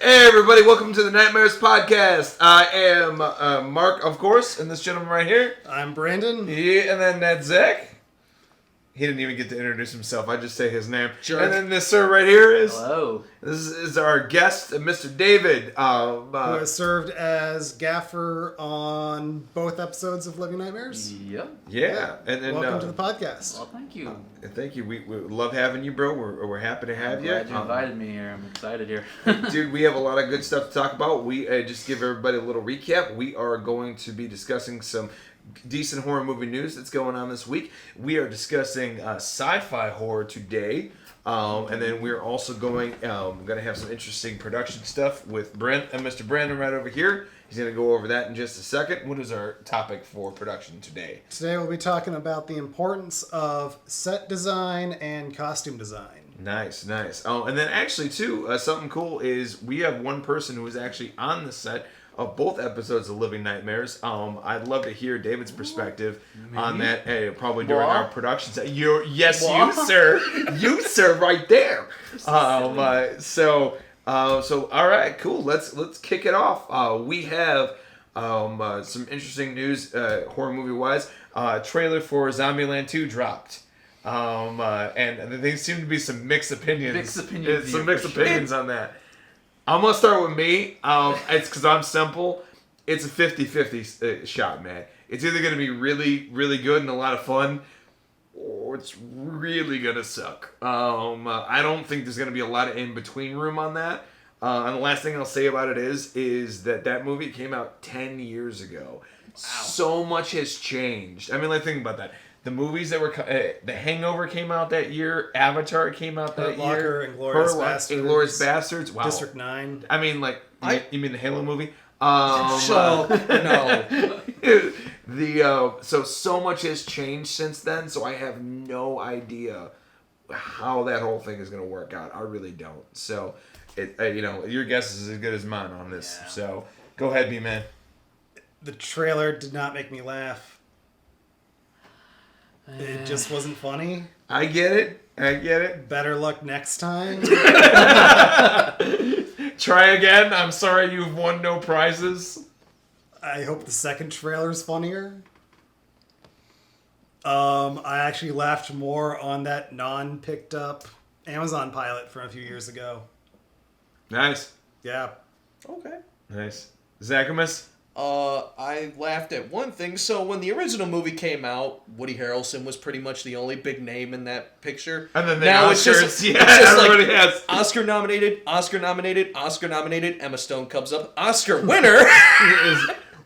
Hey everybody, welcome to the Nightmares Podcast. I am Mark, of course, and this gentleman right here. I'm Brandon. Yeah, and then that's Zach. He didn't even get to introduce himself. I just say his name. Sure. And then this sir right here is... Hello. This is our guest, Mr. David. Who has served as gaffer on both episodes of Living Nightmares. Yep. Yeah. And Welcome to the podcast. Well, thank you. Thank you. We love having you, bro. We're happy to have you. Glad you invited me here. I'm excited here. Dude, we have a lot of good stuff to talk about. We just give everybody a little recap. We are going to be discussing some decent horror movie news that's going on this week. We are discussing sci-fi horror today. And then we're also going to have some interesting production stuff with Brent and Mr. Brandon right over here. He's going to go over that in just a second. What is our topic for production today? Today we'll be talking about the importance of set design and costume design. Nice. Oh, and then actually, too, something cool is we have one person who is actually on the set of both episodes of Living Nightmares. I'd love to hear David's perspective on that. Hey, probably during our production set. You, sir. You, sir, right there. So all right, cool. Let's kick it off. We have some interesting news, horror movie wise. Trailer for Zombieland 2 dropped. And there seem to be some mixed opinions. Some mixed opinions on that. I'm going to start with me. It's because I'm simple. It's a 50-50 shot, man. It's either going to be really, really good and a lot of fun, or it's really going to suck. I don't think there's going to be a lot of in-between room on that. And the last thing I'll say about it is that movie came out 10 years ago. Wow. So much has changed. I mean, like, think about that. The movies that were... The Hangover came out that year. Avatar came out that year. Inglourious Bastards. Wow. District 9. I mean, like... You mean the Halo movie? No. So much has changed since then, so I have no idea how that whole thing is going to work out. I really don't. So, your guess is as good as mine on this. Yeah. So, go ahead, B-Man. The trailer did not make me laugh. It just wasn't funny. I get it. Better luck next time. Try again. I'm sorry you've won no prizes. I hope the second trailer's funnier. I actually laughed more on that non-picked up Amazon pilot from a few years ago. Nice. Yeah. Okay. Nice. Zachamus? I laughed at one thing. So when the original movie came out, Woody Harrelson was pretty much the only big name in that picture. And then now it's just everybody like has Oscar nominated. Emma Stone comes up, Oscar winner.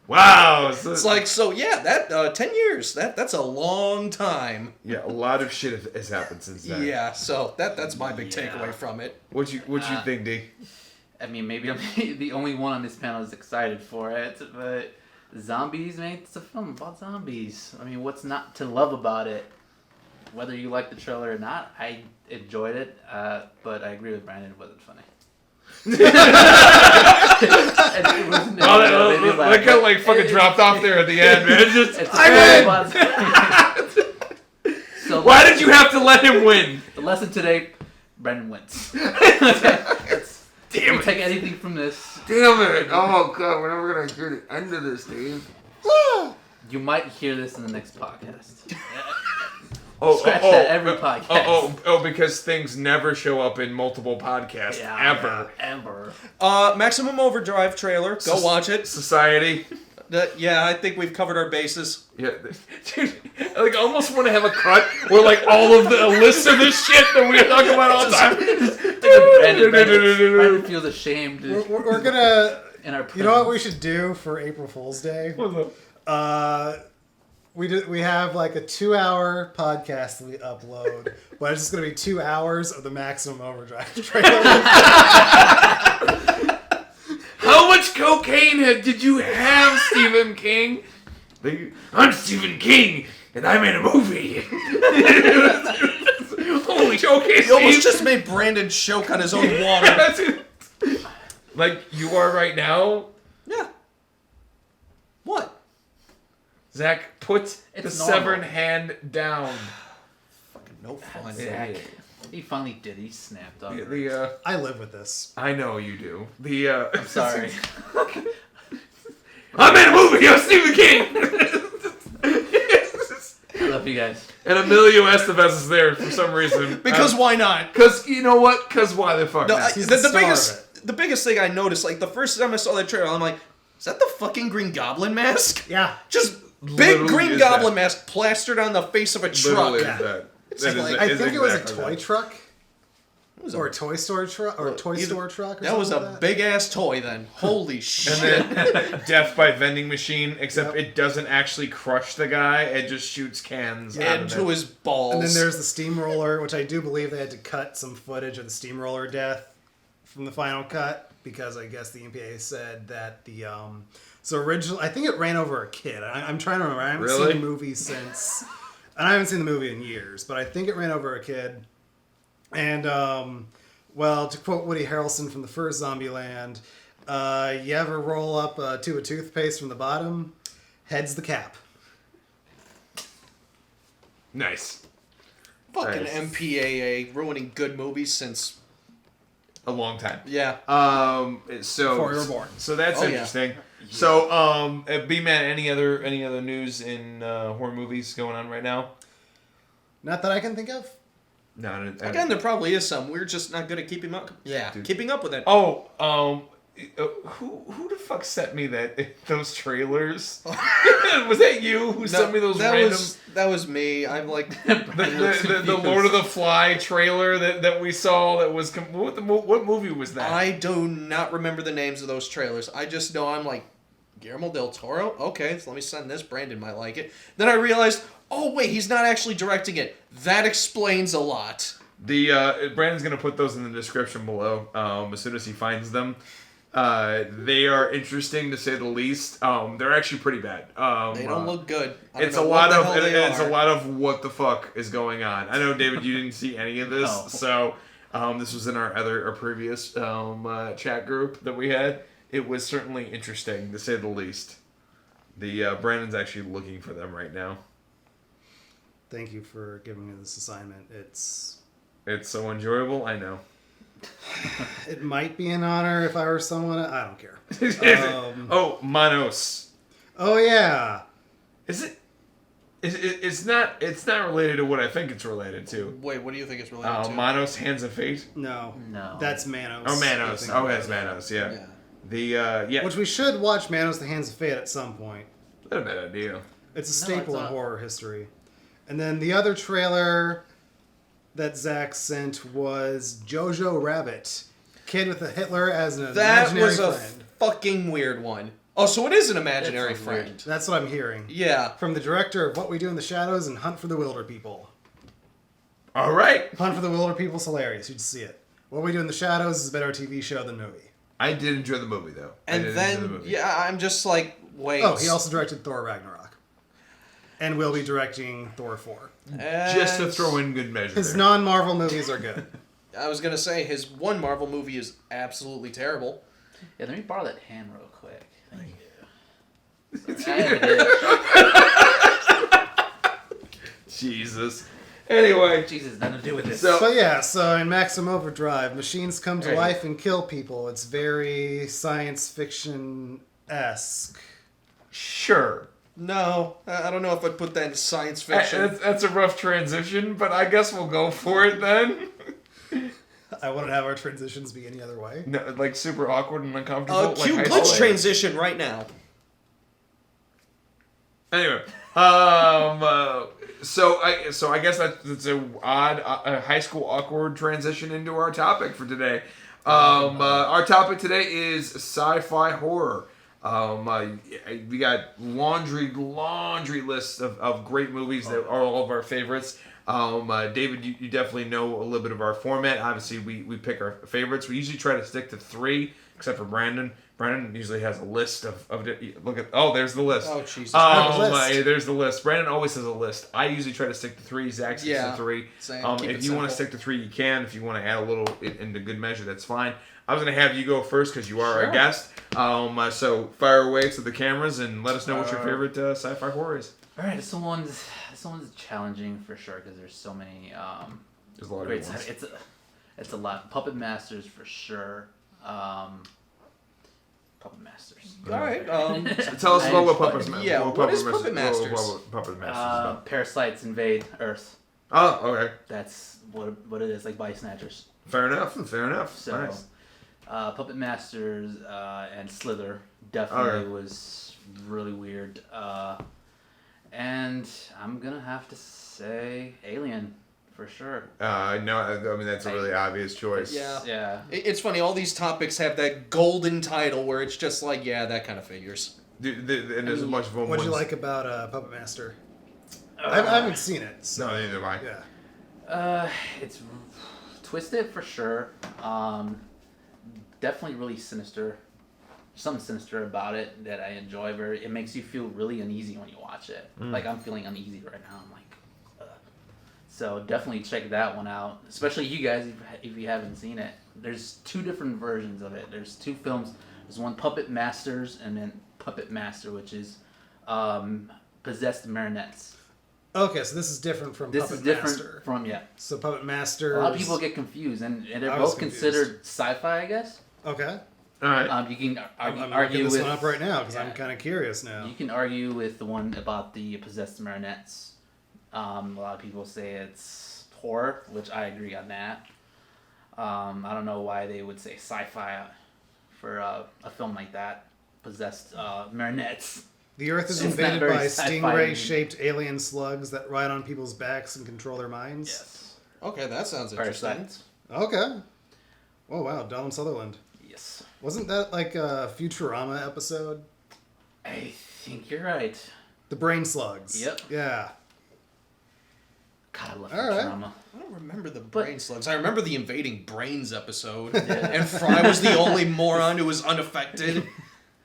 Wow. It's like, so yeah, that 10 years. That's a long time. Yeah, a lot of shit has happened since then. Yeah, so that's my big takeaway from it. What you think, D? I mean, maybe I'm the only one on this panel who's excited for it, but zombies, man, it's a film about zombies. I mean, what's not to love about it? Whether you like the trailer or not, I enjoyed it, but I agree with Brandon, it wasn't funny. It wasn't that kind of like fucking dropped off there at the end, man. So why did you have to let him win? The lesson today, Brandon wins. Damn it. Take anything from this. Damn it. Oh, God. We're never going to hear the end of this, Dave. You might hear this in the next podcast. Scratch that every podcast. Because things never show up in multiple podcasts. Ever. Maximum Overdrive trailer. Go watch it. Society. Yeah, I think we've covered our bases. Yeah, dude, I almost want to have a cut where all of the list of this shit that we talk about all the time. Brandon feels ashamed. We're gonna. In our you know what we should do for April Fool's Day? What's up? We have like a 2-hour podcast that we upload, but it's just gonna be 2 hours of the Maximum Overdrive trailer. How much cocaine did you have, Stephen King? I'm Stephen King, and I made a movie. Holy showcase! He almost just made Brandon choke on his own water. Like you are right now? Yeah. What? Zach, put the severed hand down. Fucking no fun. Zach. He finally did. He snapped up. I live with this. I know you do. I'm sorry. I'm in a movie. I'm Stephen King. I love you guys. And Emilio Estevez is there for some reason. Because why not? Because you know what? Because why the fuck No, not? He's the star the biggest thing I noticed, like the first time I saw that trailer, I'm like, is that the fucking Green Goblin mask? Yeah. Just big Literally Green is Goblin that. mask plastered on the face of a Literally truck. is that. I think it was a exactly toy that. truck. It was Or a toy store truck. Or a toy store truck. Or That was something a like big ass toy then. Holy shit. And then death by vending machine, except Yep. it doesn't actually crush the guy. It just shoots cans out of Into it. his balls. And then there's the steamroller, which I do believe they had to cut some footage of the steamroller death from the final cut because I guess the MPA said that the so original. I think it ran over a kid. I'm trying to remember. I haven't Really? seen the movie since, and I haven't seen the movie in years. But I think it ran over a kid. And well, to quote Woody Harrelson from the first Zombieland, you ever roll up a tube of toothpaste from the bottom? Head's the cap. Nice. fucking Nice. MPAA ruining good movies since A long time. yeah. So Before you were born. So that's Oh, yeah. interesting. So, B-Man, any other news in horror movies going on right now? Not that I can think of. No. Again, there probably is some. We're just not good at keeping up. Yeah, Dude. keeping up with it. Oh, who the fuck sent me those trailers? Was that you who sent me those random? That was me. I'm like The Lord of the Fly trailer that we saw that was what movie was that? I do not remember the names of those trailers. I just know I'm like Guillermo del Toro. Okay, so let me send this. Brandon might like it. Then I realized, oh wait, he's not actually directing it. That explains a lot. Brandon's gonna put those in the description below as soon as he finds them. They are interesting to say the least. They're actually pretty bad. They don't look good. It's a lot of what the fuck is going on. I know, David, you didn't see any of this, No. so this was in our previous chat group that we had. It was certainly interesting to say the least. Brandon's actually looking for them right now. Thank you for giving me this assignment. It's so enjoyable. I know. It might be an honor if I were someone. I don't care. Oh, Manos. Oh yeah. Is it? It's not related to what I think it's related to. Wait, what do you think it's related to? Manos, Hands of Fate. No. No. That's Manos. Oh, Manos. I think. Oh, that's Manos. Yeah. Yeah. Which we should watch Manos: The Hands of Fate at some point. Not a bad idea. It's a No, staple it's in not. horror history. And then the other trailer that Zach sent was Jojo Rabbit. Kid with a Hitler as an That imaginary was a friend. fucking weird one. Oh, so it is an imaginary That's weird. friend. That's what I'm hearing. Yeah. From the director of What We Do in the Shadows and Hunt for the Wilder People. All right. Hunt for the Wilder People's hilarious. You should see it. What We Do in the Shadows is a better TV show than movie. I did enjoy the movie though. I And did enjoy the then, movie. yeah, I'm just like, wait. Oh, he also directed Thor Ragnarok. And will be directing Thor 4. Just to throw in good measure. His there. non-Marvel movies are good. I was gonna say his one Marvel movie is absolutely terrible. Yeah, let me borrow that hand real quick. Thank you. I have it. Jesus. Anyway, Jesus, nothing to do with this. So- But yeah, so in Maximum Overdrive, machines come to Right. life and kill people. It's very science fiction-esque. sure. No, I don't know if I'd put that in science fiction. That's a rough transition, but I guess we'll go for it then. I wouldn't have our transitions be any other way. No, like super awkward and uncomfortable. like Cue high glitch school. transition right now. Anyway, so I guess that's a odd high school awkward transition into our topic for today. Our topic today is sci-fi horror. We got laundry lists of great movies that are all of our favorites. David, you definitely know a little bit of our format. Obviously, we pick our favorites. We usually try to stick to 3, except for Brandon. Brandon usually has a list of look at. Oh, there's the list. Oh, Jesus. There's the list. Brandon always has a list. I usually try to stick to 3. Zach sticks to 3. Same. Keep If it you want simple. to stick to 3, you can. If you want to add a little into good measure, that's fine. I was gonna have you go first because you are Sure. our guest. So fire away to the cameras and let us know what your favorite sci-fi horror is. All right, this one's challenging for sure because there's so many There's a lot of Great good ones. sci- it's a lot. Puppet Masters for sure. Puppet Masters. All right. Tell us about what Puppet what is Puppet Masters? What Puppet Masters is about. Parasites invade Earth. Oh, okay. That's what it is, like body snatchers. Fair enough. So, Nice. Puppet Masters and Slither definitely was really weird. And I'm gonna have to say Alien for sure. No, I mean that's a really obvious choice. Yeah. It's funny. All these topics have that golden title where it's just like, yeah, that kind of figures. And there's a bunch of them. What'd you like about Puppet Master? I haven't seen it. So. No, neither have I. Yeah. It's twisted for sure. Definitely really sinister. Something sinister about it that I enjoy. It makes you feel really uneasy when you watch it. Like I'm feeling uneasy right now. I'm like, ugh. So definitely check that one out. Especially you guys if you haven't seen it. There's 2 different versions of it. There's 2 films. There's one Puppet Masters and then Puppet Master, which is possessed marionettes. Okay, so this is different from This Puppet is different Master. from So Puppet Master. A lot of people get confused, and they're I was both confused. considered sci-fi, I guess. Okay. All right. You can I'm argue looking this with one up right now because yeah. I'm kind of curious now. You can argue with the one about the possessed marionettes. A lot of people say it's horror, which I agree on that. I don't know why they would say sci-fi for a film like that. Possessed marionettes. The Earth is It's not invaded very by sci-fi. stingray-shaped alien slugs that ride on people's backs and control their minds. Yes. Okay, that sounds interesting. Parasites. Okay. Oh wow, Donald Sutherland. Yes. Wasn't that like a Futurama episode? I think you're right. The brain slugs. Yep. Yeah. God, I love All right. Futurama. I don't remember the brain slugs. I remember the invading brains episode, and Fry was the only moron who was unaffected.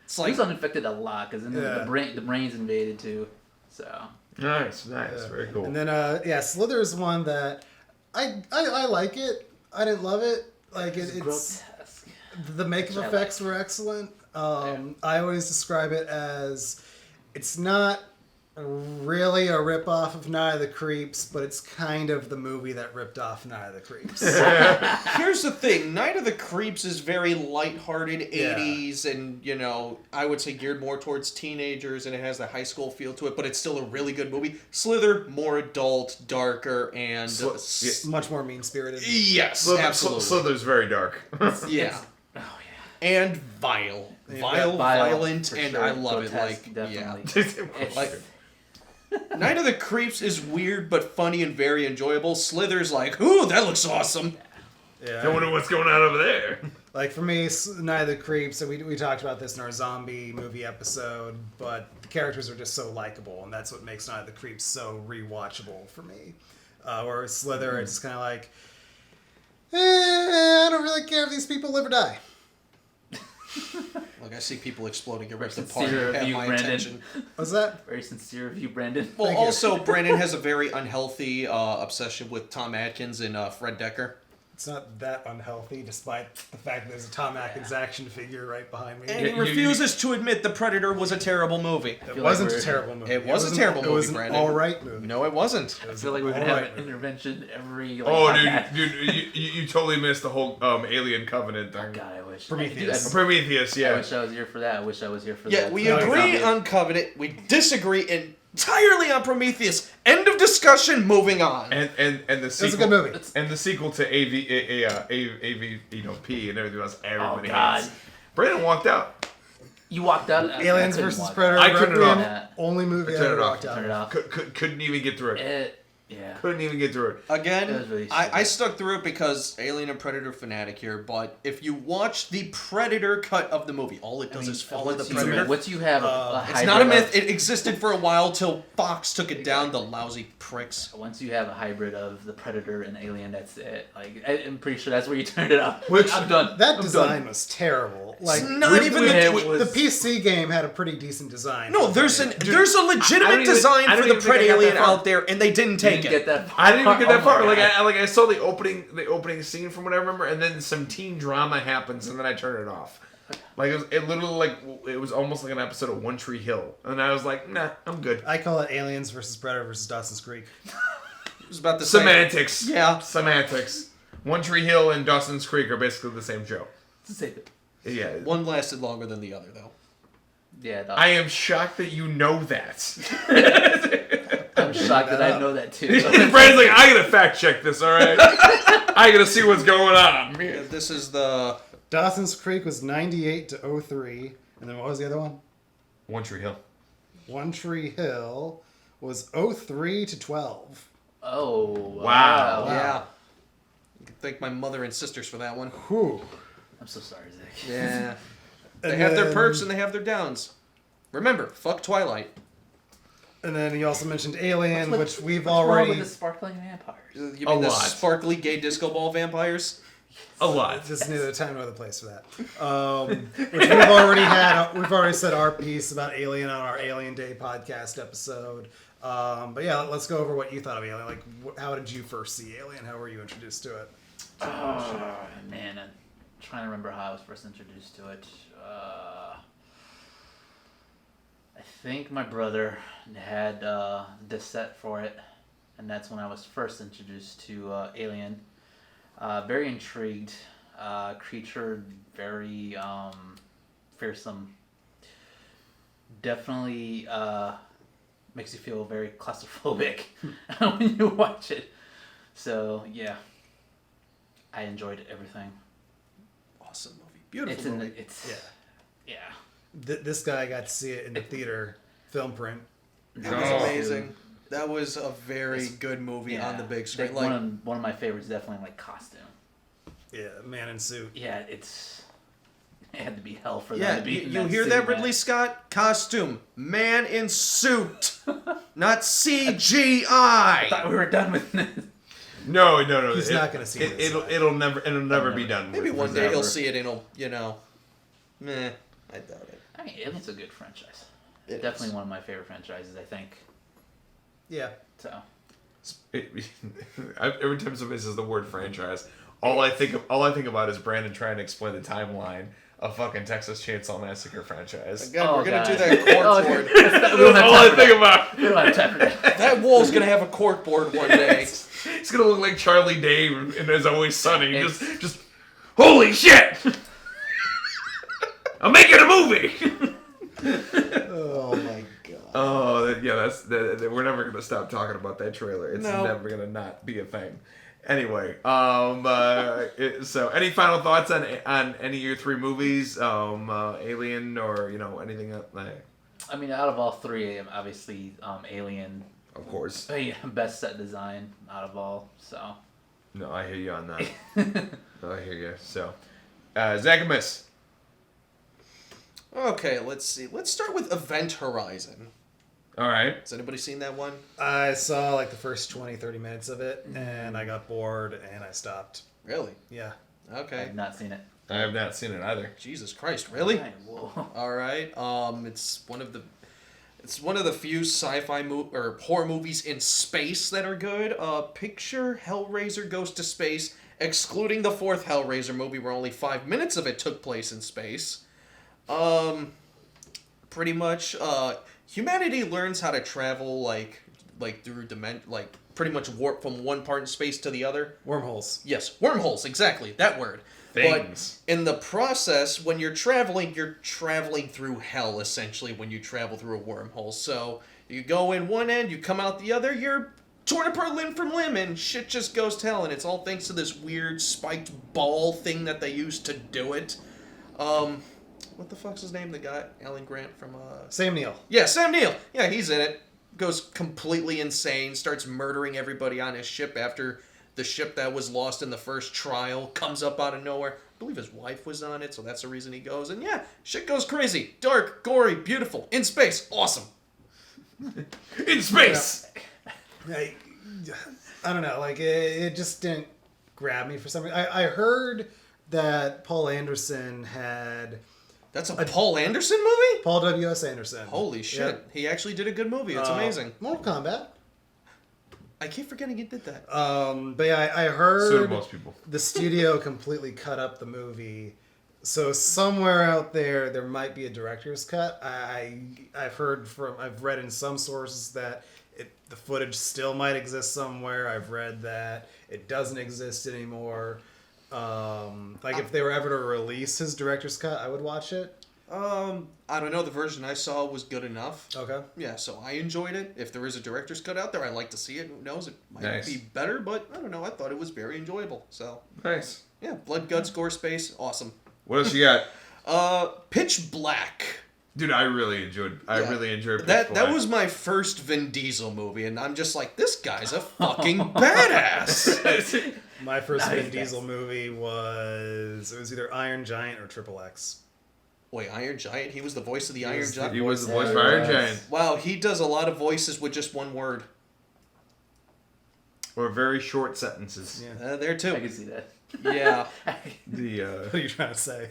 It's He like was unaffected a lot because Yeah. the brain's invaded too. So Nice. Very cool. And then Slither is one that I like it. I didn't love it. Like it's grotesque. the makeup Which I effects were excellent. I always describe it as it's not really a ripoff of Night of the Creeps, but it's kind of the movie that ripped off Night of the Creeps. here's the thing: Night of the Creeps is very lighthearted Yeah. 80s, and I would say geared more towards teenagers, and it has the high school feel to it. But it's still a really good movie. Slither, more adult, darker, and Much more mean-spirited. yes, Absolutely. absolutely. Slither's very dark. Yeah. Oh And vile, Vile, violent, for and sure. I love Grotesque, it. definitely. Like Night of the Creeps is weird but funny and very enjoyable. Slither's like, ooh, that looks awesome. Yeah. I wonder what's going on over there. Like for me, Night of the Creeps, and we talked about this in our zombie movie episode, but the characters are just so likable, and that's what makes Night of the Creeps so rewatchable for me. Whereas Slither, it's kind of like, I don't really care if these people live or die. Look, I see people exploding and ripped Sincere apart. of Have you, my Brandon. attention. What's that? Very sincere of you, Brandon. Well, Thank you. also, Brandon has a very unhealthy obsession with Tom Atkins and Fred Decker. It's not that unhealthy, despite the fact that there's a Tom Atkins action figure right behind me. And he refuses to admit The Predator was a terrible movie. It feel wasn't like a terrible movie. It was a terrible It movie, was an Brandon. all-right movie. No, it wasn't. I feel like we're gonna have an intervention every. Like, Oh, podcast. dude, you totally missed the whole Alien Covenant thing. God, I wish. Prometheus. Prometheus, I yeah. wish I was here for that. I wish I was here for Yeah, that. we No, agree Zombie. on Covenant. We disagree entirely on Prometheus. End of discussion. Moving on. And the sequel. It was a good movie. And the sequel to P and everything else. Everybody God. hates. Brandon walked out. You walked out. Aliens I couldn't vs. walk Predator. I couldn't Requiem, off. only movie I Turn it ever off. walked out. Turn it off. Couldn't even get through it. Yeah. Couldn't even get through it. Again, It was really I stupid. stuck through it because Alien and Predator fanatic here, but if you watch the Predator cut of the movie, all it does is follow the Predator. Once you have a It's not a hybrid myth. of- It existed for a while till Fox took it down, the lousy pricks. Once you have a hybrid of the Predator and Alien, that's it. Like I'm pretty sure that's where you turned it off. Which- I'm done. That I'm design done. was terrible. Like It's not we- even we- the, it was- the PC game had a pretty decent design. No, there's a I legitimate don't even- design I don't for the even think I Pred got that Alien far. out there, and they didn't You take didn't it. get that. I didn't even get that Oh my far. Like God. I saw the opening scene from what I remember, and then some teen drama happens, and then I turned it off. Like it literally it was almost like an episode of One Tree Hill, and I was like, nah, I'm good. I call it Aliens versus Predator versus Dawson's Creek. was about to say. Semantics. Yeah. Semantics. One Tree Hill and Dawson's Creek are basically the same show. It's the same thing. Yeah. One lasted longer than the other, though. Yeah, I am shocked that you know that. I'm shocked that I know that too. Brandon's like, I gotta fact check this, alright? I gotta see what's going on. Yeah, this is the... Dawson's Creek was 98 to 03. And then what was the other one? One Tree Hill. One Tree Hill was 03 to 12. Oh, Wow. Yeah. You can thank my mother and sisters for that one. Whew. I'm so sorry, Zach. Yeah. They And have their then- perks and they have their downs. Remember, fuck Twilight. And then he also mentioned Alien, which we've What's wrong already... with the sparkling vampires? You A mean the lot. sparkly gay disco ball vampires? A lot. Just neither time nor the place for that. Which we've already said our piece about Alien on our Alien Day podcast episode. But yeah, let's go over what you thought of Alien. Like, how did you first see Alien? How were you introduced to it? Oh, man, I'm trying to remember how I was first introduced to it. I think my brother had this set for it, and that's when I was first introduced to Alien. Very intrigued. Creature, very fearsome. Definitely makes you feel very claustrophobic when you watch it. So, yeah. I enjoyed everything. Awesome movie. Beautiful movie. Yeah. Yeah. This guy got to see it in the theater, film print. That was Oh. amazing. That was a very good movie on the big screen. Like, Like, one of my favorites, definitely like costume. Yeah, man in suit. Yeah, it had to be hell for yeah, them to be. you hear that, Ridley Scott? Costume, man in suit, not CGI. I thought we were done with this. No. He's not gonna see this. It'll never be done. Maybe with one day ever. he'll see it and he'll, meh. I doubt it. I mean, Alien's a good franchise. It Definitely is. one of my favorite franchises, I think. Yeah. So. Every time somebody says the word franchise, all I think about is Brandon trying to explain the timeline of fucking Texas Chainsaw Massacre franchise. Again, Oh, we're gonna God. do that corkboard. We don't have That's all I time for think that. about. We don't have time for that. That wall's gonna have a corkboard one day. It's gonna look like Charlie Day and There's Always Sunny. Just holy shit! I'm making a movie. Oh my god. Oh yeah, we're never gonna stop talking about that trailer. It's No. never gonna not be a thing. Anyway, so any final thoughts on any of your three movies, Alien or anything else? I mean, out of all three, obviously, Alien, Of course. best set design out of all. So. No, I hear you on that. I hear you. So, Zagamus. Okay, let's see. Let's start with Event Horizon. All right. Has anybody seen that one? I saw like the first 20-30 minutes of it, and I got bored, and I stopped. Really? Yeah. Okay. I've not seen it. I have not seen it either. Jesus Christ, really? Right, whoa. All right. It's one of the few sci-fi or horror movies in space that are good. Picture Hellraiser Goes to Space, excluding the fourth Hellraiser movie, where only 5 minutes of it took place in space. Pretty much, humanity learns how to travel like through pretty much warp from one part of space to the other. Wormholes. Yes, wormholes, exactly, that word. Things. But in the process, when you're traveling through hell, essentially, when you travel through a wormhole. So, you go in one end, you come out the other, you're torn apart limb from limb, and shit just goes to hell, and it's all thanks to this weird spiked ball thing that they used to do it. What the fuck's his name? The guy, Alan Grant from, Sam Neill. Yeah, Sam Neill. Yeah, he's in it. Goes completely insane, starts murdering everybody on his ship after the ship that was lost in the first trial comes up out of nowhere. I believe his wife was on it, so that's the reason he goes. And yeah, shit goes crazy. Dark, gory, beautiful, in space, awesome. In space. I don't know. Like, it just didn't grab me for some reason. I heard that Paul Anderson had... That's a Paul Anderson movie? Paul W.S. Anderson. Holy shit. Yep. He actually did a good movie. It's amazing. Mortal Kombat. I keep forgetting he did that. But yeah, I heard So do most people. the studio completely cut up the movie. So somewhere out there might be a director's cut. I've read in some sources that the footage still might exist somewhere. I've read that it doesn't exist anymore. Like if they were ever to release his director's cut, I would watch it. I don't know. The version I saw was good enough. Okay. Yeah, so I enjoyed it. If there is a director's cut out there, I'd like to see it. Who knows? It might Nice. be better, but I don't know. I thought it was very enjoyable. So, Nice. yeah, blood, guts, gore, space, awesome. What else you got? Pitch Black. Dude, I really enjoyed Pitch That Black. was my first Vin Diesel movie, and I'm just like, this guy's a fucking badass. My first Nice. Vin Diesel movie was either Iron Giant or Triple X. Wait, Iron Giant? He was the voice of the Iron Giant? He was the voice of Iron Giant. Wow, he does a lot of voices with just one word. Or very short sentences. Yeah. There I too. can see that. Yeah. The What are you trying to say?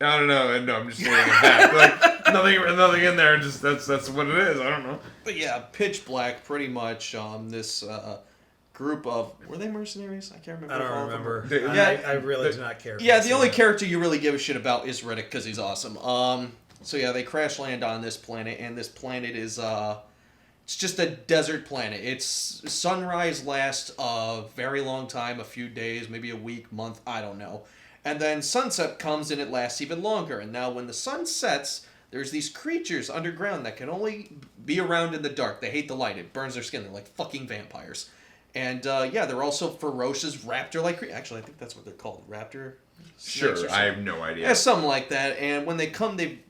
I don't know. No, I'm just stating a fact. Like nothing in there. Just that's what it is. I don't know. But yeah, Pitch Black, pretty much. This group of, were they mercenaries? I can't remember. I if all don't of them remember. were. Yeah. I really do not care. Yeah, the only character you really give a shit about is Riddick because he's awesome. So yeah, they crash land on this planet, and this planet is it's just a desert planet. Its sunrise lasts a very long time, a few days, maybe a week, month, I don't know. And then sunset comes and it lasts even longer. And now when the sun sets, there's these creatures underground that can only be around in the dark. They hate the light. It burns their skin. They're like fucking vampires. And yeah, they're also ferocious raptor-like creatures. Actually, I think that's what they're called. Raptor? Sure, snakes or I something. have no idea. Yeah, something like that. And when they come, they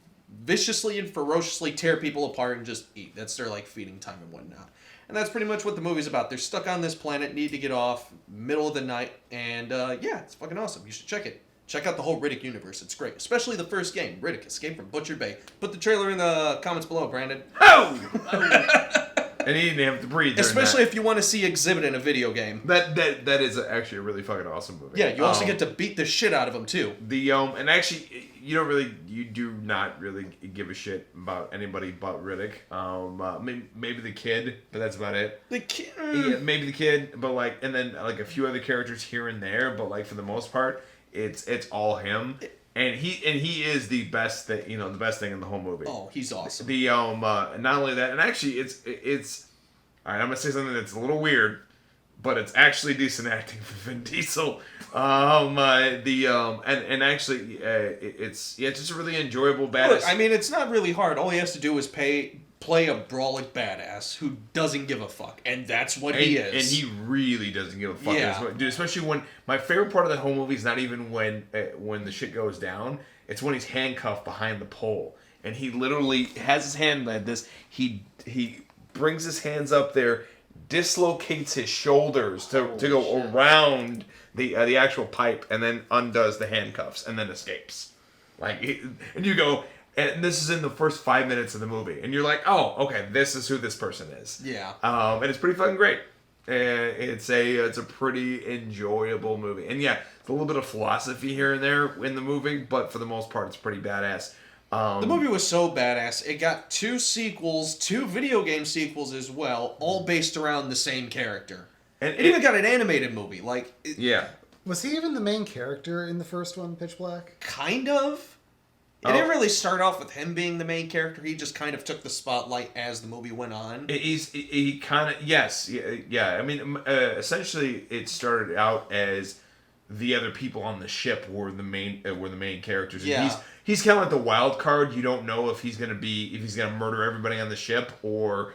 viciously and ferociously tear people apart and just eat. That's their like feeding time and whatnot. And that's pretty much what the movie's about. They're stuck on this planet, need to get off, middle of the night, and yeah, it's fucking awesome. You should check it. Check out the whole Riddick universe. It's great. Especially the first game, Riddick Escape from Butcher Bay. Put the trailer in the comments below, Brandon. Oh! And he didn't have to breathe. during Especially if you want to see Exhibit in a video game. that is actually a really fucking awesome movie. Yeah, you also get to beat the shit out of him, too. and actually you do not really give a shit about anybody but Riddick. Maybe the kid, but that's about it. The kid... Yeah, maybe the kid, but like, and then like a few other characters here and there, but like for the most part, it's all him, and he is the best thing, the best thing in the whole movie. Oh, he's awesome. The not only that, and actually it's all right. I'm gonna say something that's a little weird, but it's actually decent acting for Vin Diesel. And actually it's just a really enjoyable badass. Look, I mean, it's not really hard. All he has to do is play a brawling badass who doesn't give a fuck, and that's what he is. And he really doesn't give a fuck. Yeah. Dude, especially when my favorite part of the whole movie is not even when the shit goes down. It's when he's handcuffed behind the pole, and he literally has his hand like this. He brings his hands up there, dislocates his shoulders to go around the actual pipe, and then undoes the handcuffs, and then escapes. And you go. And this is in the first 5 minutes of the movie. And you're like, oh, okay, this is who this person is. Yeah. And it's pretty fucking great. It's a pretty enjoyable movie. And yeah, it's a little bit of philosophy here and there in the movie, but for the most part, it's pretty badass. The movie was so badass. It got 2 sequels, 2 video game sequels as well, all based around the same character. And It even got an animated movie. Yeah. Was he even the main character in the first one, Pitch Black? Kind of. It didn't really start off with him being the main character. He just kind of took the spotlight as the movie went on. He kind of, yes. Yeah. I mean, essentially, it started out as the other people on the ship were the main characters. And Yeah. He's kind of like the wild card. You don't know if he's gonna murder everybody on the ship, or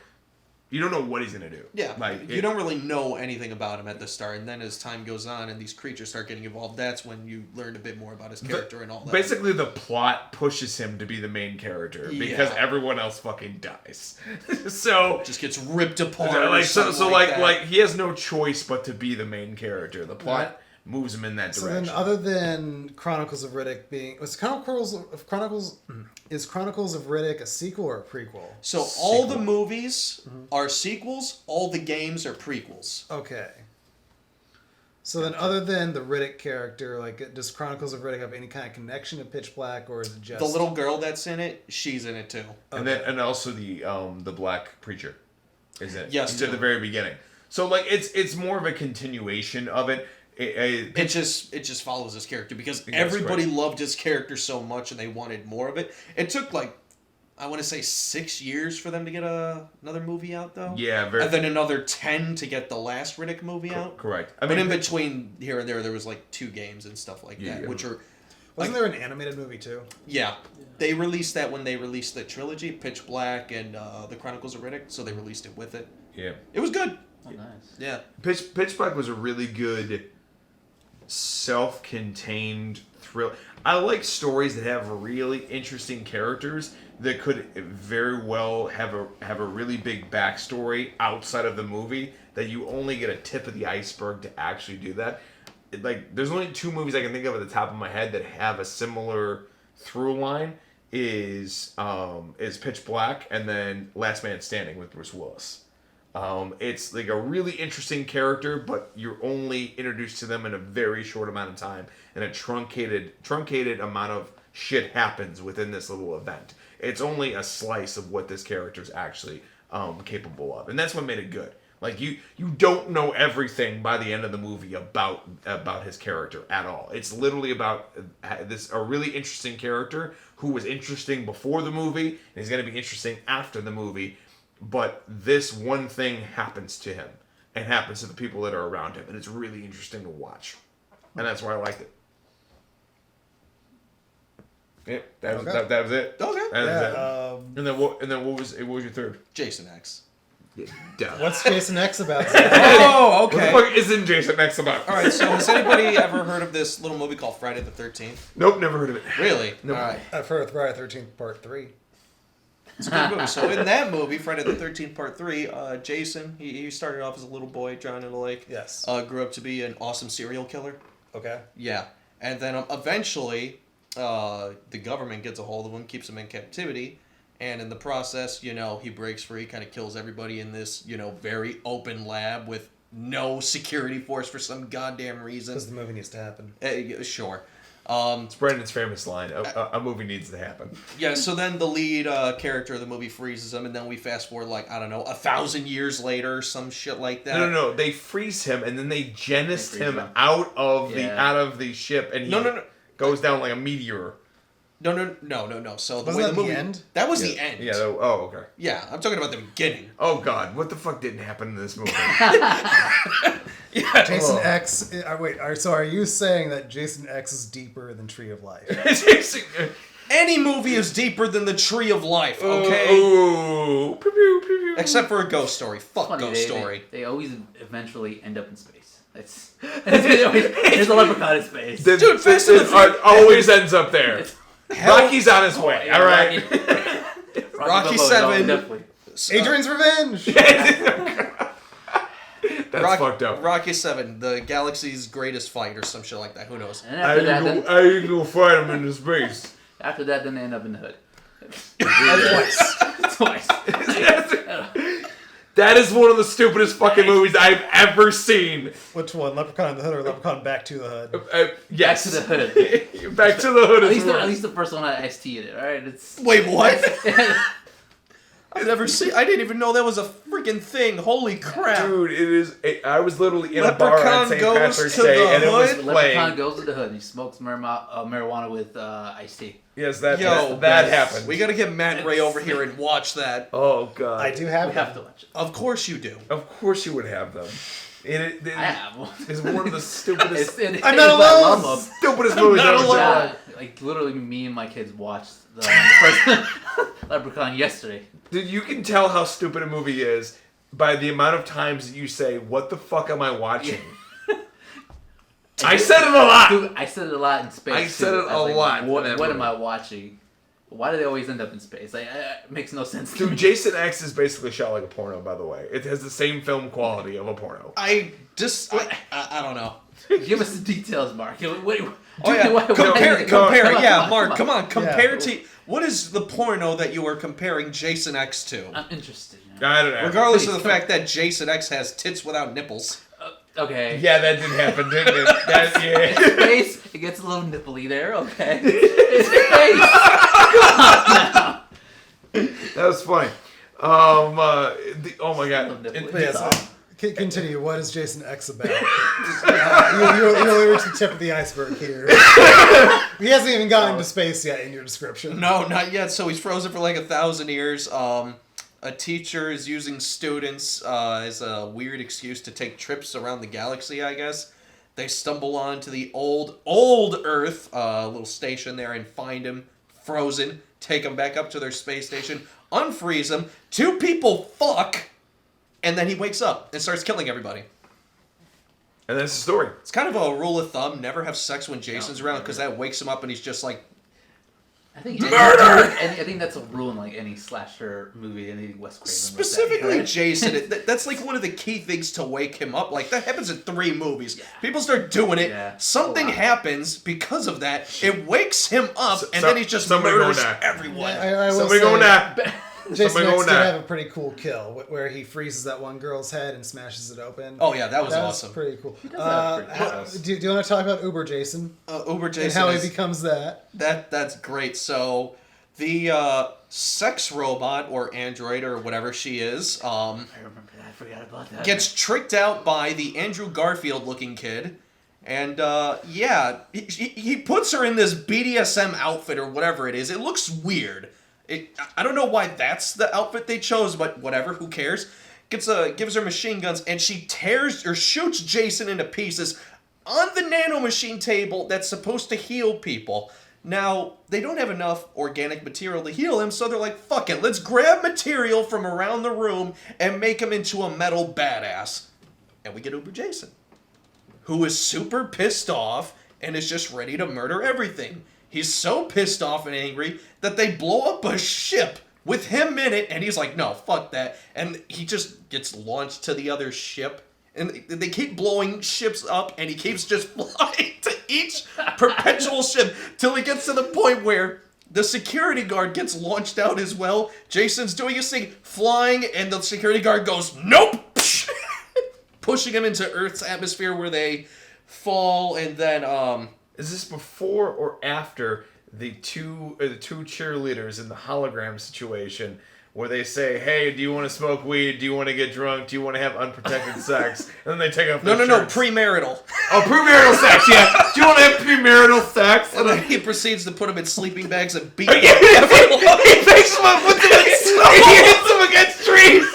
you don't know what he's gonna do. Yeah, you don't really know anything about him at the start, and then as time goes on and these creatures start getting involved, that's when you learn a bit more about his character and all that. Basically, the plot pushes him to be the main character because everyone else fucking dies. So just gets ripped apart. He has no choice but to be the main character. The plot moves him in that direction. So then, other than Chronicles of Riddick is Chronicles of Riddick a sequel or a prequel? So all the movies are sequels, all the games are prequels. Okay. So then, other than the Riddick character, does Chronicles of Riddick have any kind of connection to Pitch Black, or is it just the little girl that's in it? She's in it too. And also the black preacher is in it. Yes, He's too. at the very beginning. So it's more of a continuation of it. It just follows his character because That's everybody right. loved his character so much and they wanted more of it. It took I want to say 6 years for them to get another movie out, though. Yeah, very. And then another 10 to get the last Riddick movie out. Correct. But in between here and there was like 2 games and stuff like that, which are... Wasn't there an animated movie too? Yeah. They released that when they released the trilogy, Pitch Black and The Chronicles of Riddick, so they released it with it. Yeah. It was good. Oh, nice. Yeah. Pitch Black was a really good self-contained thrill. I like stories that have really interesting characters that could very well have a really big backstory outside of the movie that you only get a tip of the iceberg to actually do that. Like, there's only 2 movies I can think of at the top of my head that have a similar through line. Is Pitch Black and then Last Man Standing with Bruce Willis. It's like a really interesting character, but you're only introduced to them in a very short amount of time, and a truncated amount of shit happens within this little event. It's only a slice of what this character's actually capable of, and that's what made it good. Like, you don't know everything by the end of the movie about his character at all. It's literally about a really interesting character who was interesting before the movie, and he's going to be interesting after the movie. But this one thing happens to him, and happens to the people that are around him, and it's really interesting to watch, and that's why I liked it. Yeah, that was it. Okay. That was it. And then what was your third? Jason X. Yeah, duh. What's Jason X about? Oh, okay. What the fuck isn't Jason X about? All right, so has anybody ever heard of this little movie called Friday the 13th? Nope, never heard of it. Really? Nope. All right. I've heard of Friday the 13th Part 3. It's a good movie. So in that movie, Friday the 13th Part 3, Jason, he started off as a little boy drowning in a lake. Yes. Grew up to be an awesome serial killer. Okay. Yeah. And then eventually, the government gets a hold of him, keeps him in captivity. And in the process, he breaks free, kind of kills everybody in this, very open lab with no security force for some goddamn reason. Because the movie needs to happen. Sure. It's Brandon's famous line. A movie needs to happen. Yeah, so then the lead character of the movie freezes him, and then we fast forward, 1,000 years later, some shit like that. No. They freeze him, and then they genist him out of the ship, and he goes down like a meteor. No. So Wasn't that the end? That was the end. Yeah. Oh, okay. Yeah, I'm talking about the beginning. Oh God, what the fuck didn't happen in this movie? Yeah. Jason X. So are you saying that Jason X is deeper than Tree of Life? Any movie is deeper than the Tree of Life, okay? Oh. Except for a Ghost Story. Fuck Funny, Ghost Story. They always eventually end up in space. There's a leprechaun in space. Dude, Fast and the Furious always ends up there. Rocky's on his way. All right. Rocky 7. Definitely. Adrian's Revenge! That's fucked up. Rocky 7, the galaxy's greatest fight or some shit like that. Who knows? And after that, I ain't gonna fight him into space. after that, then they end up in the hood. Twice. That is one of the stupidest fucking movies I've ever seen. Which one? Leprechaun in the Hood or Leprechaun Back to the Hood? Yes. Back to the Hood. Back to the Hood At is worse. least the first one had ST in it, alright? It's Wait, what? I didn't even know that was a freaking thing. Holy crap. Dude, it is. I was literally in a bar on St. Goes Patrick's to Day, the and it was Hood? playing. Leprechaun goes to the hood and he smokes marijuana with iced tea. Yes, Yo, that happened. We gotta get Matt and Ray over here and watch that. Oh God. I do have We have to watch it. Of course you do. Of course you would have them. It I have one. is one of the stupidest, I'm not alone! stupidest movies I've ever Yeah, seen. like literally me and my kids watched the first Leprechaun yesterday. Dude, you can tell how stupid a movie is by the amount of times that you say, "What the fuck am I watching?" I said it a lot. Dude, I said it a lot in space. I said too. it I was a lot in What that am movie. I watching? Why do they always end up in space? Like, it makes no sense to Dude, me. Jason X is basically shot like a porno, by the way. It has the same film quality of a porno. I don't know. Give us the details, Mark. Oh yeah, Why- compare. come on, Yeah, come on, Mark, come come on. on. Compare to what is the porno that you are comparing Jason X to? I'm interested. I don't know. Regardless of Please, the fact that Jason X has tits widhout nipples. Okay. Yeah, that didn't happen, didn't it? That's, yeah. Space, it gets a little nipply there, okay. It's space! Come on now! That was funny. Oh my god. Little nipply. But yes, Continue. What is Jason X about? You only reached the tip of the iceberg here. He hasn't even gotten into space yet in your description. No, not yet. So he's frozen for like 1,000 years. A teacher is using students as a weird excuse to take trips around the galaxy, I guess. They stumble onto the old Earth, little station there, and find him frozen. Take him back up to their space station, unfreeze him. 2 people fuck, and then he wakes up and starts killing everybody. And that's the story. It's kind of a rule of thumb: never have sex when Jason's around, because that wakes him up and he's just like, I think Murder! I think that's a rule in like any slasher movie, any Wes Craven. specifically like that, right? Jason. That's like one of the key things to wake him up. Like that happens in 3 movies. People start doing it. Yeah. Something happens because of that. It wakes him up, and then he just somebody murders going down. everyone. I will Somebody say, going down. Jason Somebody X going did down. have a pretty cool kill where he freezes that one girl's head and smashes it open. Oh yeah, that was awesome. Pretty cool. does have pretty cool kills. Do you want to talk about Uber Jason Uber Jason and how is, he becomes that? that's great. So the sex robot or android or whatever she is, I remember that. I forgot about that. gets tricked out by the Andrew Garfield looking kid. And, yeah, he puts her in this BDSM outfit or whatever it is. It looks weird. I don't know why that's the outfit they chose, but whatever, who cares? Gives her machine guns, and she tears or shoots Jason into pieces on the nanomachine table that's supposed to heal people. Now, they don't have enough organic material to heal him, so they're like, fuck it, let's grab material from around the room and make him into a metal badass. And we get Uber Jason, who is super pissed off and is just ready to murder everything. He's so pissed off and angry that they blow up a ship with him in it, and he's like, no, fuck that. And he just gets launched to the other ship, and they keep blowing ships up, and he keeps just flying to each perpetual ship till he gets to the point where the security guard gets launched out as well. Jason's doing his thing, flying, and the security guard goes, nope! Pushing him into Earth's atmosphere where they fall, and then, Is this before or after the two cheerleaders in the hologram situation where they say, "Hey, do you want to smoke weed? Do you want to get drunk? Do you want to have unprotected sex?" And then they take off their no, shirts. premarital. Oh, premarital sex, yeah. Do you want to have premarital sex? And then he proceeds to put him in sleeping bags and beat He them. picks them up, puts them in snow, he hits them against trees.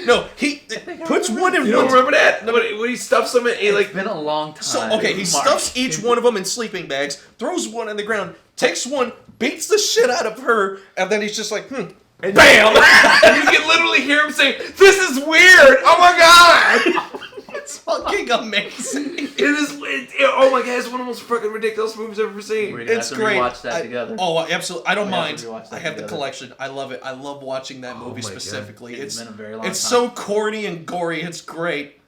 No, he puts one in You one. don't remember that? No, when he stuffs them in, he It's like been a long time. So, okay, he March. stuffs each one of them in sleeping bags, throws one on the ground, takes one, beats the shit out of her, and then he's just like, and bam! and you can literally hear him say, "This is weird. Oh my god." It's fucking amazing. Oh my god, it's one of the most fucking ridiculous movies I've ever seen. We're gonna It's have to great. rewatch that together. Oh, absolutely. I don't We have mind. to rewatch that I have the together. collection. I love it. I love watching that movie my God. specifically. It's been a very long It's time. so corny and gory. It's great.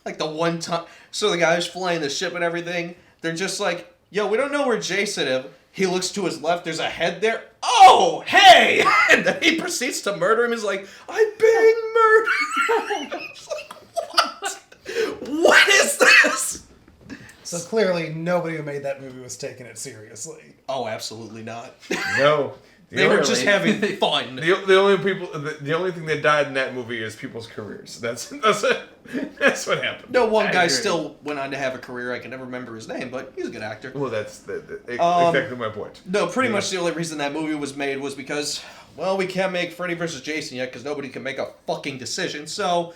Like the one time. So the guys flying the ship and everything, they're just like, yo, we don't know where Jason is. He looks to his left. There's a head there. Oh, hey! And then he proceeds to murder him. He's like, I'm being murdered. It's like, what? What is this? So clearly, nobody who made that movie was taking it seriously. Oh, absolutely not. No. They were just Literally. having fun. The only thing that died in that movie is people's careers. That's what happened. No, one I guy agree. still went on to have a career. I can never remember his name, but he's a good actor. Well, that's exactly my point. No, pretty Yeah. much the only reason that movie was made was because, well, we can't make Freddy vs. Jason yet because nobody can make a fucking decision. So,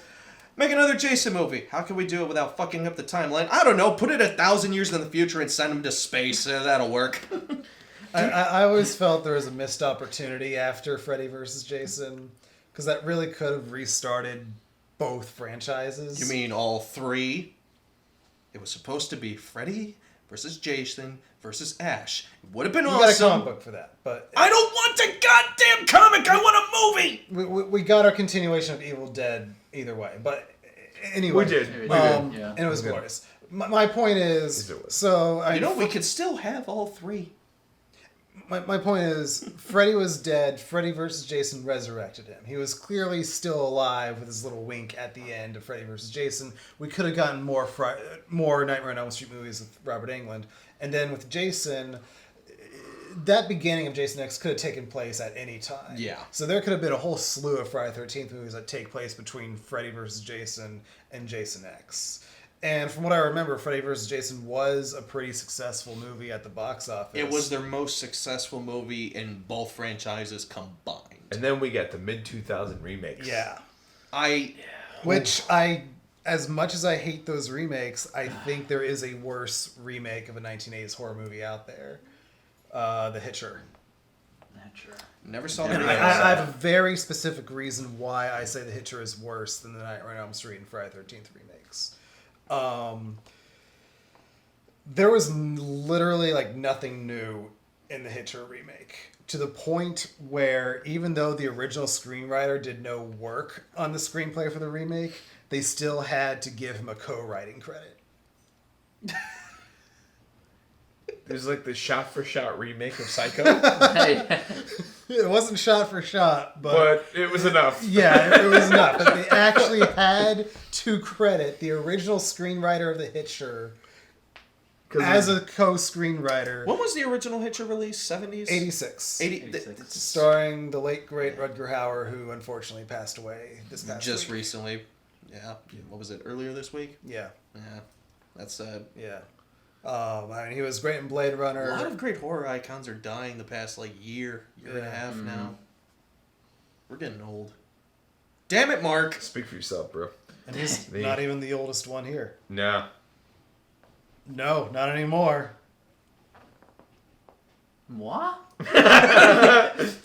make another Jason movie. How can we do it without fucking up the timeline? I don't know. Put it 1,000 years in the future and send him to space. That'll work. I always felt there was a missed opportunity after Freddy vs. Jason, because that really could have restarted both franchises. You mean all 3? It was supposed to be Freddy versus Jason versus Ash. It would have been you awesome. got a comic book for that, but I don't want a goddamn comic. I want a movie. we got our continuation of Evil Dead either way. But anyway, We did. Yeah. and it was We did. glorious. My point is, so I You know, we could still have all 3. My point is, Freddy was dead. Freddy versus Jason resurrected him. He was clearly still alive with his little wink at the end of Freddy versus Jason. We could have gotten more Nightmare on Elm Street movies with Robert Englund. And then with Jason, that beginning of Jason X could have taken place at any time. Yeah. So there could have been a whole slew of Friday the 13th movies that take place between Freddy vs. Jason and Jason X. And from what I remember, Freddy vs. Jason was a pretty successful movie at the box office. It was their most successful movie in both franchises combined. And then we got the mid-2000 remakes. Yeah. Which As much as I hate those remakes, I think there is a worse remake of a 1980s horror movie out there. The Hitcher. never saw And the And remakes. I have a very specific reason why I say The Hitcher is worse than the Nightmare on Elm Street and Friday the 13th remakes. There was literally like nothing new in the Hitcher remake, to the point where even though the original screenwriter did no work on the screenplay for the remake, they still had to give him a co-writing credit. There's like the shot-for-shot remake of Psycho, It wasn't shot for shot, but it was enough. yeah, it was enough. But they actually had to credit the original screenwriter of The Hitcher as a co-screenwriter. When was the original Hitcher release? 70s? 86. 86. Starring the late, great Rutger Hauer, who unfortunately passed away this past Just week. recently. Yeah. What was it? Earlier this week? Yeah, Yeah. That's sad. yeah. I mean, he was great in Blade Runner. A lot of great horror icons are dying the past year and a half now. We're getting old. Damn it, Mark. Speak for yourself, bro. And he's The- not even the oldest one here. No. No, not anymore. What? That's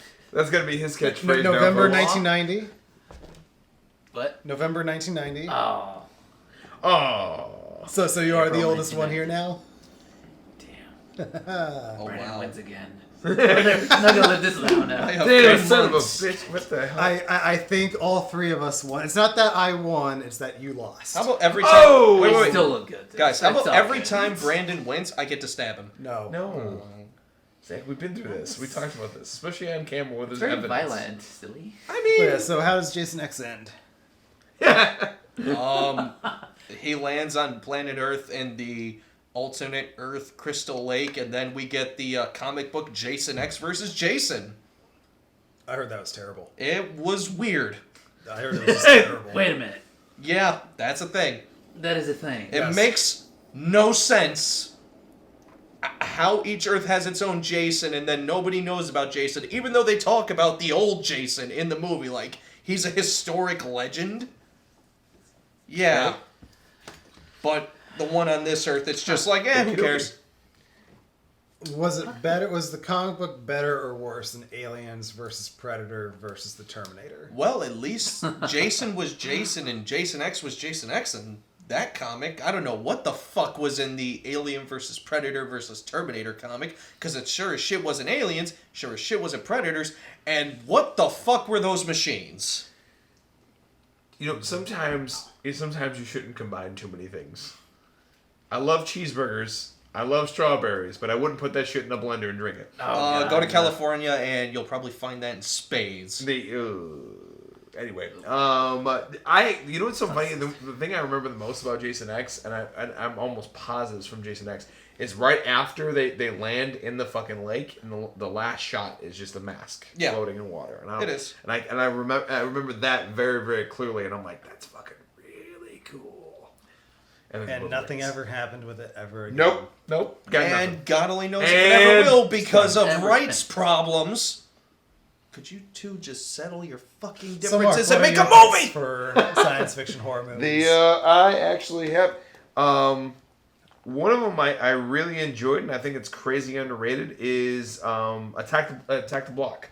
gonna be his catchphrase. November now, folks. 1990. What? November 1990. Oh, Oh. So you are the April oldest one here now? damn. Oh, Brandon wow. wins again. I'm not gonna live this down now. I have Damn, 10 son of a months. bitch. What the hell? I think all three of us won. It's not that I won, it's that you lost. How about every time... Oh! wait, We wait, wait. still look good. Guys, how It's about all every good. time Brandon wins, I get to stab him? No. No. Zach, we've been through this. We talked about this, especially on camera with It's his very evidence. violent, silly. I But mean... yeah, so how does Jason X end? He lands on planet Earth in the alternate Earth Crystal Lake, and then we get the comic book Jason X versus Jason. I heard that was terrible. It was weird. I heard it was terrible. Wait a minute. Yeah, that's a thing. That is a thing. It Yes. makes no sense how each Earth has its own Jason, and then nobody knows about Jason, even though they talk about the old Jason in the movie, like he's a historic legend. Yeah. Okay. But the one on this Earth, it's just like, who cares? Was it better? Was the comic book better or worse than Aliens versus Predator versus the Terminator? Well, at least Jason was Jason and Jason X was Jason X in that comic. I don't know what the fuck was in the Alien versus Predator versus Terminator comic, because it sure as shit wasn't aliens, sure as shit wasn't predators, and what the fuck were those machines? You know, sometimes you shouldn't combine too many things. I love cheeseburgers. I love strawberries, but I wouldn't put that shit in a blender and drink it. Oh, Go to God. California and you'll probably find that in spades. Anyway, you know what's so funny? The thing I remember the most about Jason X, and I'm almost positive it's from Jason X, is right after they land in the fucking lake, and the last shot is just a mask floating in water. And It is. And I remember that very, very clearly, and I'm like, that's fucking really cool. then the And movie nothing ends. ever happened with it ever again. Nope. Got nothing. And God only knows if it And ever will because of Ever. rights problems. Could you two just settle your fucking So, Mark, differences what and are make a your movie? picks for science fiction horror movies? I actually have one of them I really enjoyed, and I think it's crazy underrated, is Attack the Block.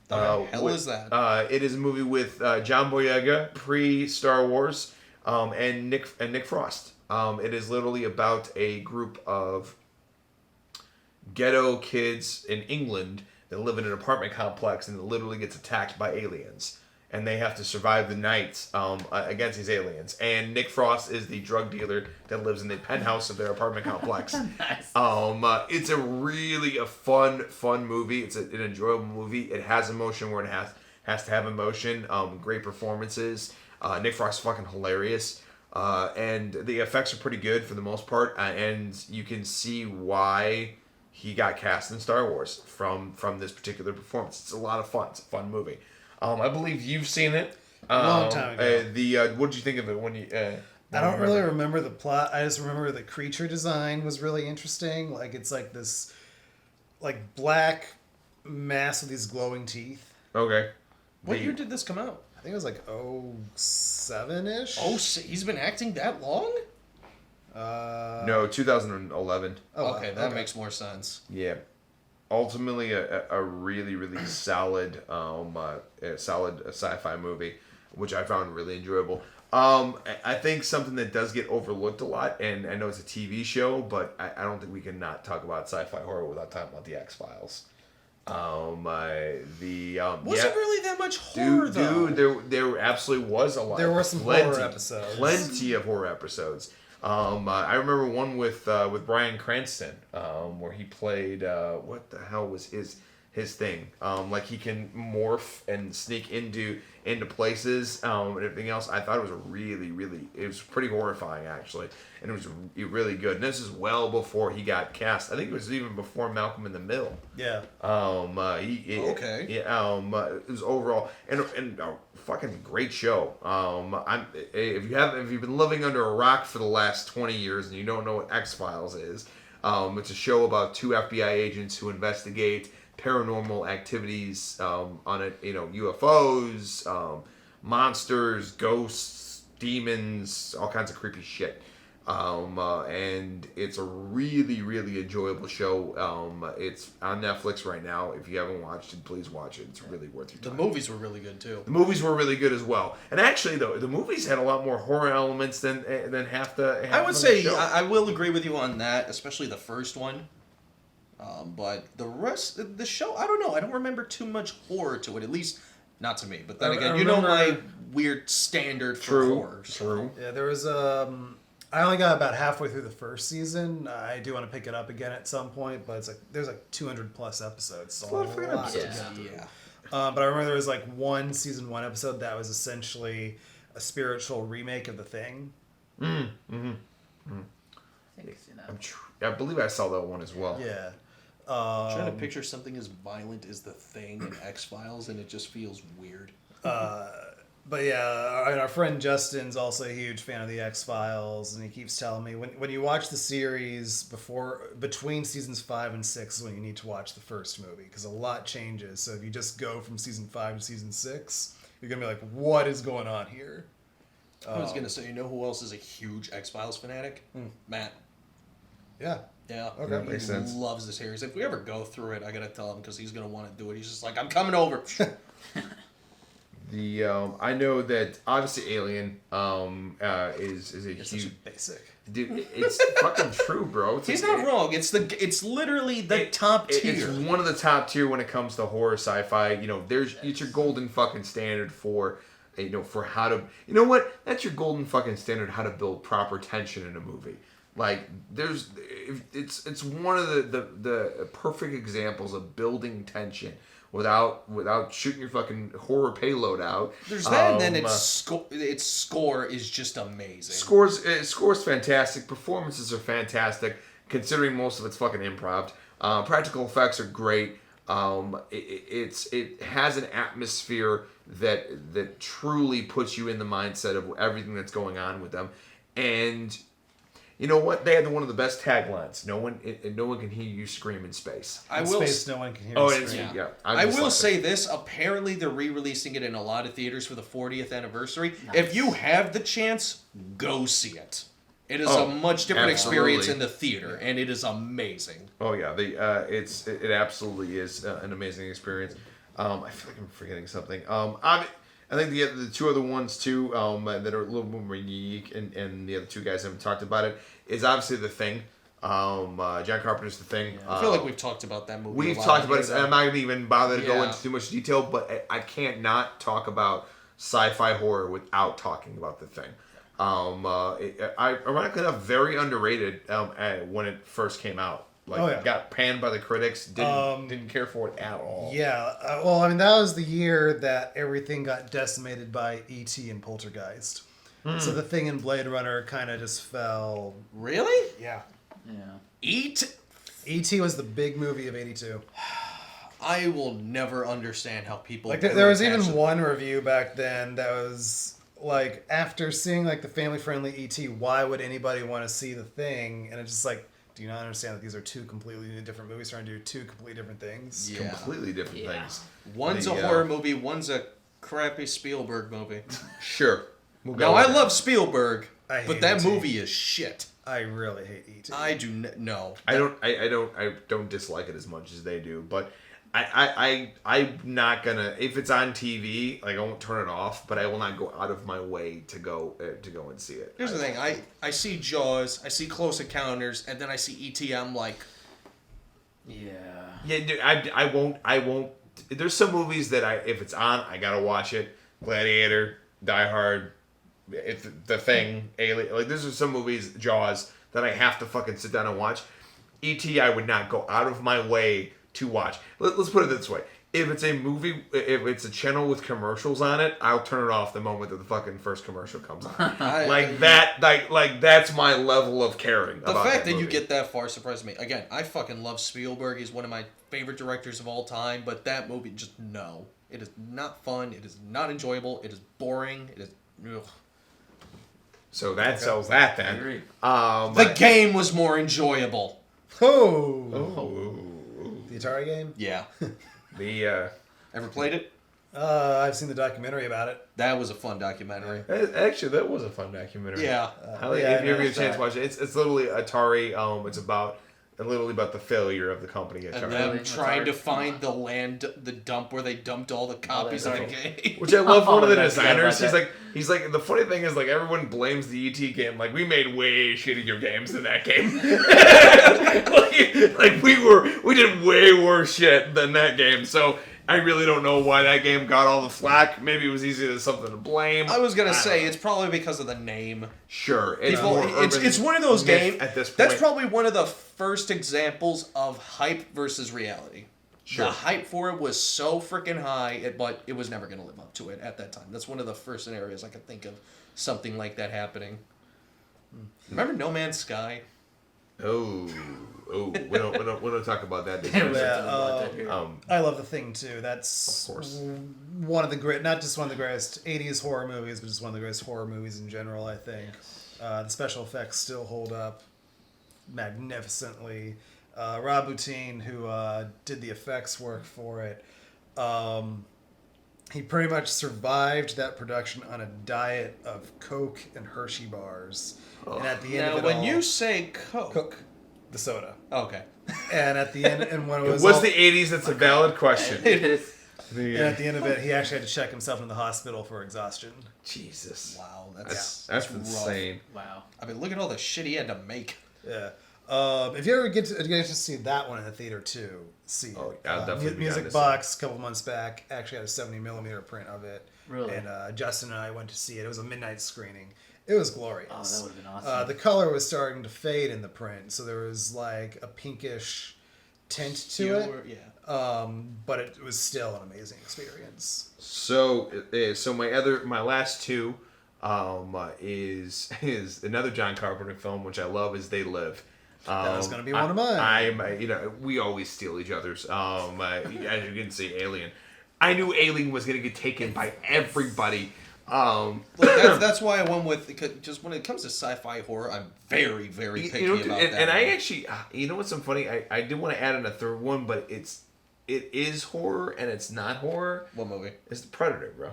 The hell is that? It is a movie with John Boyega, pre-Star Wars, and Nick Frost. It is literally about a group of ghetto kids in England that live in an apartment complex, and it literally gets attacked by aliens, and they have to survive the night against these aliens. And Nick Frost is the drug dealer that lives in the penthouse of their apartment complex. Nice. It's a really fun movie. It's an enjoyable movie. It has emotion where it has to have emotion. Great performances. Nick Frost is fucking hilarious. And the effects are pretty good for the most part. And you can see why he got cast in Star Wars from this particular performance. It's a lot of fun. It's a fun movie. I believe you've seen it. A long time ago. What did you think of it when you? I don't really remember the plot. I just remember the creature design was really interesting. Like it's like this, like black mass with these glowing teeth. Okay. What year did this come out? I think it was like 07-ish. Oh, so he's been acting that long? No, 2011. Oh, okay, wow. that makes more sense. Yeah. Ultimately, a really, really solid, solid sci-fi movie, which I found really enjoyable. I think something that does get overlooked a lot, and I know it's a TV show, but I don't think we can not talk about sci-fi horror without talking about the X-Files. Wasn't really that much horror though. Dude, there absolutely was a lot. There were some horror episodes. Plenty of horror episodes. I remember one with Bryan Cranston, where he played what the hell was his thing? Like he can morph and sneak into places and everything else. I thought it was it was pretty horrifying actually, and it was really good. And this is well before he got cast. I think it was even before Malcolm in the Middle. Yeah. Okay. Yeah. It was overall and a fucking great show. If you've been living under a rock for the last 20 years and you don't know what X-Files is, it's a show about two FBI agents who investigate paranormal activities on it, UFOs, monsters, ghosts, demons, all kinds of creepy shit. And it's a really, really enjoyable show. It's on Netflix right now. If you haven't watched it, please watch it. It's really worth your time. The movies were really good too. The movies were really good as well. And actually, though, the movies had a lot more horror elements than half the. I would say I will agree with you on that, especially the first one. But the rest of the show, I don't know. I don't remember too much horror to it, at least not to me. But then again, you know my weird standard for horror. True. Yeah, there was I only got about halfway through the first season. I do want to pick it up again at some point, but it's like there's like 200 plus episodes. So a lot to get through. Yeah. But I remember there was like one season 1 episode that was essentially a spiritual remake of The Thing. I think I've seen that. I believe I saw that one as well. Yeah. I'm trying to picture something as violent as The Thing in X-Files, and it just feels weird. But yeah, our friend Justin's also a huge fan of the X-Files, and he keeps telling me when you watch the series between seasons 5 and 6 is when you need to watch the first movie, because a lot changes. So if you just go from season 5 to season 6, you're gonna be like, what is going on here? I was gonna say, you know who else is a huge X-Files fanatic? Matt. Yeah. Yeah, Okay. That makes sense. He loves the series. If we ever go through it, I gotta tell him because he's gonna want to do it. He's just like, I'm coming over. I know that obviously Alien is a You're such huge a basic. dude. It's fucking true, bro. He's not wrong. It's literally the top tier. It's one of the top tier when it comes to horror sci-fi. It's your golden fucking standard for for how to. You know what? That's your golden fucking standard how to build proper tension in a movie. Like it's one of the perfect examples of building tension without shooting your fucking horror payload out. There's that, and then its score is just amazing. Score's fantastic. Performances are fantastic, considering most of it's fucking improv. Practical effects are great. It has an atmosphere that truly puts you in the mindset of everything that's going on with them, and. You know what? They had one of the best taglines. No one can hear you scream in space. No one can hear Oh, you it's, scream. yeah. I will say this. Apparently, they're re-releasing it in a lot of theaters for the 40th anniversary. Nice. If you have the chance, go see it. It is a much different experience in the theater, and it is amazing. Oh yeah, it absolutely is an amazing experience. I feel like I'm forgetting something. I think the two other ones too that are a little more unique, and the other two guys haven't talked about it, is obviously The Thing. John Carpenter's The Thing. Yeah, I feel like we've talked about that movie. We've talked about it. I'm not going to even bother to go Yeah. into too much detail, but I can't not talk about sci-fi horror without talking about The Thing. Ironically enough, very underrated when it first came out. Got panned by the critics. Didn't care for it at all. Yeah, well, I mean, that was the year that everything got decimated by E.T. and Poltergeist. So The Thing and Blade Runner kind of just fell. Really? Yeah. Yeah. Eat E.T. was the big movie of '82. I will never understand how people Like there was even one review back then that was like, after seeing like the family-friendly E.T., why would anybody want to see The Thing? And it's just like, do you not understand that these are two completely different movies trying to do two completely different things? Yeah. Completely different things. One's a horror movie, one's a crappy Spielberg movie. Sure. We'll Now, go I with love Spielberg, I hate but that E.T. movie is shit. I really hate E.T. I do no. I don't dislike it as much as they do, but I'm not gonna, if it's on TV, like I won't turn it off, but I will not go out of my way to go and see it. Here's the thing: I see Jaws, I see Close Encounters, and then I see E.T. I'm like, Yeah. Yeah, dude, I won't. There's some movies that if it's on, I gotta watch it. Gladiator, Die Hard, The Thing, Alien. Like, these are some movies, Jaws, that I have to fucking sit down and watch. E.T. I would not go out of my way to watch. Let's put it this way. If it's a movie, if it's a channel with commercials on it, I'll turn it off the moment that the fucking first commercial comes on. Like that's my level of caring. the about fact that movie. you get that far surprises me. Again, I fucking love Spielberg. He's one of my favorite directors of all time, but that movie, just no. It is not fun. It is not enjoyable. It is boring. It is. Ugh. So that sells that then. I agree. The game was more enjoyable. Oh! The Atari game? Yeah. The Ever played it? I've seen the documentary about it. That was a fun documentary. actually that was a fun documentary. Yeah. If you ever get a noticed chance that. to watch it, it's literally Atari. It's about literally about the failure of the company Atari. And them Really? trying to Atari? find the dump where they dumped all the copies of the that's game. Which I love. One of the I forgot about designers, that. he's like. The funny thing is, like, everyone blames the ET game. Like, we made way shittier games than that game. like we did way worse shit than that game. So I really don't know why that game got all the flack. Maybe it was easy to something to blame. I was gonna say don't know. it's probably because of the name. Sure, it's People, more it's urban one of those myth games. at this point. That's probably one of the first examples of hype versus reality. Sure. The hype for it was so freaking high, but it was never going to live up to it at that time. That's one of the first scenarios I could think of something like that happening. Remember No Man's Sky? Oh, we don't talk about that. I love The Thing too. That's Of course. one of the great, not just one of the greatest '80s horror movies, but just one of the greatest horror movies in general. I think the special effects still hold up magnificently. Rob Bottin, who did the effects work for it, he pretty much survived that production on a diet of Coke and Hershey bars. And at the end Now, of it when all, you say Coke, the soda. okay. And at the end, and when it was Was all- the '80s? That's a valid question. It is. and at the end of it, he actually had to check himself in the hospital for exhaustion. Jesus, Wow, that's rough. insane. Wow. I mean, look at all the shit he had to make. Yeah. If you ever get to see that one in the theater too, see Oh, it. I'll definitely be down Music to Box a couple months back actually had a 70mm print of it. Really? And Justin and I went to see it. It was a midnight screening. It was glorious. Oh, that would have been awesome. The color was starting to fade in the print, so there was like a pinkish tint to it. Yeah. But it was still an amazing experience. So my last two is another John Carpenter film, which I love, is They Live. That was going to be one of mine. We always steal each other's. As you can see, Alien. I knew Alien was going to get taken by everybody. Look, that's why I went with, just when it comes to sci-fi horror, I'm very, very picky about that. And I actually, you know what's so funny? I did want to add in a third one, but it is horror and it's not horror. What movie? It's The Predator, bro.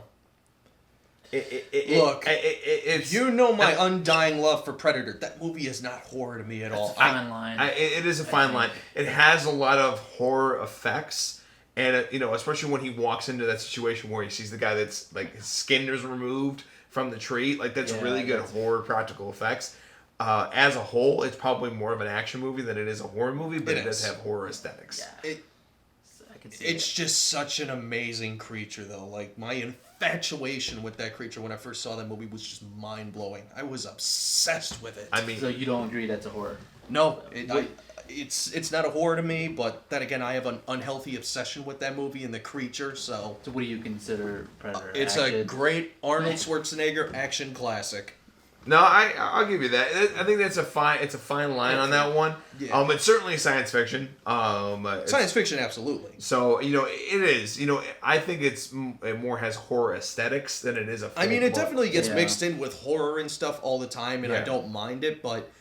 If you know my undying love for Predator, that movie is not horror to me at all. Fine line. It is a fine line. It has a lot of horror effects, and especially when he walks into that situation where he sees the guy that's like his skin is removed from the tree, like that's really good horror practical effects. As a whole, it's probably more of an action movie than it is a horror movie, but it does have horror aesthetics. Yeah. I can see It's just such an amazing creature, though. Like, my infatuation with that creature when I first saw that movie was just mind-blowing. I was obsessed with it. I mean, So you don't agree that's a horror? No, it's not a horror to me, but then again, I have an unhealthy obsession with that movie and the creature, so... So what do you consider Predator? It's Action? a great Arnold Schwarzenegger action classic. No, I'll give you that. I think it's a fine line on that one. Yeah. It's certainly science fiction. Science fiction, absolutely. So it is. I think it more has horror aesthetics than it is a. I mean, it definitely gets Yeah. mixed in with horror and stuff all the time, and I Yeah. don't mind it, but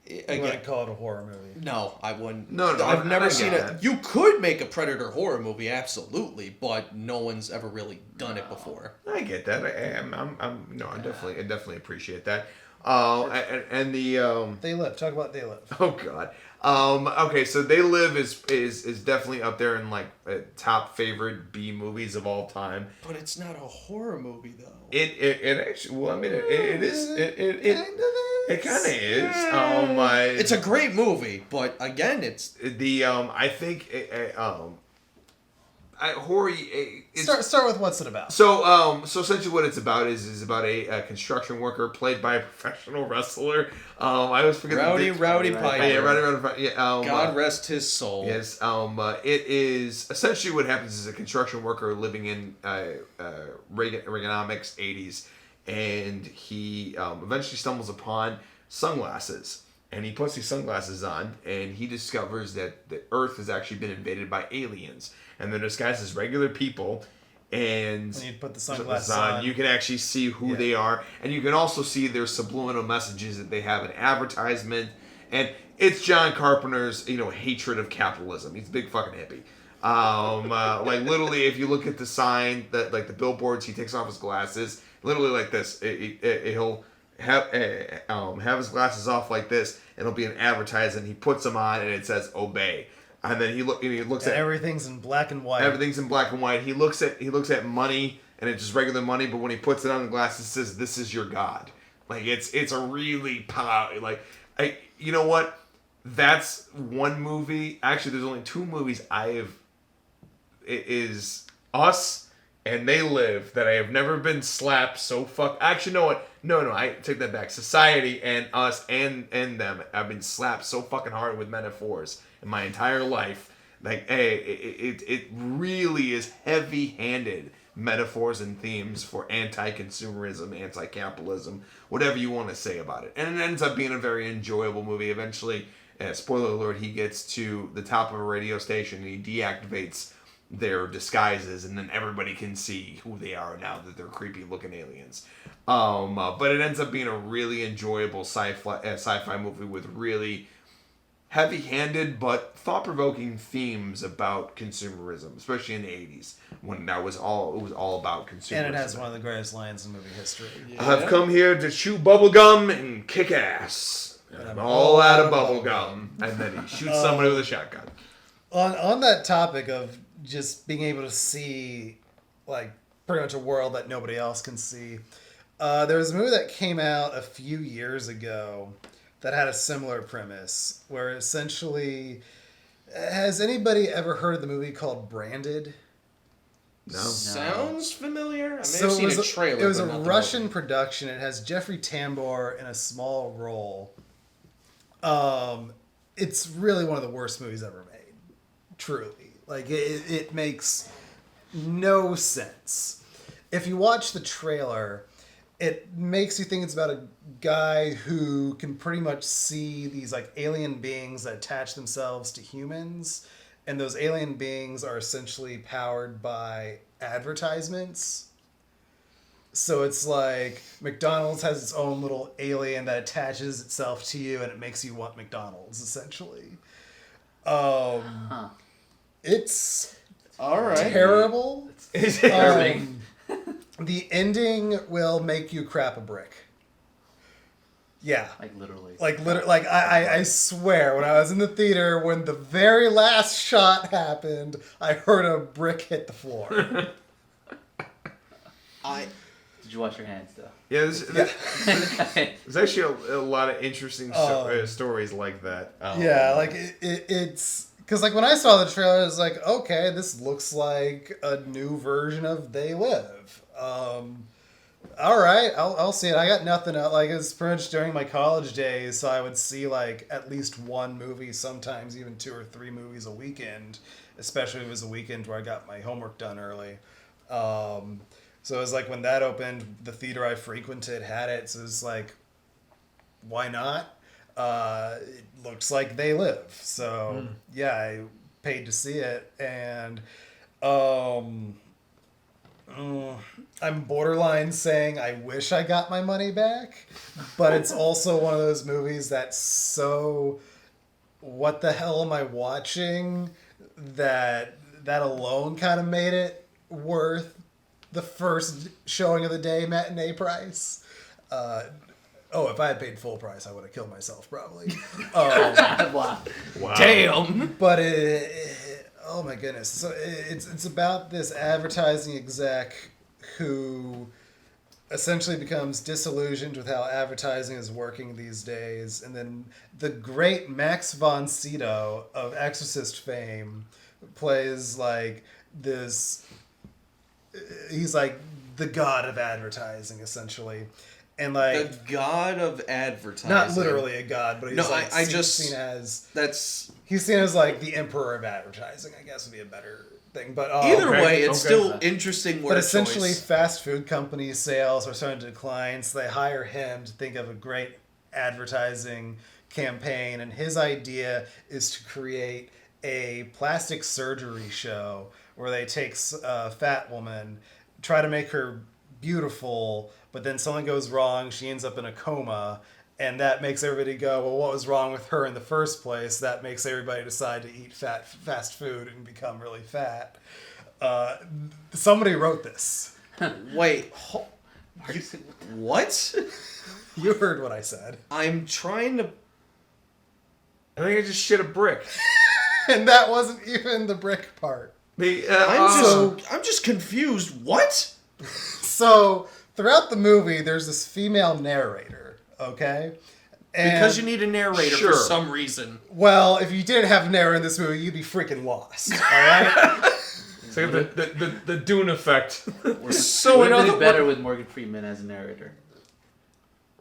I again, wouldn't call it a horror movie. no, I wouldn't. No, I've I never get seen it. that. You could make a Predator horror movie, absolutely, but no one's ever really done it before. I get that. I definitely appreciate that. And the They Live. Talk about They Live. Oh God. Okay, so They Live is definitely up there in like top favorite B movies of all time. But it's not a horror movie, though. It actually, well, I mean, it is. It kind of is. It's a great movie, but again, it's I think horror. Start with what's it about? So essentially, what it's about is about a construction worker played by a professional wrestler. I always forget Rowdy Piper. Yeah, Rowdy Piper. Yeah, God rest his soul. Yes. It is essentially what happens is a construction worker living in Reaganomics 80s, and he eventually stumbles upon sunglasses. And he puts these sunglasses on, and he discovers that the Earth has actually been invaded by aliens, and they're disguised as regular people. And When you put the sunglasses on, you can actually see who they are, and you can also see their subliminal messages that they have in advertisement. And it's John Carpenter's, hatred of capitalism. He's a big fucking hippie. Like literally, if you look at the sign that like the billboards, he takes off his glasses, literally like this. He'll have his glasses off like this, and it'll be an advertisement. He puts them on, and it says "Obey." And then he looks and at everything's in black and white. everything's in black and white. He looks at money, and it's just regular money. But when he puts it on the glasses, it says, "This is your God." Like it's a really you know what? That's one movie. Actually, there's only two movies It is Us and They Live that I have never been slapped so Actually, you know what? No, I take that back. Society and Us and them. I've been slapped so fucking hard with metaphors in my entire life. Like, hey, it really is heavy-handed metaphors and themes for anti-consumerism, anti-capitalism, whatever you want to say about it. And it ends up being a very enjoyable movie. Eventually, spoiler alert, he gets to the top of a radio station and he deactivates their disguises, and then everybody can see who they are now that they're creepy looking aliens. But it ends up being a really enjoyable sci-fi movie with really heavy-handed but thought-provoking themes about consumerism, especially in the 80s when it was all about consumerism. And it has one of the greatest lines in movie history. I've come here to chew bubblegum and kick ass. And I'm all out of bubblegum. And then he shoots somebody with a shotgun. On that topic of just being able to see, like, pretty much a world that nobody else can see, there was a movie that came out a few years ago that had a similar premise, where essentially, has anybody ever heard of the movie called Branded? No. Sounds familiar. I may have So seen it was a trailer. It was but a not the Russian movie. production. It has Jeffrey Tambor in a small role. It's really one of the worst movies ever made. Truly. Like, it makes no sense. If you watch the trailer, it makes you think it's about a guy who can pretty much see these, like, alien beings that attach themselves to humans. And those alien beings are essentially powered by advertisements. So it's like McDonald's has its own little alien that attaches itself to you, and it makes you want McDonald's, essentially. It's All right. terrible. Is it? The ending will make you crap a brick. Yeah. Like literally. Like I swear, when I was in the theater, when the very last shot happened, I heard a brick hit the floor. Did you wash your hands though? Yeah, there's actually a lot of interesting stories like that. Yeah, like it's because like when I saw the trailer, I was like, okay, this looks like a new version of They Live. All right, I'll see it. I got nothing else. Like, it's pretty much during my college days, so I would see like at least one movie, sometimes even 2 or 3 movies a weekend, especially if it was a weekend where I got my homework done early. So it was like when that opened, the theater I frequented had it. So it was like, why not? It looks like they live. So yeah, I paid to see it, and I'm borderline saying I wish I got my money back, but it's also one of those movies that's so what the hell am I watching that alone kind of made it worth the first showing of the day matinee price. If I had paid full price, I would have killed myself probably. Wow. Damn. But oh my goodness! So it's about this advertising exec who essentially becomes disillusioned with how advertising is working these days, and then the great Max von Sydow of Exorcist fame plays like this. He's like the god of advertising, essentially. And like The god of advertising. not literally a god, but he's No, like I just seen as that's he's seen as like the emperor of advertising, I guess would be a better thing. But either Okay, way, it's okay. still interesting word but essentially, choice. fast food company sales are starting to decline, so they hire him to think of a great advertising campaign. And his idea is to create a plastic surgery show where they take a fat woman, try to make her beautiful, but then something goes wrong. She ends up in a coma, and that makes everybody go, well, what was wrong with her in the first place? That makes everybody decide to eat fast food and become really fat. Somebody wrote this. Wait, what? You heard what I said. I'm trying to. I think I just shit a brick. And that wasn't even the brick part. I'm just confused. What? So, throughout the movie, there's this female narrator, okay? And, Because you need a narrator Sure. for some reason. well, if you didn't have a narrator in this movie, you'd be freaking lost, alright? It's like the Dune effect. So in Would have other been better with Morgan Freeman as a narrator.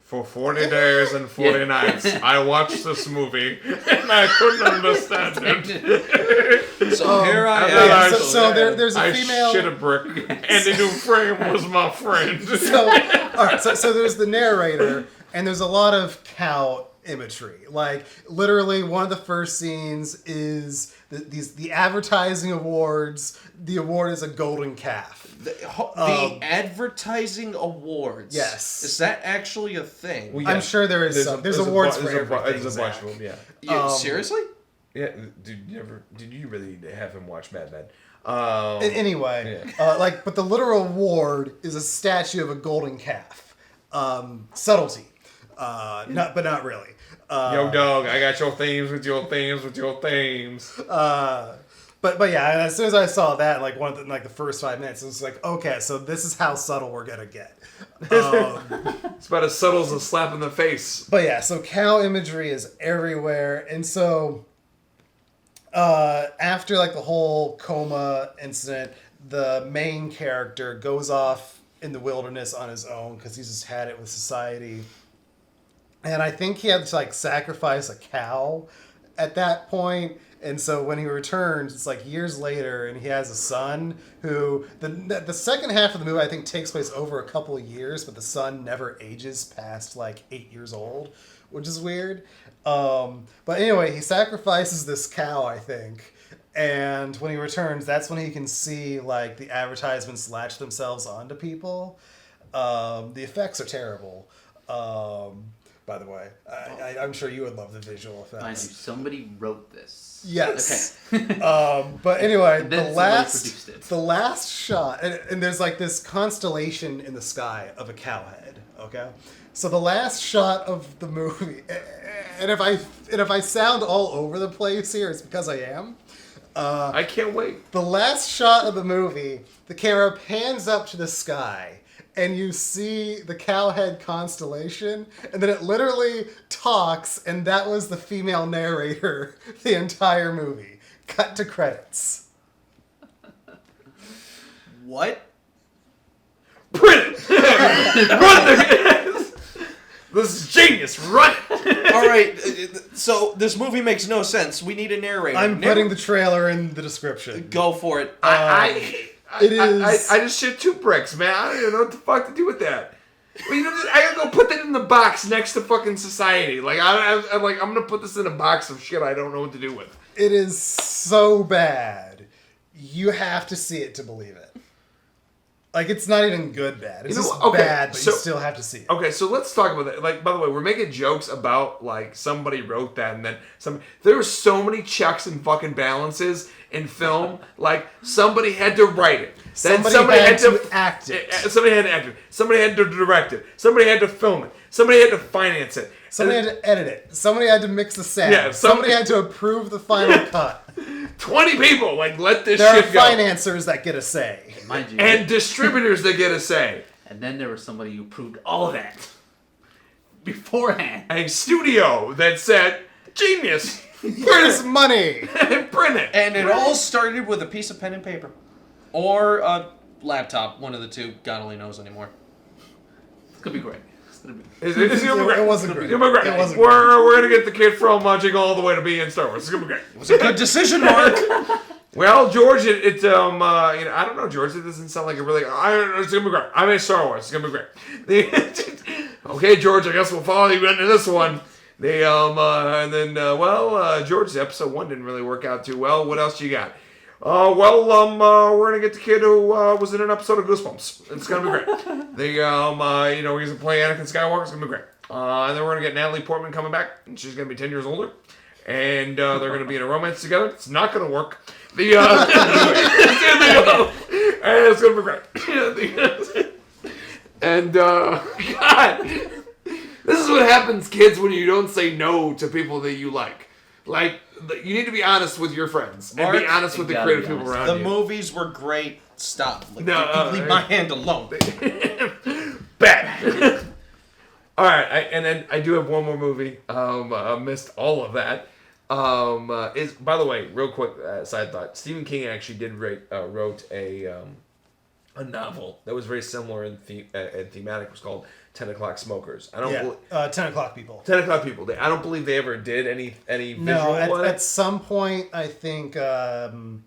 For 40 days and 40 nights, I watched this movie and I couldn't understand it. So here I and am. then I- So there's a I female... shit a brick. Andy Dufresne was my friend. So there's the narrator, and there's a lot of cow imagery. Like, literally, one of the first scenes is the advertising awards. The award is a golden calf. The advertising awards. Yes. Is that actually a thing? Well, I'm sure there is some. There's awards for everything, There's a bunch Zach. of them, yeah. Yeah, seriously? Yeah, did you really have him watch Mad Men? Anyway, but the literal award is a statue of a golden calf. Subtlety. Not really. Yo, dog, I got your themes with your themes with your themes. But yeah, as soon as I saw that, like the first 5 minutes, it was like, okay, so this is how subtle we're gonna get. It's about as subtle as a slap in the face. But yeah, so cow imagery is everywhere, and so after like the whole coma incident, the main character goes off in the wilderness on his own because he's just had it with society, and I think he had to like sacrifice a cow at that point. And so when he returns, it's like years later, and he has a son who the second half of the movie I think takes place over a couple of years, but the son never ages past like 8 years old, which is weird. But anyway, he sacrifices this cow, I think, and when he returns, that's when he can see like the advertisements latch themselves onto people. The effects are terrible. By the way, I'm sure you would love the visual effects. Mind you, somebody wrote this. Yes. Okay. But anyway, And the then somebody produced it. last shot, and there's like this constellation in the sky of a cow head. Okay, so the last shot of the movie, and if I sound all over the place here, it's because I am. I can't wait. The last shot of the movie, the camera pans up to the sky, and you see the cowhead constellation, and then it literally talks, and that was the female narrator the entire movie. Cut to credits. What? Print it! Run it! This is genius. Run it! All right, so this movie makes no sense. We need a narrator. I'm putting the trailer in the description. Go for it. It is. I just shit 2 bricks, man. I don't even know what the fuck to do with that. Well, you know, I gotta go put that in the box next to fucking society. Like, I'm gonna put this in a box of shit I don't know what to do with. It is so bad. You have to see it to believe it. Like, it's not even good bad. It's just bad, but you still have to see it. Okay, so let's talk about that. Like, by the way, we're making jokes about, like, somebody wrote that and then there were so many checks and fucking balances in film. Like, somebody had to write it. Somebody had to act it. Somebody had to act it. Somebody had to direct it. Somebody had to film it. Somebody had to finance it. Somebody had to edit it. Somebody had to mix the sound. Yeah, somebody had to approve the final cut. 20 people, like, let this There shit are go. financiers that get a say. Mind you. And distributors that get a say. And then there was somebody who proved all of that beforehand. A studio that said, genius, Here's money. print it. And it all started with a piece of pen and paper. Or a laptop, one of the two. God only knows anymore. It's gonna be great. It's gonna be. It's gonna be great. It wasn't great. It's gonna be great. It wasn't We're gonna get the kid from Jingle All the Way to be in Star Wars. It's gonna be great. It was a good decision, Mark. Well, George, you know, I don't know, George. It doesn't sound like a really. It's gonna be great. I made Star Wars. It's gonna be great. Okay, George. I guess we'll follow you into this one. And then George, episode 1 didn't really work out too well. What else you got? We're gonna get the kid who was in an episode of Goosebumps. It's gonna be great. He's gonna play Anakin Skywalker. It's gonna be great. And then we're gonna get Natalie Portman coming back, and she's gonna be 10 years older, and they're gonna be in a romance together. It's not gonna work. It's gonna be great. And God, this is what happens, kids, when you don't say no to people that you like. Like, you need to be honest with your friends and be honest with the creative people around The you. movies were great. Stop. Leave my hand alone. Bad. All right, and then I do have one more movie. I missed all of that. Is, by the way, real quick side thought. Stephen King actually wrote a novel that was very similar in thematic. It was called 10 O'Clock Smokers. 10 O'Clock People. 10 O'Clock People. I don't believe they ever did any visual. No, on at it. some point, I think the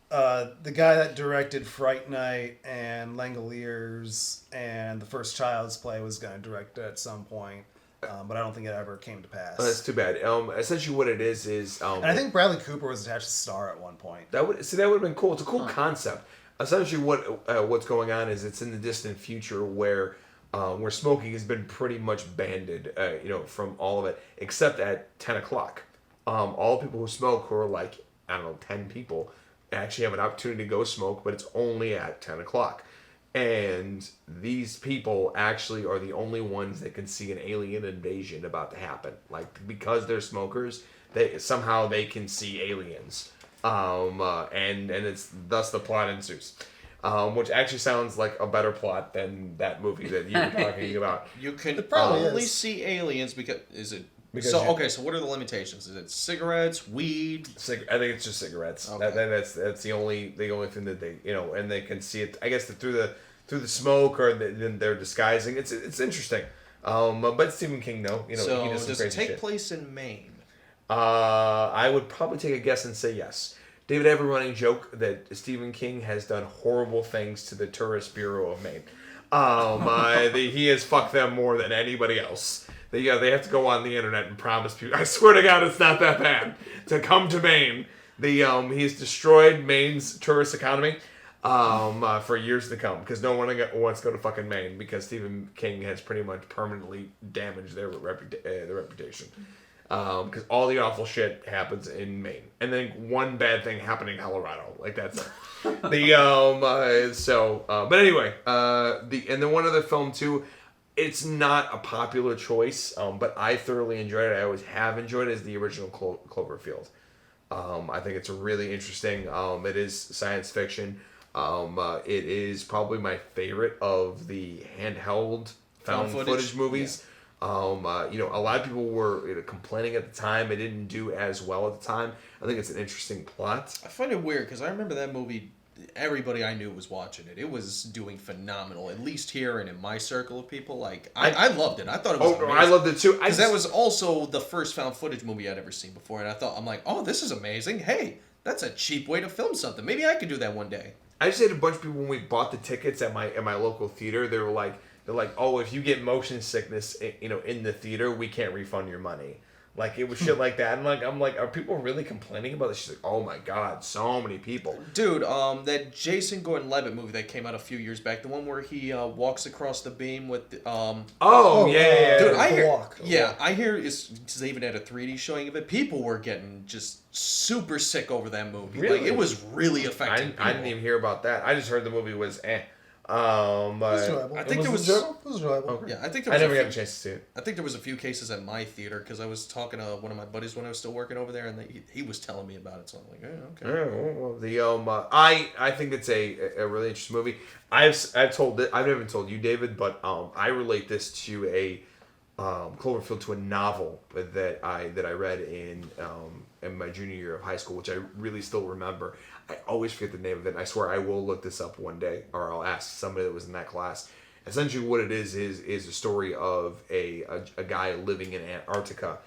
guy that directed Fright Night and Langoliers and The First Child's Play was going to direct it at some point. But I don't think it ever came to pass. That's too bad. Essentially, what it is, and I think Bradley Cooper was attached to star at one point. that would have been cool. It's a cool concept. Essentially, what's going on is it's in the distant future where smoking has been pretty much banned, from all of it, except at 10 o'clock. All people who smoke, who are like, 10 people, actually have an opportunity to go smoke, but it's only at 10 o'clock. And these people actually are the only ones that can see an alien invasion about to happen. Like, because they're smokers, they can see aliens. And it's thus the plot ensues. Which actually sounds like a better plot than that movie that you were talking about. You can probably only is. see aliens because Because so what are the limitations? Is it cigarettes, weed? I think it's just cigarettes. Okay. That's the only thing that they and they can see it. I guess through the smoke or then they're disguising. It's interesting. But Stephen King, though, he does some Does crazy it take shit. place in Maine? I would probably take a guess and say yes. David, I have a running joke that Stephen King has done horrible things to the Tourist Bureau of Maine. He has fucked them more than anybody else. They have to go on the internet and promise people. I swear to God, it's not that bad to come to Maine. He's destroyed Maine's tourist economy for years to come because no one wants to go to fucking Maine because Stephen King has pretty much permanently damaged their reputation. Because all the awful shit happens in Maine, and then one bad thing happening in Colorado. Like that's it. But anyway, and then one other film too. It's not a popular choice, but I thoroughly enjoyed it. I always have enjoyed it. Is the original Cloverfield. I think it's really interesting. It is science fiction. It is probably my favorite of the handheld found footage movies. Yeah. A lot of people were complaining at the time it didn't do as well at the time. I think it's an interesting plot. I find it weird because I remember that movie everybody I knew was watching it. It was doing phenomenal, at least here and in my circle of people. Like, I loved it. I thought it was amazing. I loved it too. Because that was also the first found footage movie I'd ever seen before, and I'm like, oh, this is amazing. Hey, that's a cheap way to film something. Maybe I could do that one day. I just had a bunch of people when we bought the tickets at my local theater. They're like, oh, if you get motion sickness, in the theater, we can't refund your money. Like, it was shit like that. And I'm like, are people really complaining about this? She's like, oh my god, so many people. Dude, that Jason Gordon-Levitt movie that came out a few years back, the one where he walks across the beam with the, yeah. Dude, I hear, Walk. I hear they even had a 3D showing of it. People were getting just super sick over that movie. Really? Like, it was really affecting people. I didn't even hear about that. I just heard the movie was eh. It was enjoyable. I think there was. It was enjoyable. Okay. Yeah, I think there I was never a got few, a chance to see it. I think there was a few cases at my theater because I was talking to one of my buddies when I was still working over there, and he was telling me about it. So I'm like, okay. Yeah, well, I think it's a really interesting movie. I've told it. I've never told you, David, but I relate this to a Cloverfield, to a novel that I read in my junior year of high school, which I really still remember. I always forget the name of it. And I swear I will look this up one day, or I'll ask somebody that was in that class. Essentially, what it is a story of a guy living in Antarctica.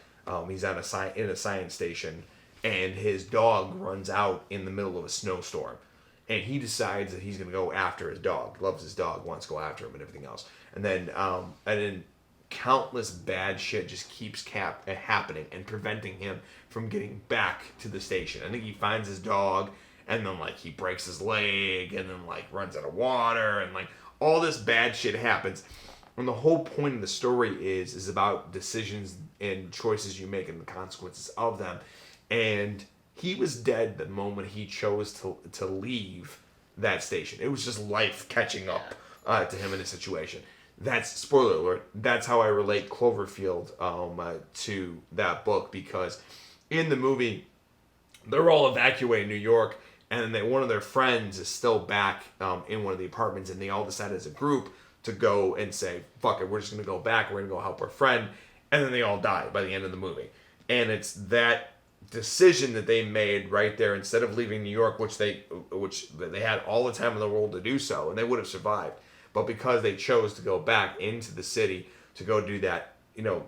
He's on in a science station, and his dog runs out in the middle of a snowstorm, and he decides that he's going to go after his dog. Loves his dog, wants to go after him, and everything else. And then countless bad shit just keeps happening and preventing him from getting back to the station. I think he finds his dog, and then he breaks his leg, and then runs out of water, and all this bad shit happens. And the whole point of the story is about decisions and choices you make and the consequences of them. And he was dead the moment he chose to leave that station. It was just life catching up to him in a situation. That's, spoiler alert, that's how I relate Cloverfield to that book, because in the movie, they're all evacuating New York, and one of their friends is still back in one of the apartments, and they all decide as a group to go and say, fuck it, we're just going to go back, we're going to go help our friend, and then they all die by the end of the movie. And it's that decision that they made right there, instead of leaving New York, which they had all the time in the world to do so, and they would have survived. But because they chose to go back into the city to go do that,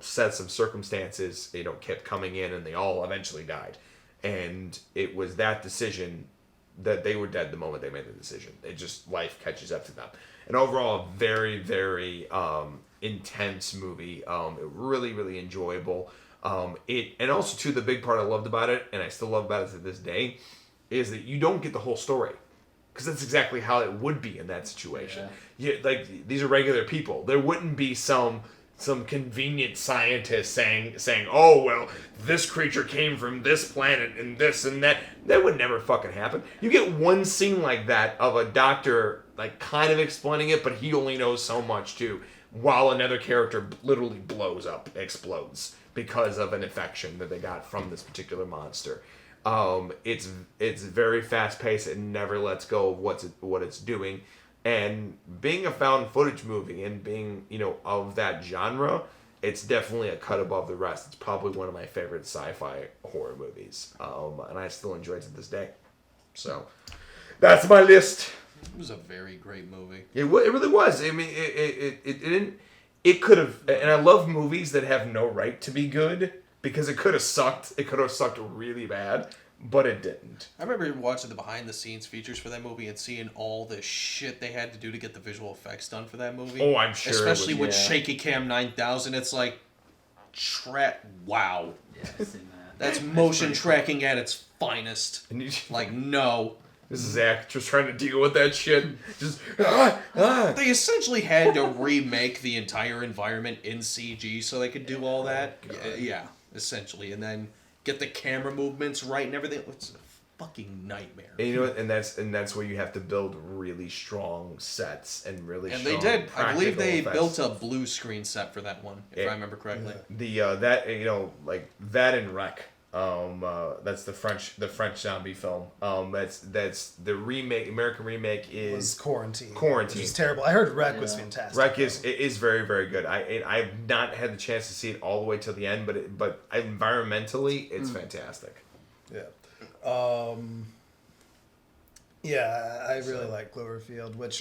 sets of circumstances, kept coming in, and they all eventually died. And it was that decision that they were dead the moment they made the decision. It just, life catches up to them. And overall, a very, very intense movie. Really, really enjoyable. And also, too, the big part I loved about it, and I still love about it to this day, is that you don't get the whole story. Because that's exactly how it would be in that situation. Yeah. These are regular people. There wouldn't be some convenient scientist saying, oh, well, this creature came from this planet and this and that. That would never fucking happen. You get one scene like that of a doctor, kind of explaining it, but he only knows so much, too, while another character literally explodes because of an infection that they got from this particular monster. It's very fast paced. It never lets go of what it's doing, and being a found footage movie and being of that genre, it's definitely a cut above the rest. It's probably one of my favorite sci-fi horror movies, and I still enjoy it to this day. So that's my list. It was a very great movie. It really was. I mean, it didn't. It could have, and I love movies that have no right to be good. Because it could have sucked. It could have sucked really bad, but it didn't. I remember watching the behind-the-scenes features for that movie and seeing all the shit they had to do to get the visual effects done for that movie. Oh, I'm sure. Especially with Shaky Cam 9000. It's like, wow. Yeah, I've seen that. That's motion tracking at its finest. No. This is Zach just trying to deal with that shit. Just They essentially had to remake the entire environment in CG so they could do all that. Yeah, essentially, and then get the camera movements right and everything. It's a fucking nightmare. And you know what? And that's where you have to build really strong sets and really. And strong they did. I believe they effects. built a blue screen set for that one, if I remember correctly. The that that and Wreck. That's the French zombie film. That's the remake. American remake was Quarantine. Which is terrible. I heard Wreck was fantastic. Wreck is very, very good. I've not had the chance to see it all the way till the end, but environmentally it's fantastic. Yeah. Yeah, I really like Cloverfield, which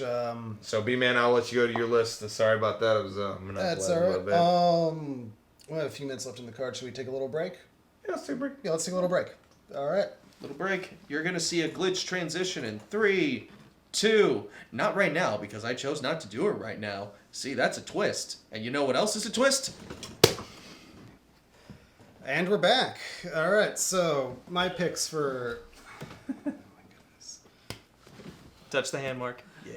So, B-Man, I'll let you go to your list. Sorry about that. I was that's monopolizing a little alright. bit. We have a few minutes left in the card. Should we take a little break? Yeah, let's take a break. Yeah, let's take a little break. All right. Little break. You're gonna see a glitch transition in 3, 2. Not right now because I chose not to do it right now. See, that's a twist. And you know what else is a twist? And we're back. All right. So my picks for. Oh my goodness. Touch the hand mark. Yeah.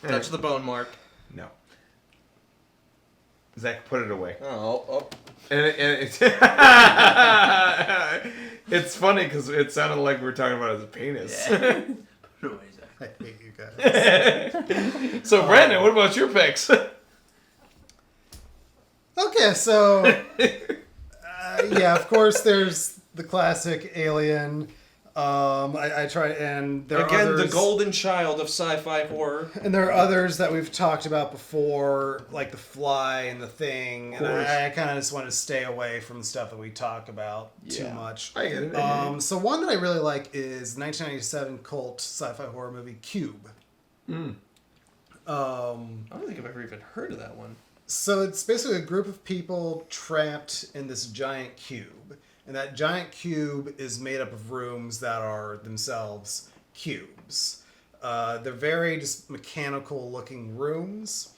Touch the bone mark. No. Zach, put it away. Oh. And it's it's funny because it sounded like we were talking about his penis. Yeah. Put it away, Zach. I hate you guys. So, Brandon, what about your picks? Okay, so yeah, of course, there's the classic Alien. I try, and there Again, are others, the golden child of sci-fi horror. and there are others that we've talked about before, like The Fly and The Thing. And course. I kind of just want to stay away from stuff that we talk about too Yeah. much. I get it. So one that I really like is 1997 cult sci-fi horror movie Cube. I don't think I've ever even heard of that one. So it's basically a group of people trapped in this giant cube. And that giant cube is made up of rooms that are themselves cubes. They're very just mechanical looking rooms.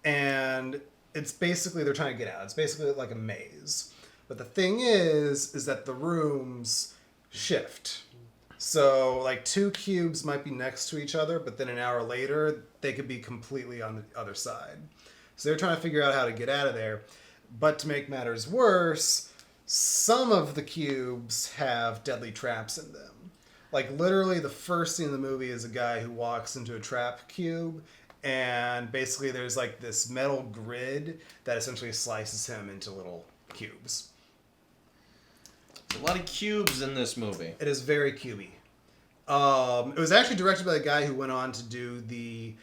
And it's basically, they're trying to get out. It's basically like a maze. But the thing is that the rooms shift. So like two cubes might be next to each other, but then an hour later, they could be completely on the other side. So they're trying to figure out how to get out of there. But to make matters worse, some of the cubes have deadly traps in them. Like literally the first scene in the movie is a guy who walks into a trap cube, and basically there's like this metal grid that essentially slices him into little cubes. There's a lot of cubes in this movie. It is very cubey. It was actually directed by the guy who went on to do the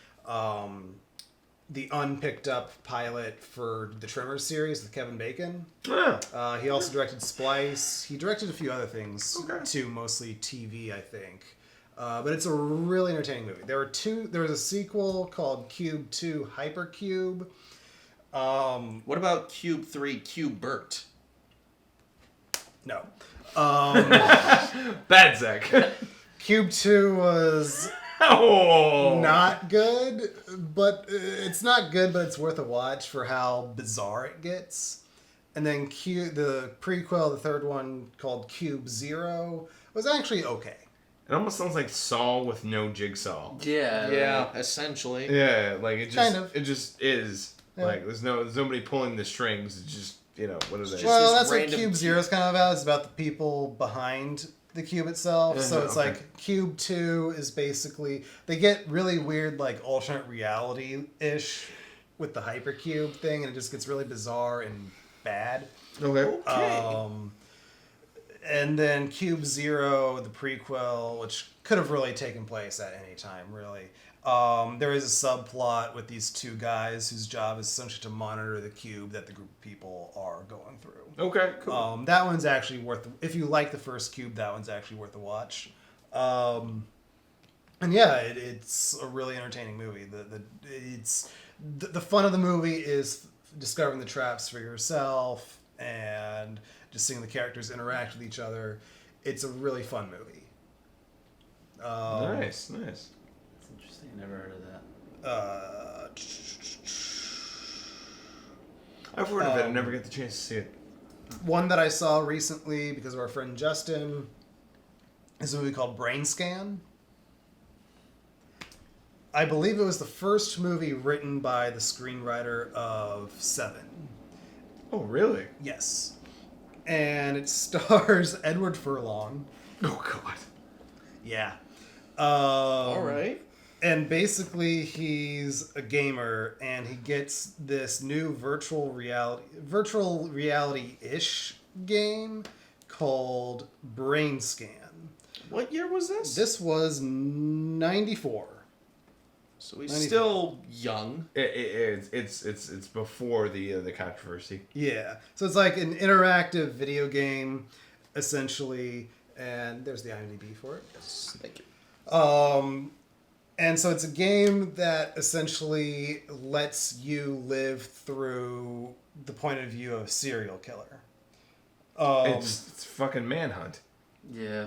unpicked up pilot for the Tremors series with Kevin Bacon. Yeah. He also directed Splice. He directed a few other things Okay. too, mostly TV, I think. But it's a really entertaining movie. There was a sequel called Cube 2 Hypercube. What about Cube 3 Cubert? No. Bad Zach. Cube 2 was Oh. not good, but it's not good, but it's worth a watch for how bizarre it gets. And then the prequel, the third one called Cube Zero, was actually okay. It almost sounds like Saw with no jigsaw. Yeah. Yeah, essentially. Yeah, like it just Kind of. it just is. Yeah. Like there's nobody pulling the strings. It's just what are they? Just Well, this that's what random Cube Zero is kind of about. It's about the people behind the cube itself. So it's Okay. like Cube 2 is basically, they get really weird, like alternate reality-ish with the hypercube thing, and it just gets really bizarre and bad. Okay. And then Cube Zero, the prequel, which could have really taken place at any time, really. There is a subplot with these two guys whose job is essentially to monitor the cube that the group of people are going through. Okay. Cool. That one's actually if you like the first Cube, that one's actually worth a watch. And yeah, it's a really entertaining movie. The fun of the movie is discovering the traps for yourself and just seeing the characters interact with each other. It's a really fun movie. Nice. That's interesting. I never heard of that. I've heard of it. I never get the chance to see it. One that I saw recently because of our friend Justin is a movie called Brain Scan. I believe it was the first movie written by the screenwriter of Seven. Oh, really? Yes. And it stars Edward Furlong. Oh God. Yeah. All right. And basically, he's a gamer, and he gets this new virtual reality-ish game called Brain Scan. What year was this? This was 94. So he's 94. still young. It's before the controversy. Yeah. So it's like an interactive video game, essentially. And there's the IMDb for it. Thank you. And so it's a game that essentially lets you live through the point of view of a serial killer. It's fucking Manhunt. Yeah.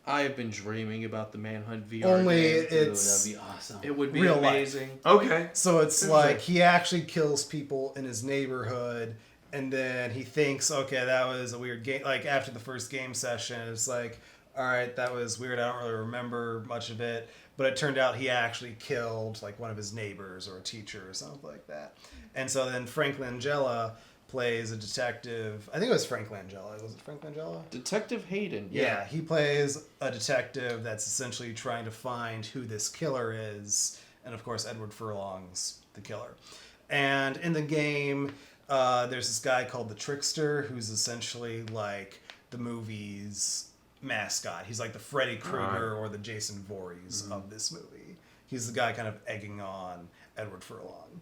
I have been dreaming about the Manhunt VR Only game. Dude, it's that'd be awesome. It would be real life. amazing. Okay. so it's Interesting. like he actually kills people in his neighborhood, and then he thinks, okay, that was a weird game. Like after the first game session, it's like, all right, that was weird. I don't really remember much of it, but it turned out he actually killed like one of his neighbors or a teacher or something like that. And so then Frank Langella plays a detective. I think it was Frank Langella. Was it Frank Langella? Detective Hayden. Yeah, he plays a detective that's essentially trying to find who this killer is. And of course, Edward Furlong's the killer. And in the game, there's this guy called the Trickster, who's essentially like the movie's mascot. He's like the Freddy Krueger or the Jason Voorhees of this movie. He's the guy kind of egging on Edward Furlong.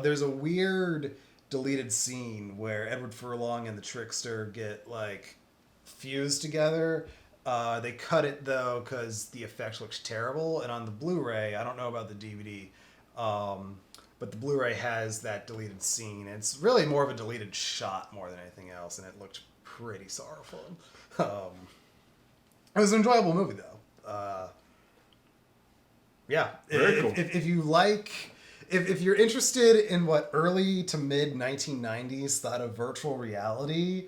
There's a weird deleted scene where Edward Furlong and the Trickster get like fused together. They cut it though because the effects looks terrible, and on the Blu-ray, I don't know about the DVD, but the Blu-ray has that deleted scene. It's really more of a deleted shot more than anything else, and it looked pretty sorrowful. It was an enjoyable movie though. Yeah, Very cool. If you like. If you're interested in what early to mid 1990s thought of virtual reality,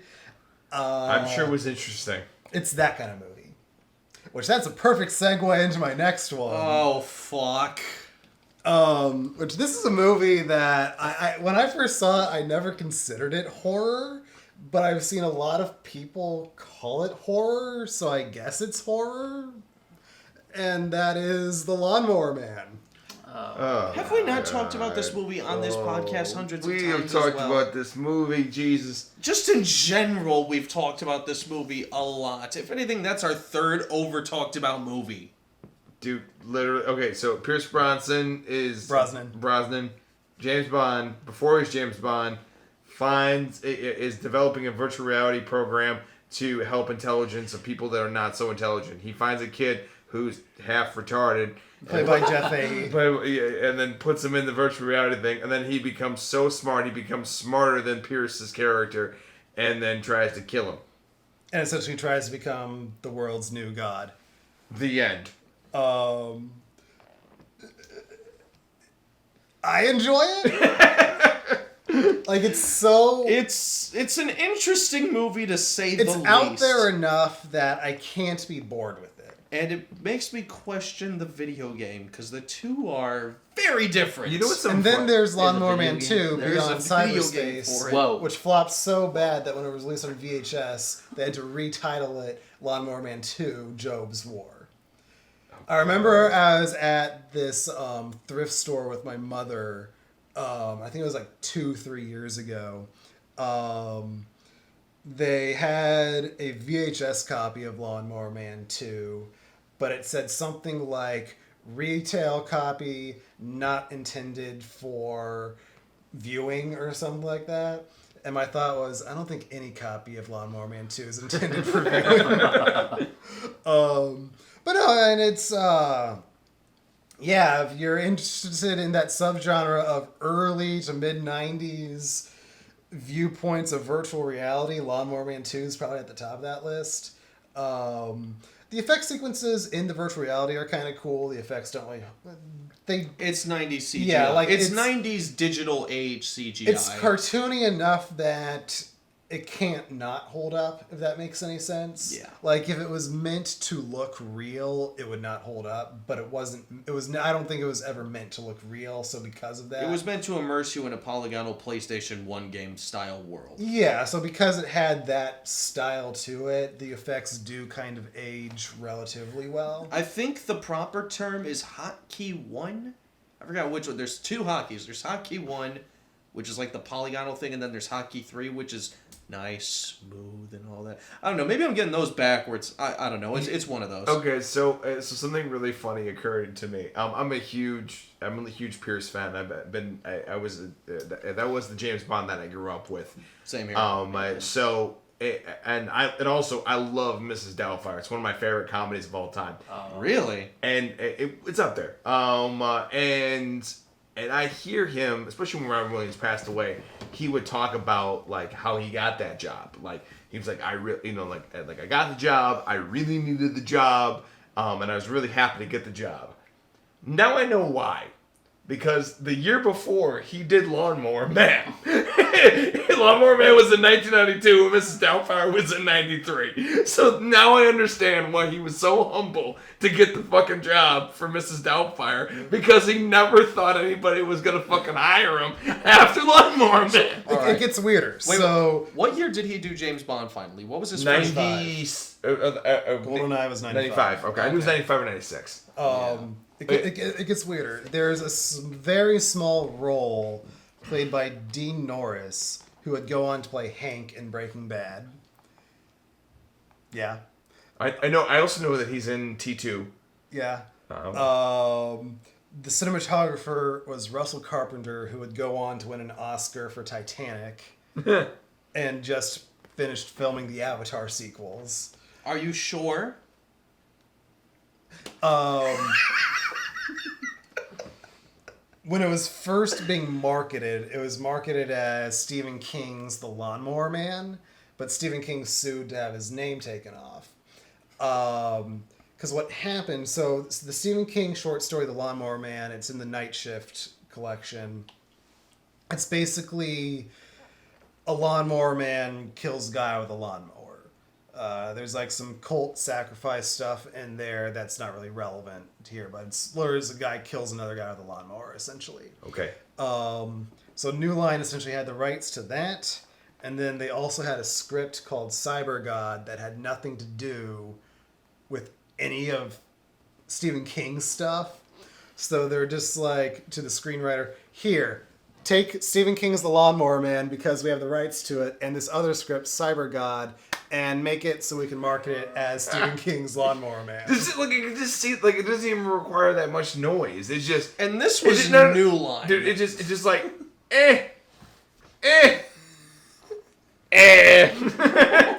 I'm sure it was interesting. it's that kind of movie. Which that's a perfect segue into my next one. Oh, fuck. Which this is a movie that I when I first saw it, I never considered it horror, but I've seen a lot of people call it horror, so I guess it's horror. And that is The Lawnmower Man. Have we not talked about this movie on this podcast hundreds of times? We have as talked well? about this movie, Jesus. Just in general, we've talked about this movie a lot. If anything, that's our third over talked about movie. Dude, literally. Okay, so Pierce Brosnan is Brosnan. James Bond, before he's James Bond, is developing a virtual reality program to help intelligence of people that are not so intelligent. He finds a kid who's half retarded. Played by Jeff Fahey. And then puts him in the virtual reality thing, and then he becomes so smart, he becomes smarter than Pierce's character, and then tries to kill him. And essentially tries to become the world's new god. The end. I enjoy it. Like, it's so... It's an interesting movie to say the least. It's out there enough that I can't be bored with it. And it makes me question the video game, because the two are very different. You know what's And then there's Lawnmower video Man game. 2 There's Beyond a video game Cyberspace, for it. Whoa. which flopped so bad that when it was released on VHS, they had to retitle it Lawnmower Man 2 Job's War. I remember I was at this thrift store with my mother, I think it was like 2-3 years ago. They had a VHS copy of Lawnmower Man 2, but it said something like retail copy not intended for viewing or something like that. And my thought was, I don't think any copy of Lawnmower Man 2 is intended for viewing. But no, and it's, yeah, if you're interested in that subgenre of early to mid-90s viewpoints of virtual reality, Lawnmower Man 2 is probably at the top of that list. The effect sequences in the virtual reality are kind of cool. The effects don't really... It's 90s CGI. Yeah, like, it's it's 90s digital age CGI. It's cartoony enough that it can't not hold up, if that makes any sense. Yeah. Like, if it was meant to look real, it would not hold up, but it wasn't... I don't think it was ever meant to look real, so because of that... It was meant to immerse you in a polygonal PlayStation 1 game style world. Yeah, so because it had that style to it, the effects do kind of age relatively well. I think the proper term is Hotkey 1. I forgot which one. There's two hotkeys. There's Hotkey 1, which is like the polygonal thing, and then there's Hotkey 3, which is nice, smooth, and all that. I don't know. Maybe I'm getting those backwards. I don't know. It's one of those. Okay, so something really funny occurred to me. I'm a huge Pierce fan. That was the James Bond that I grew up with. Same here. So and also I love Mrs. Doubtfire. It's one of my favorite comedies of all time. Really? And it's up there. And I hear him, especially when Robin Williams passed away, he would talk about like how he got that job. Like he was like, I got the job. I really needed the job, and I was really happy to get the job. Now I know why. Because the year before, he did Lawnmower Man. Lawnmower Man was in 1992, and Mrs. Doubtfire was in 93. So now I understand why he was so humble to get the fucking job for Mrs. Doubtfire, because he never thought anybody was going to fucking hire him after Lawnmower Man. It gets weirder. So what year did he do James Bond finally? What was his 90, first GoldenEye was 95. Okay, I knew it was 95 or 96. It gets weirder. There's a very small role played by Dean Norris, who would go on to play Hank in Breaking Bad. Yeah. I know. I also know that he's in T2. Yeah. Oh. The cinematographer was Russell Carpenter, who would go on to win an Oscar for Titanic, and just finished filming the Avatar sequels. Are you sure? When it was first being marketed, it was marketed as Stephen King's The Lawnmower Man, but Stephen King sued to have his name taken off. Because what happened, so the Stephen King short story, The Lawnmower Man, it's in the Night Shift collection. It's basically a lawnmower man kills a guy with a lawnmower. There's like some cult sacrifice stuff in there that's not really relevant here, but it's literally a guy kills another guy with a lawnmower, essentially. Okay. So New Line essentially had the rights to that, and then they also had a script called Cyber God that had nothing to do with any of Stephen King's stuff. So they're just like, to the screenwriter, here, take Stephen King's The Lawnmower Man because we have the rights to it, and this other script, Cyber God, and make it so we can market it as Stephen King's Lawnmower Man. It doesn't even require that much noise. It's just, And this was just not- New Line. dude. It's just like,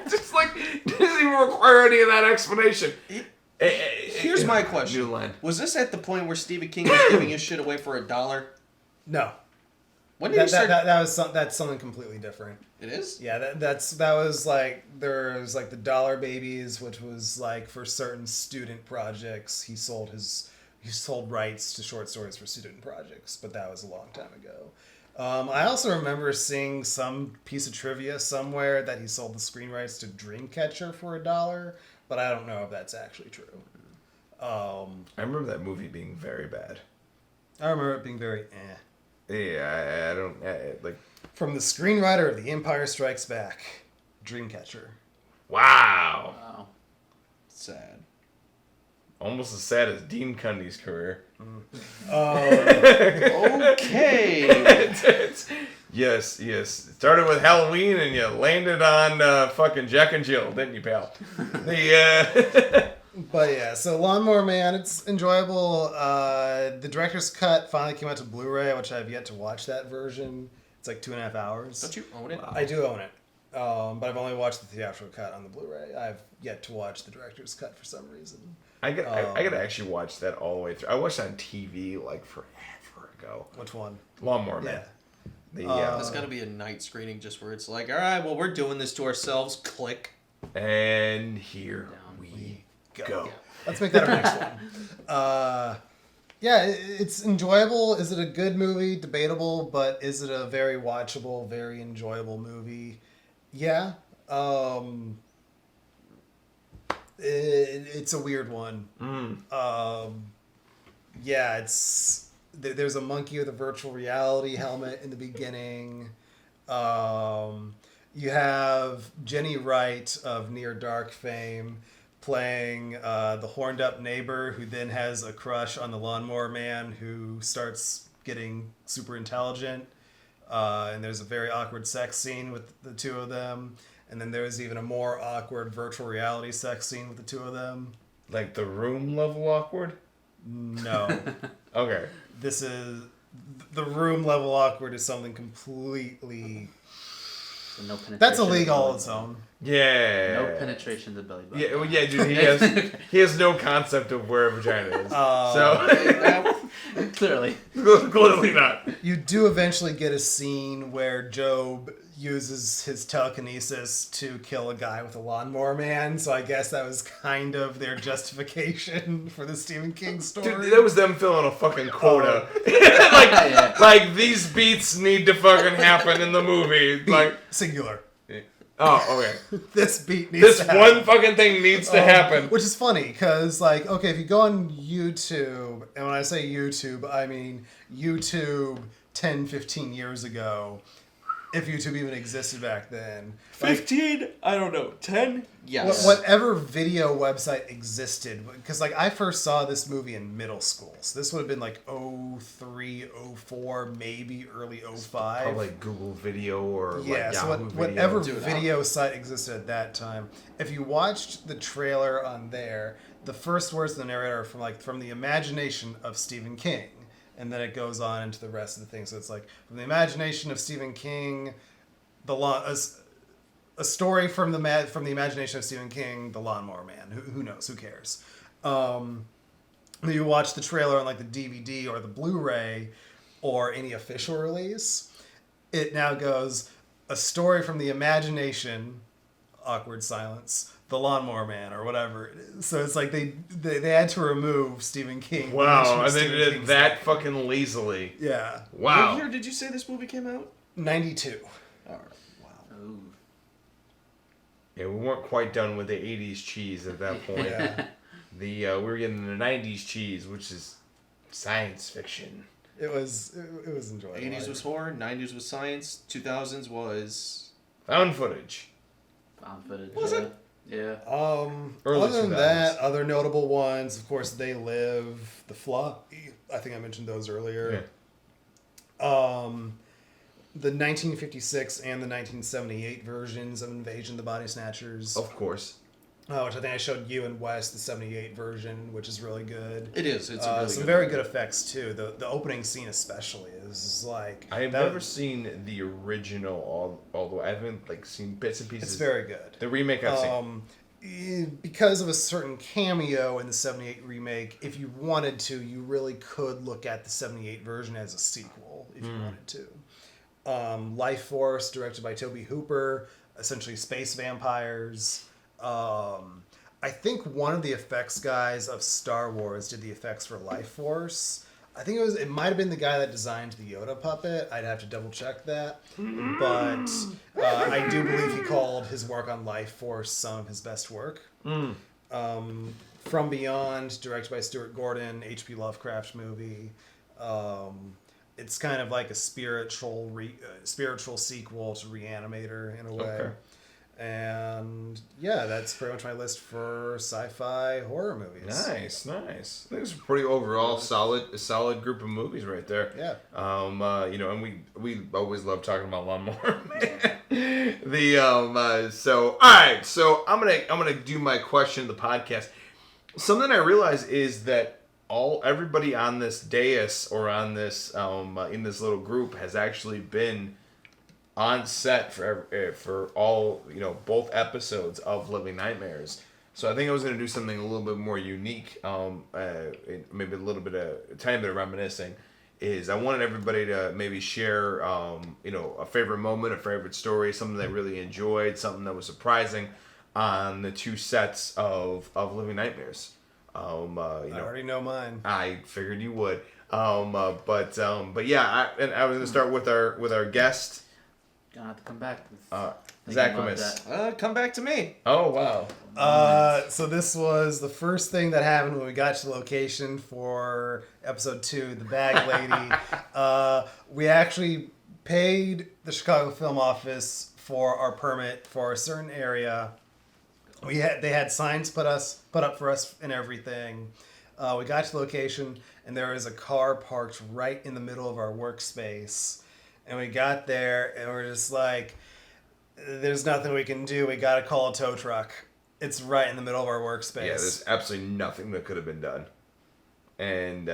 just like, it doesn't even require any of that explanation. Here's my question. New Line. Was this at the point where Stephen King was giving his shit away for $1? No. When did he start? That's something completely different. It is? Yeah, that was like, there was like the Dollar Babies, which was like for certain student projects. He sold rights to short stories for student projects, but that was a long time ago. I also remember seeing some piece of trivia somewhere that he sold the screen rights to Dreamcatcher for $1, but I don't know if that's actually true. I remember that movie being very bad. I remember it being very Yeah, I don't like. From the screenwriter of The Empire Strikes Back, Dreamcatcher. Wow. Wow. Sad. Almost as sad as Dean Cundy's career. Okay. Yes. It started with Halloween and you landed on fucking Jack and Jill, didn't you, pal? But yeah, so Lawnmower Man, it's enjoyable. The director's cut finally came out to Blu-ray, which I've yet to watch that version. It's like 2.5 hours. Don't you own it? I do own it, but I've only watched the theatrical cut on the Blu-ray. I've yet to watch the director's cut for some reason. I gotta actually watch that all the way through. I watched it on TV like forever ago. Which one? Lawnmower Man. There's got to be a night screening just where it's like, all right, well, we're doing this to ourselves. Click. And here we go. Let's make that our next one. Yeah, it's enjoyable. Is it a good movie? Debatable, but is it a very watchable, very enjoyable movie? Yeah. It's a weird one. Yeah, there's a monkey with a virtual reality helmet in the beginning. You have Jenny Wright of Near Dark fame playing the horned up neighbor who then has a crush on the Lawnmower Man who starts getting super intelligent. And there's a very awkward sex scene with the two of them. And then there's even a more awkward virtual reality sex scene with the two of them. Like The Room level awkward? No. Okay. This is... The Room level awkward is something completely So no penetration. That's of the illegal belly on its button. own. Yeah. No penetration of the belly button. Yeah, well, yeah, dude. He has no concept of where a vagina is. So Clearly. clearly not. You do eventually get a scene where Job uses his telekinesis to kill a guy with a lawnmower man, so I guess that was kind of their justification for the Stephen King story. Dude, that was them filling a fucking quota. Yeah. Like these beats need to fucking happen in the movie. Like, Singular. oh, okay. This beat needs This to happen. one fucking thing needs to happen. Which is funny, because, like, okay, if you go on YouTube, and when I say YouTube, I mean YouTube 10, 15 years ago, if YouTube even existed back then. Like, 15? I don't know. 10? Yes. whatever video website existed, because, like, I first saw this movie in middle school, so this would have been, like, 03, 04, maybe early 05. Probably like Google Video or Yeah, like so Yahoo Video. whatever Dude, video site existed at that time, if you watched the trailer on there, the first words of the narrator are from the imagination of Stephen King, and then it goes on into the rest of the thing. So it's like from the imagination of Stephen King, a story from the imagination of Stephen King, The Lawnmower Man. Who knows? Who cares? You watch the trailer on like the DVD or the Blu-ray or any official release. It now goes a story from the imagination, awkward silence, The Lawnmower Man or whatever it is. So it's like they had to remove Stephen King. Wow, and they Stephen did King's that name. fucking lazily. Yeah. Wow. What year did you say this movie came out? 92. All right. Wow. Ooh. Yeah, we weren't quite done with the 80s cheese at that point. Yeah. We were getting the 90s cheese, which is science fiction. It was enjoyable. 80s was horror, 90s was science, 2000s was... Found footage. Found footage. Was yeah. it? Yeah. Early Other than 2000s. that, other notable ones, of course, They Live, The Fly. I think I mentioned those earlier. Yeah. The 1956 and the 1978 versions of Invasion of the Body Snatchers, Of course. which I think I showed you and Wes, the 78 version, which is really good. It is. It's a really some good very movie. good effects too. The opening scene especially is like I have that- never seen the original, although I haven't like seen bits and pieces. It's very good. The remake I've seen. Because of a certain cameo in the 78 remake, if you wanted to, you really could look at the 78 version as a sequel if you wanted to. Life Force, directed by Tobe Hooper, essentially space vampires. I think one of the effects guys of Star Wars did the effects for Life Force. I think it might have been the guy that designed the Yoda puppet. I'd have to double check that. But I do believe he called his work on Life Force some of his best work. From Beyond, directed by Stuart Gordon, H.P. Lovecraft movie. It's kind of like a spiritual sequel to Reanimator in a way. Okay. And yeah, that's pretty much my list for sci-fi horror movies. Nice. I think it's a pretty overall solid group of movies right there. Yeah. And we always love talking about Lawnmower Man. So all right, so I'm gonna do my question of the podcast. Something I realize is that everybody on this dais or on this in this little group has actually been on set for all both episodes of Living Nightmares. So I think I was gonna do something a little bit more unique, maybe a tiny bit of reminiscing. Is I wanted everybody to maybe share a favorite moment, a favorite story, something they really enjoyed, something that was surprising on the two sets of Living Nightmares. I already know mine. I figured you would. But yeah, I was gonna start with our guest. Gonna have to come back. Zach Thinking about Lemus. that. Come back to me. Oh wow. So this was the first thing that happened when we got to the location for episode 2, the bag lady. We actually paid the Chicago Film Office for our permit for a certain area. They had signs put up for us and everything. We got to the location and there was a car parked right in the middle of our workspace. And we got there and we're just like, there's nothing we can do. We got to call a tow truck. It's right in the middle of our workspace. Yeah, there's absolutely nothing that could have been done. and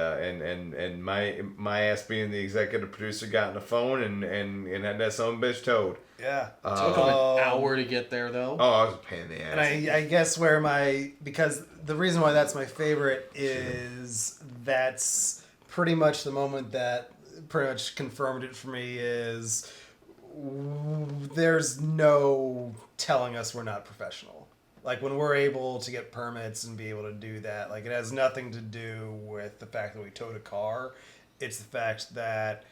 my ass being the executive producer got on the phone and had that son of a bitch towed. Yeah. Took him an hour to get there, though. Oh, I was a pain in the ass. And I guess because the reason why that's my favorite is that's pretty much the moment that pretty much confirmed it for me is there's no telling us we're not professional. Like when we're able to get permits and be able to do that, like it has nothing to do with the fact that we towed a car. It's the fact that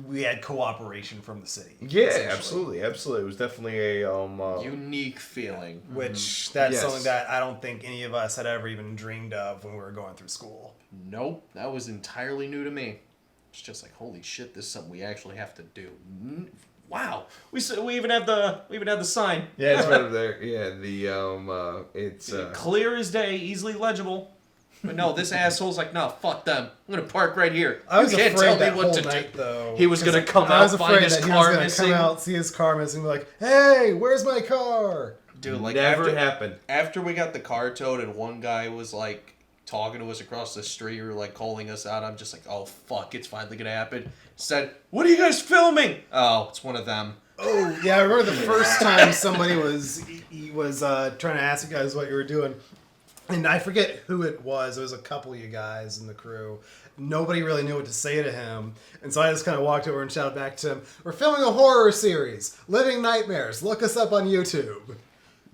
we had cooperation from the city. Yeah, absolutely. It was definitely a unique feeling. Which that's Yes. something that I don't think any of us had ever even dreamed of when we were going through school. Nope, that was entirely new to me. It's just like, holy shit, this is something we actually have to do. Wow, we even have the sign. Yeah, it's right up there. Yeah, it's clear as day, easily legible. But no, this asshole's like, no, fuck them. I'm gonna park right here. I was You can't afraid tell me that what whole to night, do. though. He was gonna come I was out, find afraid his that he car was gonna missing. come out, see his car missing, and be like, "Hey, where's my car?" Dude, like never happened. After we got the car towed, and one guy was like talking to us across the street, or like calling us out. I'm just like, oh fuck, it's finally gonna happen. Said, what are you guys filming? Oh, it's one of them. Oh, yeah, I remember the first time somebody was trying to ask you guys what you were doing. And I forget who it was. It was a couple of you guys in the crew. Nobody really knew what to say to him. And so I just kind of walked over and shouted back to him, "We're filming a horror series, Living Nightmares. Look us up on YouTube."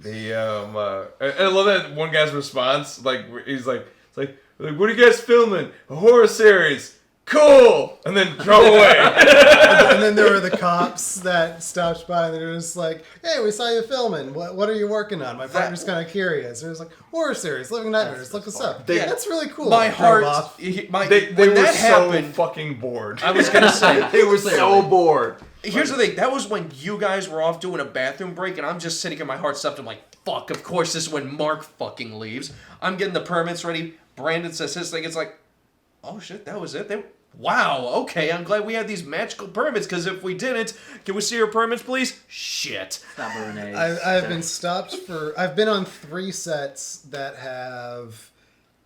I love that one guy's response. Like he's like, what are you guys filming? A horror series. Cool, and then throw away. And then there were the cops that stopped by and they were just like, "Hey, we saw you filming. What are you working on?" My partner's kind of curious. It was like, "Horror series, Living Nightmares. Look us up." That's really cool. My heart, They when were that so happened, fucking bored. I was gonna say They were so bored. Here's the thing. That was when you guys were off doing a bathroom break, and I'm just sitting in my heart stuffed. I'm like, fuck. Of course, this is when Mark fucking leaves. I'm getting the permits ready. Brandon says his thing. It's like, oh shit, that was it. Wow, okay, I'm glad we had these magical permits, because if we didn't, can we see your permits, please? Shit. Not Benavides. I've been stopped I've been on 3 sets that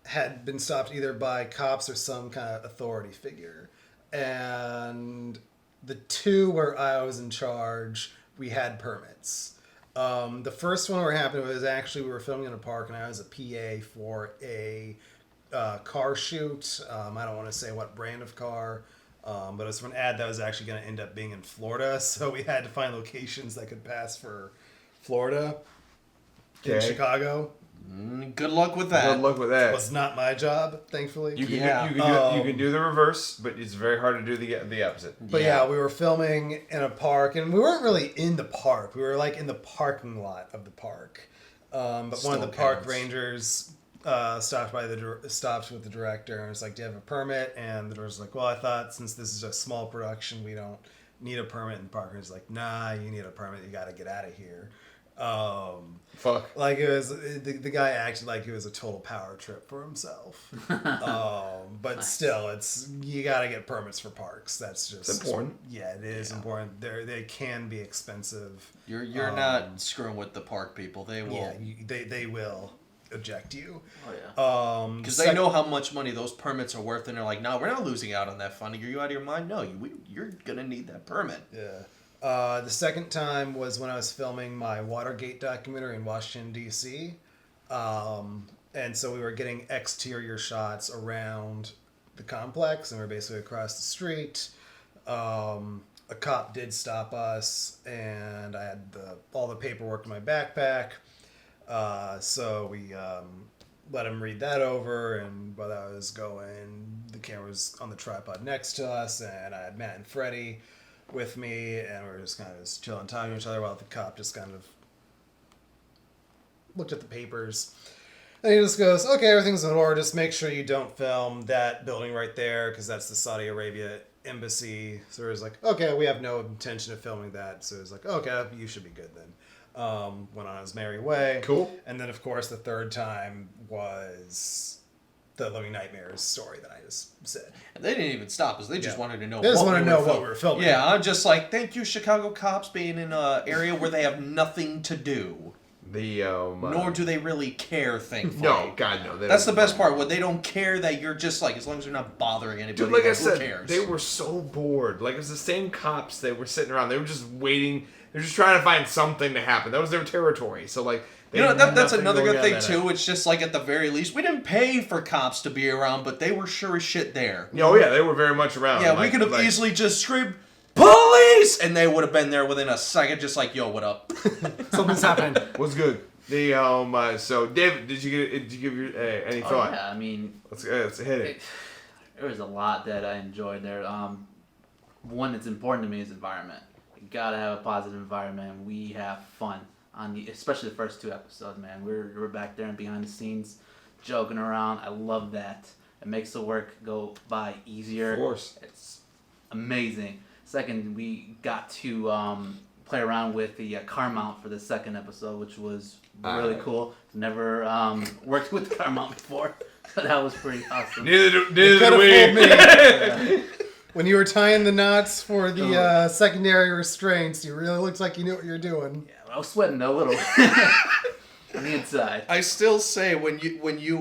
had been stopped either by cops or some kind of authority figure. And the 2 where I was in charge, we had permits. The first one where it happened was actually we were filming in a park, and I was a PA for a car shoot. I don't want to say what brand of car, but it was for an ad that was actually going to end up being in Florida, so we had to find locations that could pass for Florida in Chicago. Good luck with that. Good luck with that. It was not my job, thankfully. You can do the reverse, but it's very hard to do the opposite. But yeah, we were filming in a park, and we weren't really in the park. We were like in the parking lot of the park. But Still one of the park counts. rangers stopped with the director and was like, "Do you have a permit?" And the director's like, "Well, I thought since this is a small production, we don't need a permit." And the park ranger's like, "Nah, you need a permit. You got to get out of here." Fuck. Like it was the guy acted like it was a total power trip for himself. But still, you got to get permits for parks. That's just It's important. Yeah, it is important. They can be expensive. You're not screwing with the park people. They will. Yeah, they will eject you. Oh yeah. Because they know how much money those permits are worth, and they're like, no, we're not losing out on that funding. Are you out of your mind? No, you're going to need that permit. Yeah. The second time was when I was filming my Watergate documentary in Washington, D.C. And so we were getting exterior shots around the complex, and we were basically across the street. A cop did stop us, and I had all the paperwork in my backpack. So we let him read that over, and while that was going, the camera was on the tripod next to us, and I had Matt and Freddie with me, and we were just kind of just chilling, talking to each other while the cop just kind of looked at the papers. And he just goes, "Okay, everything's in order. Just make sure you don't film that building right there, because that's the Saudi Arabia embassy." So it was like, "Okay, we have no intention of filming that." So it was like, "Okay, you should be good then." Went on his merry way. Cool. And then, of course, the third time was the Living Nightmares story that I just said. And they didn't even stop us. They just wanted to know. They just what wanted to we know were what filming. we were filming. Yeah, I'm just like, thank you, Chicago cops, being in an area where they have nothing to do. Nor do they really care, thankfully. No, God, no. That's the best part. When they don't care that you're just like, as long as you're not bothering anybody, Dude, like I who said, cares? they were so bored. Like, it was the same cops that were sitting around. They were just waiting. They were just trying to find something to happen. That was their territory. So, like, they You know, had that's nothing another going good on thing, that too. night. It's just like, at the very least, we didn't pay for cops to be around, but they were sure as shit there. Oh, yeah, they were very much around. Yeah, Like, we could have like, easily just screamed, "Police!" And they would have been there within a second, just like, "Yo, what up?" Something's happening. What's good? So, David, did you give your any thought? Yeah, I mean, Let's hit it. there was a lot that I enjoyed there. One that's important to me is environment. You gotta have a positive environment. We have fun especially the first 2 episodes, man. We're back there and behind the scenes, joking around. I love that. It makes the work go by easier. Of course. It's amazing. Second, we got to play around with the car mount for the second episode, which was really cool. Never worked with the car mount before, so that was pretty awesome. Neither You did could have we. fooled me. When you were tying the knots for the secondary restraints, you really looked like you knew what you were doing. Yeah, I was sweating a little on the inside. I still say when you and you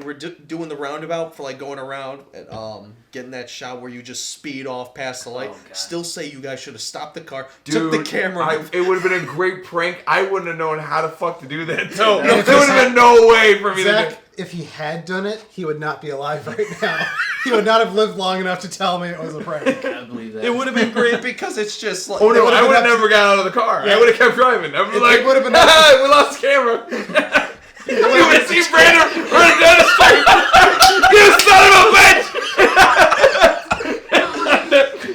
were doing the roundabout for like going around and getting that shot where you just speed off past the light. Oh, God. Still say you guys should have stopped the car, Dude, took the camera. it would have been a great prank. I wouldn't have known how the fuck to do that. No, there would have been no way for me to Zach, if he had done it, he would not be alive right now. He would not have lived long enough to tell me it was a prank. I believe that. It would have been great because it's just like Oh no, I been would have up to- never got out of the car. Yeah. I would have kept driving. I would be like, would have been ah, we lost the camera. You would have seen Brandon running down the street. You son of a bitch!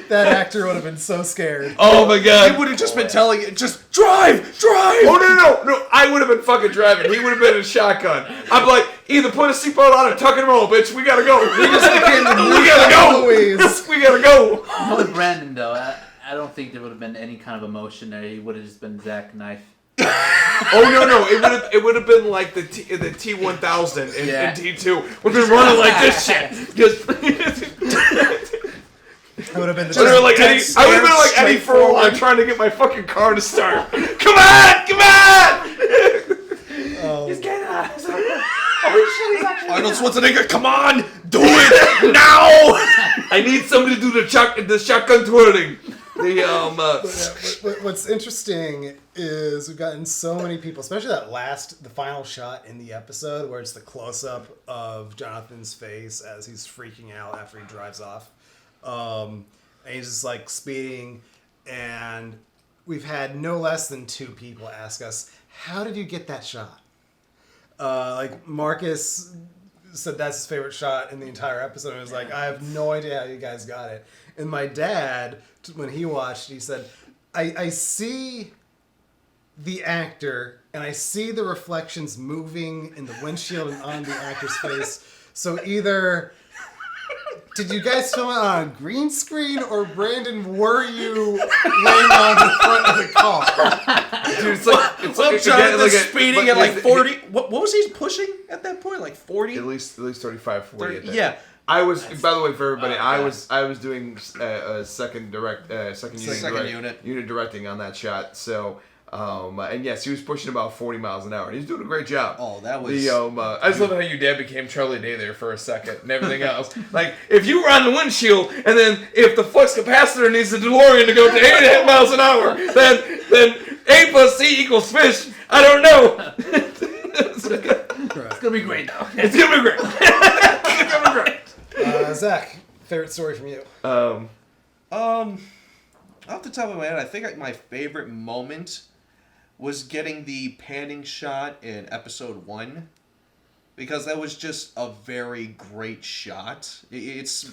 That actor would have been so scared. Oh my god. he would have just been telling it, just drive. Oh no! I would have been fucking driving. He would have been in a shotgun. I'm like, either put a seatbelt on or tuck and roll, bitch. We gotta go. We gotta go. Louise. We gotta go. With Brandon, though, I don't think there would have been any kind of emotion there. He would have just been Zach Knife. Oh no! It would have been like the T1000 in T2. Would have been running like this shit. Just. It would have been the I would have been dead like Eddie stare Furlong straightforward. trying to get my fucking car to start. Come on! He's getting out. Holy shit, he's actually Arnold Schwarzenegger, come on, do it now. I need somebody to do the shotgun twirling. What's interesting is we've gotten so many people, especially the final shot in the episode where it's the close-up of Jonathan's face as he's freaking out after he drives off. And he's just like speeding, and we've had no less than 2 people ask us, how did you get that shot? Like Marcus said that's his favorite shot in the entire episode, and was like, I have no idea how you guys got it. And my dad, when he watched, he said, I see the actor and I see the reflections moving in the windshield and on the actor's face. So either did you guys film it on a green screen, or Brandon, were you laying on the front of the car? Dude, it's like Jonathan's speeding at like 40. What was he pushing at that point? Like 40? At least 35, 40. At that. Yeah. I was, by the way, for everybody, I was doing a second unit directing on that shot. So, and yes, he was pushing about 40 miles an hour. And he was doing a great job. Oh, that was. I just love how your dad became Charlie Day there for a second and everything else. Like, if you were on the windshield, and then if the flux capacitor needs the DeLorean to go to 8.5 miles an hour, then A plus C equals fish. I don't know. It's gonna be great though. It's gonna be great. It's gonna be great. Zach, favorite story from you? Off the top of my head, I think my favorite moment was getting the panning shot in episode 1, because that was just a very great shot. It's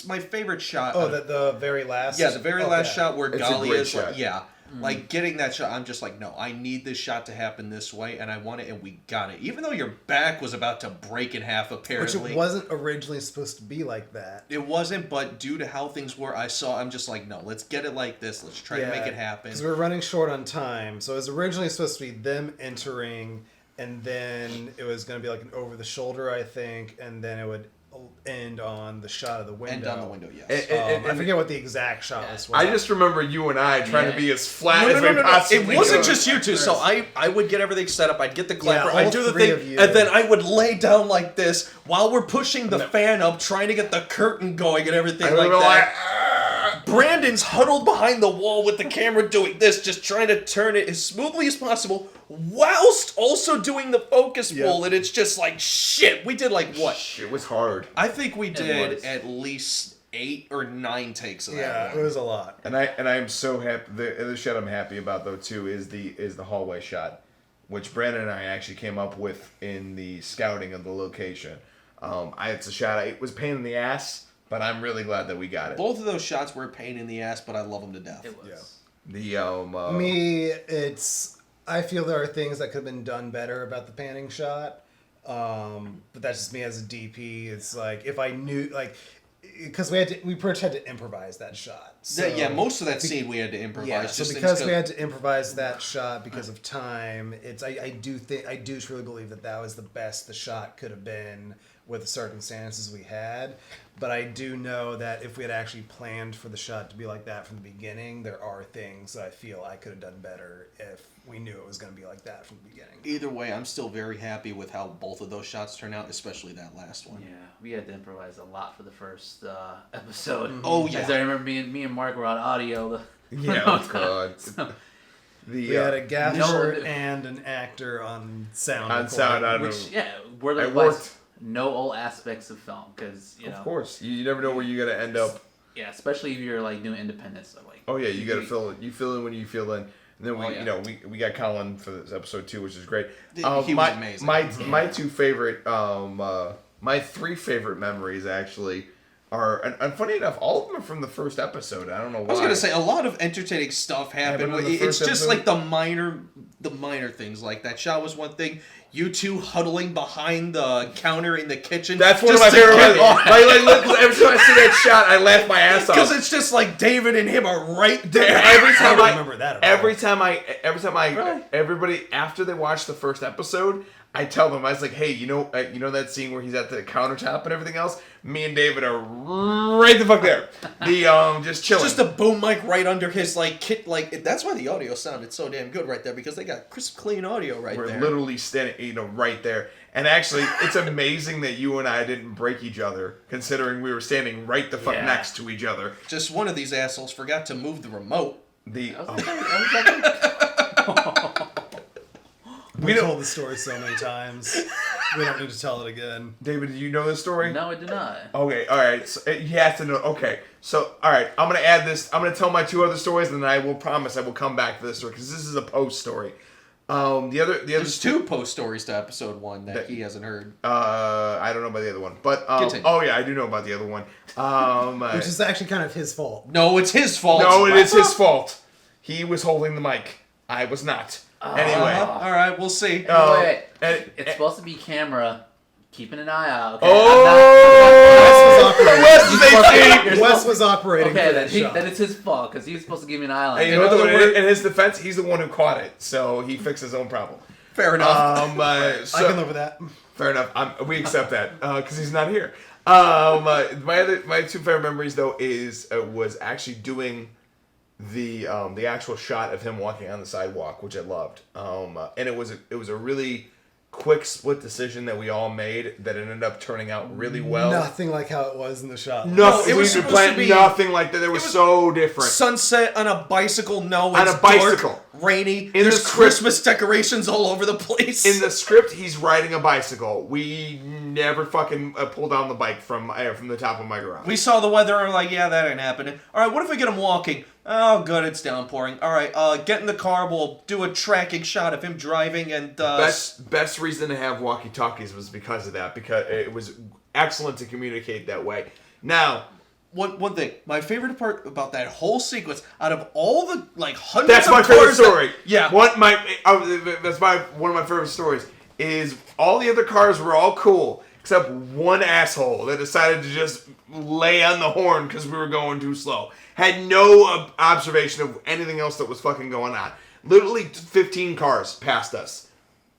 my favorite shot. Oh, the very last? Yeah, the very last shot where It's a Golly great is shot. like, yeah. Like, getting that shot, I'm just like, no, I need this shot to happen this way, and I want it, and we got it. Even though your back was about to break in half, apparently. Which it wasn't originally supposed to be like that. It wasn't, but due to how things were, I'm just like, no, let's get it like this. Let's try to make it happen. Because we're running short on time. So it was originally supposed to be them entering, and then it was going to be like an over-the-shoulder, I think, and then it would end on the shot of the window. End on the window, yes. I forget what the exact shot was. I just remember you and I trying to be as flat as we No. possibly It wasn't could. just you two. So I would get everything set up. I'd get the clapper. all I'd do the three thing, of you. and then I would lay down like this while we're pushing the fan up, trying to get the curtain going and everything like that. Brandon's huddled behind the wall with the camera doing this, just trying to turn it as smoothly as possible, whilst also doing the focus pull. And it's just like, shit. We did like what? It was hard. I think we did was. at least 8 or 9 takes of that. Yeah, one. it was a lot. And I am so happy. The shot I'm happy about though too is the hallway shot, which Brandon and I actually came up with in the scouting of the location. It's a shot. It was a pain in the ass, but I'm really glad that we got it. Both of those shots were a pain in the ass, but I love them to death. It was. Yeah. Me, I feel there are things that could have been done better about the panning shot. But that's just me as a DP. It's like if I knew, like, because we pretty much had to improvise that shot. So, Most of that scene we had to improvise. Yeah, just so because things we had to improvise that shot because of time, I do truly believe that was the best the shot could have been with the circumstances we had. But I do know that if we had actually planned for the shot to be like that from the beginning, there are things that I feel I could have done better if we knew it was going to be like that from the beginning. Either way, I'm still very happy with how both of those shots turned out, especially that last one. Yeah, we had to improvise a lot for the first episode. Oh, yeah. As I remember, me and Mark were on audio. Yeah, oh god. We had a gaffer No, and an actor on sound. On sound, I don't Which, know. yeah, were It there worked. no all aspects of film because Of course, you never know where you're gonna end up. Yeah, especially if you're like doing independent stuff. Like, Oh yeah, you gotta fill it. You fill in when you fill in. And then we got Colin for this episode too, which is great. He was amazing. My two favorite, my 3 favorite memories actually are, and funny enough, all of them are from the first episode. I don't know why. I was gonna say a lot of entertaining stuff happened. Happened in the It's first just episode? like the minor things. Like that shot was one thing. You two huddling behind the counter in the kitchen. That's one of just my to favorite. get- Like, every time I see that shot, I laugh my ass off. Because it's just like David and him are right there. Every time I don't remember that at all. every time I, Really? everybody after they watch the first episode, I tell them I was like, hey, you know that scene where he's at the countertop and everything else. Me and David are right the fuck there. Just chilling. Just a boom mic right under his like kit. Like that's why the audio sounded so damn good right there because they got crisp, clean audio right We're there. literally standing, right there. And actually, it's amazing that you and I didn't break each other, considering we were standing right the fuck Yeah. next to each other. Just one of these assholes forgot to move the remote. The We told the story so many times. We don't need to tell it again. David, do you know this story? no, I did not. Okay, all right. So, he has to know. Okay, so all right, I'm gonna add this. I'm gonna tell my 2 other stories, and then I will promise I will come back to this story because this is a post story. The other There's 2 post stories to episode 1 that he hasn't heard. I don't know about the other one, but Continue. oh yeah, I do know about the other one. Which is actually kind of his fault. No, it's his fault. No, it is his fault. He was holding the mic. I was not. Anyway, All right, we'll see. Wait, and- it's supposed to be camera, keeping an eye out. Okay, Wes was operating okay, for then, that shot. then it's his fault because he was supposed to give me an eye on. And you know what? In his defense, he's the one who caught it, so he fixed his own problem. Fair enough. I can live with that. Fair enough. We accept that because he's not here. My 2 favorite memories though was actually doing the actual shot of him walking on the sidewalk, which I loved. And it was a really quick split decision that we all made that ended up turning out really well. Nothing like how it was in the shot. Nothing. it was We supposed planned to be- nothing like that. It was so different. Sunset on a bicycle. No, On it's a bicycle. dark, rainy. In There's the script- Christmas decorations all over the place. In the script, he's riding a bicycle. We never fucking pulled down the bike from the top of my garage. We saw the weather and we're like, yeah, that ain't happening. All right, what if we get him walking? Oh, good, it's downpouring. All right, get in the car. We'll do a tracking shot of him driving and... Best reason to have walkie-talkies was because of that, because it was excellent to communicate that way. Now, One thing, my favorite part about that whole sequence, out of all the like hundreds that's of my favorite cars that- story. yeah. One of my favorite stories is all the other cars were all cool except one asshole that decided to just lay on the horn because we were going too slow. Had no observation of anything else that was fucking going on. Literally 15 cars passed us.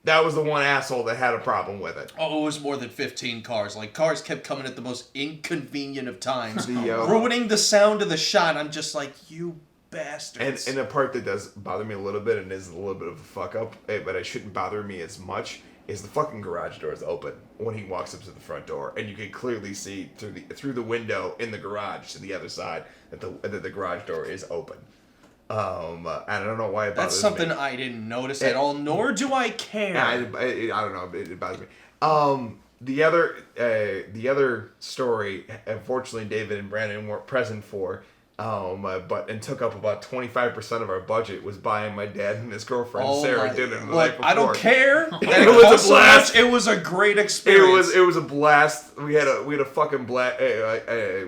That was the one asshole that had a problem with it. Oh, it was more than 15 cars. Like, cars kept coming at the most inconvenient of times, The, ruining the sound of the shot. I'm just like, you bastards. And the part that does bother me a little bit and is a little bit of a fuck up, but it shouldn't bother me as much, is the fucking garage door is open when he walks up to the front door, and you can clearly see through the window in the garage to the other side that the garage door is open. And I don't know why it bothers That's something me. I didn't notice at all, nor do I care. I don't know. It bothers me. The other story, unfortunately, David and Brandon weren't present for. And took up about 25% of our budget was buying my dad and his girlfriend Sarah dinner the night before. I don't care. It was a blast. It was a great experience. It was a blast. We had a fucking blast.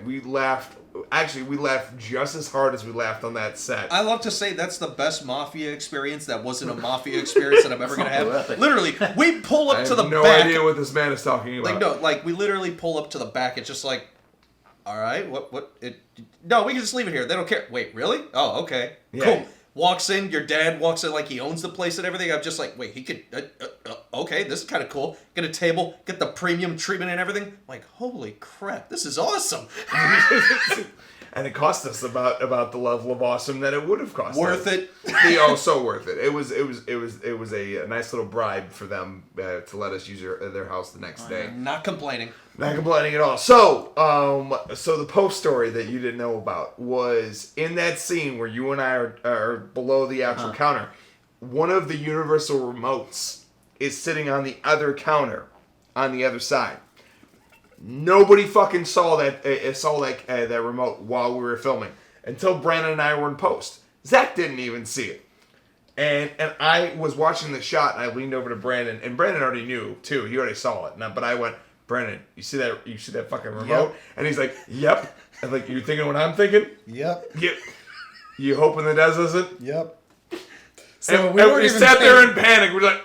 We laughed. Actually, we laughed just as hard as we laughed on that set. I love to say that's the best mafia experience that wasn't a mafia experience that I'm ever gonna have. Literally, we pull up to the I have no back. idea what this man is talking about. We literally pull up to the back. It's just like, all right, no, we can just leave it here. They don't care. Wait, really? Oh, okay, Yeah. cool. Walks in, your dad walks in like he owns the place and everything. I'm just like, wait, he could, okay, this is kind of cool. Get a table, get the premium treatment and everything. I'm like, holy crap, this is awesome. And it cost us about the level of awesome that it would have cost. Worth us. it. So worth it. It was a nice little bribe for them to let us use their house the next day. Not complaining. Not complaining at all. So the post story that you didn't know about was in that scene where you and I are below the actual counter. One of the universal remotes is sitting on the other counter, on the other side. Nobody fucking saw that remote while we were filming until Brandon and I were in post. Zach didn't even see it. And I was watching the shot and I leaned over to Brandon, and Brandon already knew too. He already saw it. But I went, Brandon, you see that fucking remote? Yep. And he's like, yep. I'm like, you thinking what I'm thinking? Yep. Yep. You hoping the Des isn't? Yep. So we sat there in panic. We're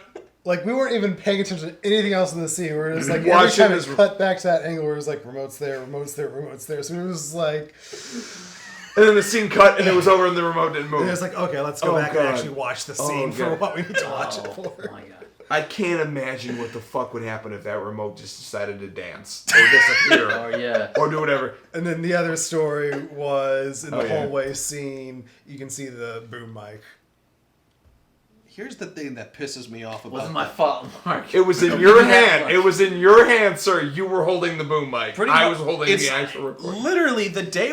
like, we weren't even paying attention to anything else in the scene. We were just like, every Watching time it this- cut back to that angle, it was like, remote's there, remote's there, remote's there. So it was like, and then the scene cut and it was over and the remote didn't move. it was like, okay, let's go back God. and actually watch the scene for God. what we need to watch it for. Oh my god. I can't imagine what the fuck would happen if that remote just decided to dance or disappear Oh yeah. or do whatever. And then the other story was in the yeah. hallway scene, you can see the boom mic. Here's the thing that pisses me off about Wasn't my fault, Mark. It was in your hand. It was in your hand, sir. You were holding the boom mic. I was holding it's the actual recording. Literally, the day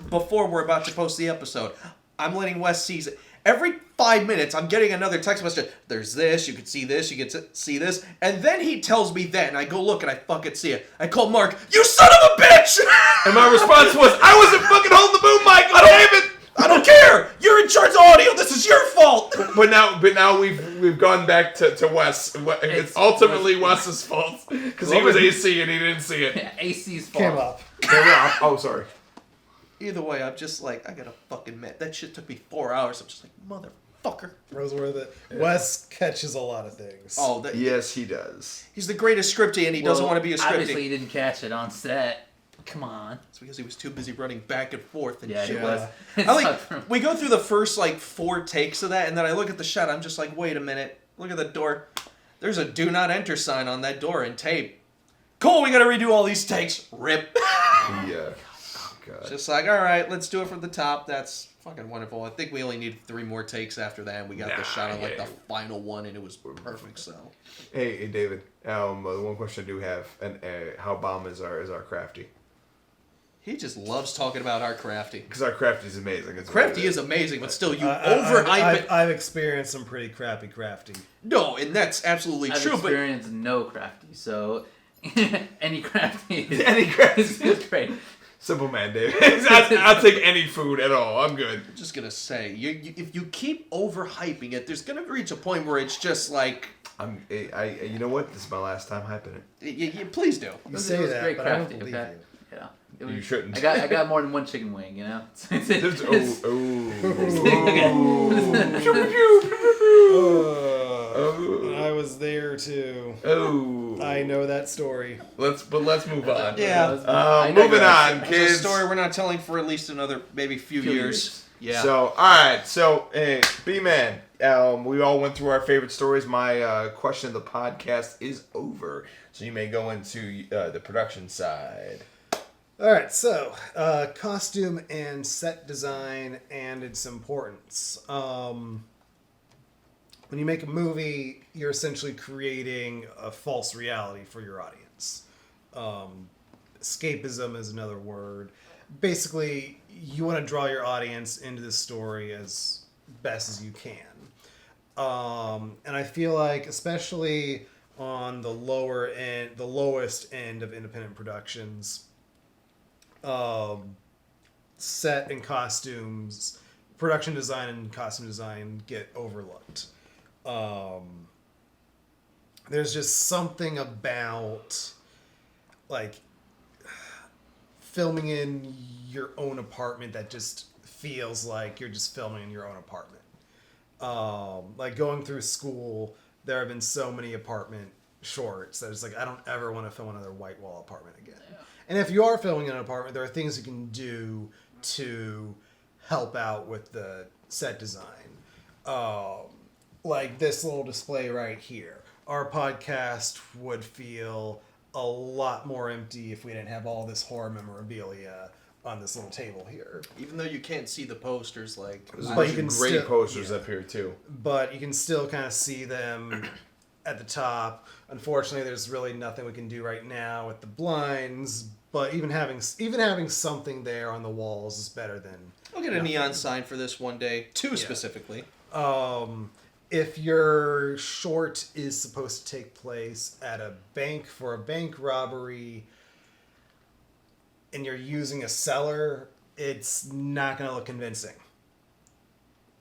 before we're about to post the episode, I'm letting Wes see it. Every 5 minutes, I'm getting another text message. There's this, you can see this, you can see this. And then he tells me that, and I go look and I fucking see it. I call Mark, you son of a bitch! And my response was, I wasn't fucking holding the boom mic. Damn it! I don't care! You're in charge of audio, this is your fault! But now we've gone back to Wes. It's ultimately Wes's fault because he was AC and he didn't see it. AC's fault. Came up. Oh, sorry. Either way, I'm just like, I gotta fucking admit, that shit took me 4 hours. I'm just like, motherfucker. It was worth it. Wes catches a lot of things. Oh, Yes, he does. he's the greatest scripty and he doesn't want to be a Obviously, scripty. you didn't catch it on set. Come on. It's because he was too busy running back and forth and Yeah, shit. it was. We go through the first 4 takes of that, and then I look at the shot. I'm just like, wait a minute. Look at the door. There's a do not enter sign on that door in tape. Cool, we gotta redo all these takes. Rip. Yeah. Oh, God. Just like, all right, let's do it from the top. That's fucking wonderful. I think we only need 3 more takes after that, and we got the shot on the final one, and it was perfect. So. Hey, David. The one question I do have, and how bomb is our crafty? He just loves talking about our crafty. Because our crafty is amazing. Crafty is amazing, but still, you overhype it. I've experienced some pretty crappy crafty. No, and that's absolutely I've true. But experienced no crafty, so any crafty is great. Simple man, David. I'll take any food at all. I'm good. I'm just gonna say, if you keep overhyping it, there's gonna reach a point where it's just like. You know what? This is my last time hyping it. Please do. You say that, great but I don't crafty, believe okay? you. Yeah. You shouldn't. I got more than one chicken wing, you know. I was there too. I know that story. Let's move on. Yeah. Moving on, It's a kids. story we're not telling for at least another maybe few years. Yeah. So, all right. So, B-Man, We all went through our favorite stories. My question of the podcast is over, so you may go into the production side. All right, so costume and set design and its importance. When you make a movie, you're essentially creating a false reality for your audience. Escapism is another word. Basically, you want to draw your audience into the story as best as you can. And I feel like, especially on the lowest end of independent productions, set and costumes, production design and costume design get overlooked. There's just something about like filming in your own apartment that just feels like you're just filming in your own apartment. Like going through school, there have been so many apartment shorts that it's like I don't ever want to film another white wall apartment again. Yeah. And if you are filming in an apartment, there are things you can do to help out with the set design. Like this little display right here. Our podcast would feel a lot more empty if we didn't have all this horror memorabilia on this little table here. Even though you can't see the posters, like... There's a bunch of great posters up here, too. But you can still kind of see them at the top. Unfortunately, there's really nothing we can do right now with the blinds, but even having something there on the walls is better than... I'll get a neon sign for this one day, specifically. If your short is supposed to take place at a bank for a bank robbery and you're using a cellar, it's not going to look convincing.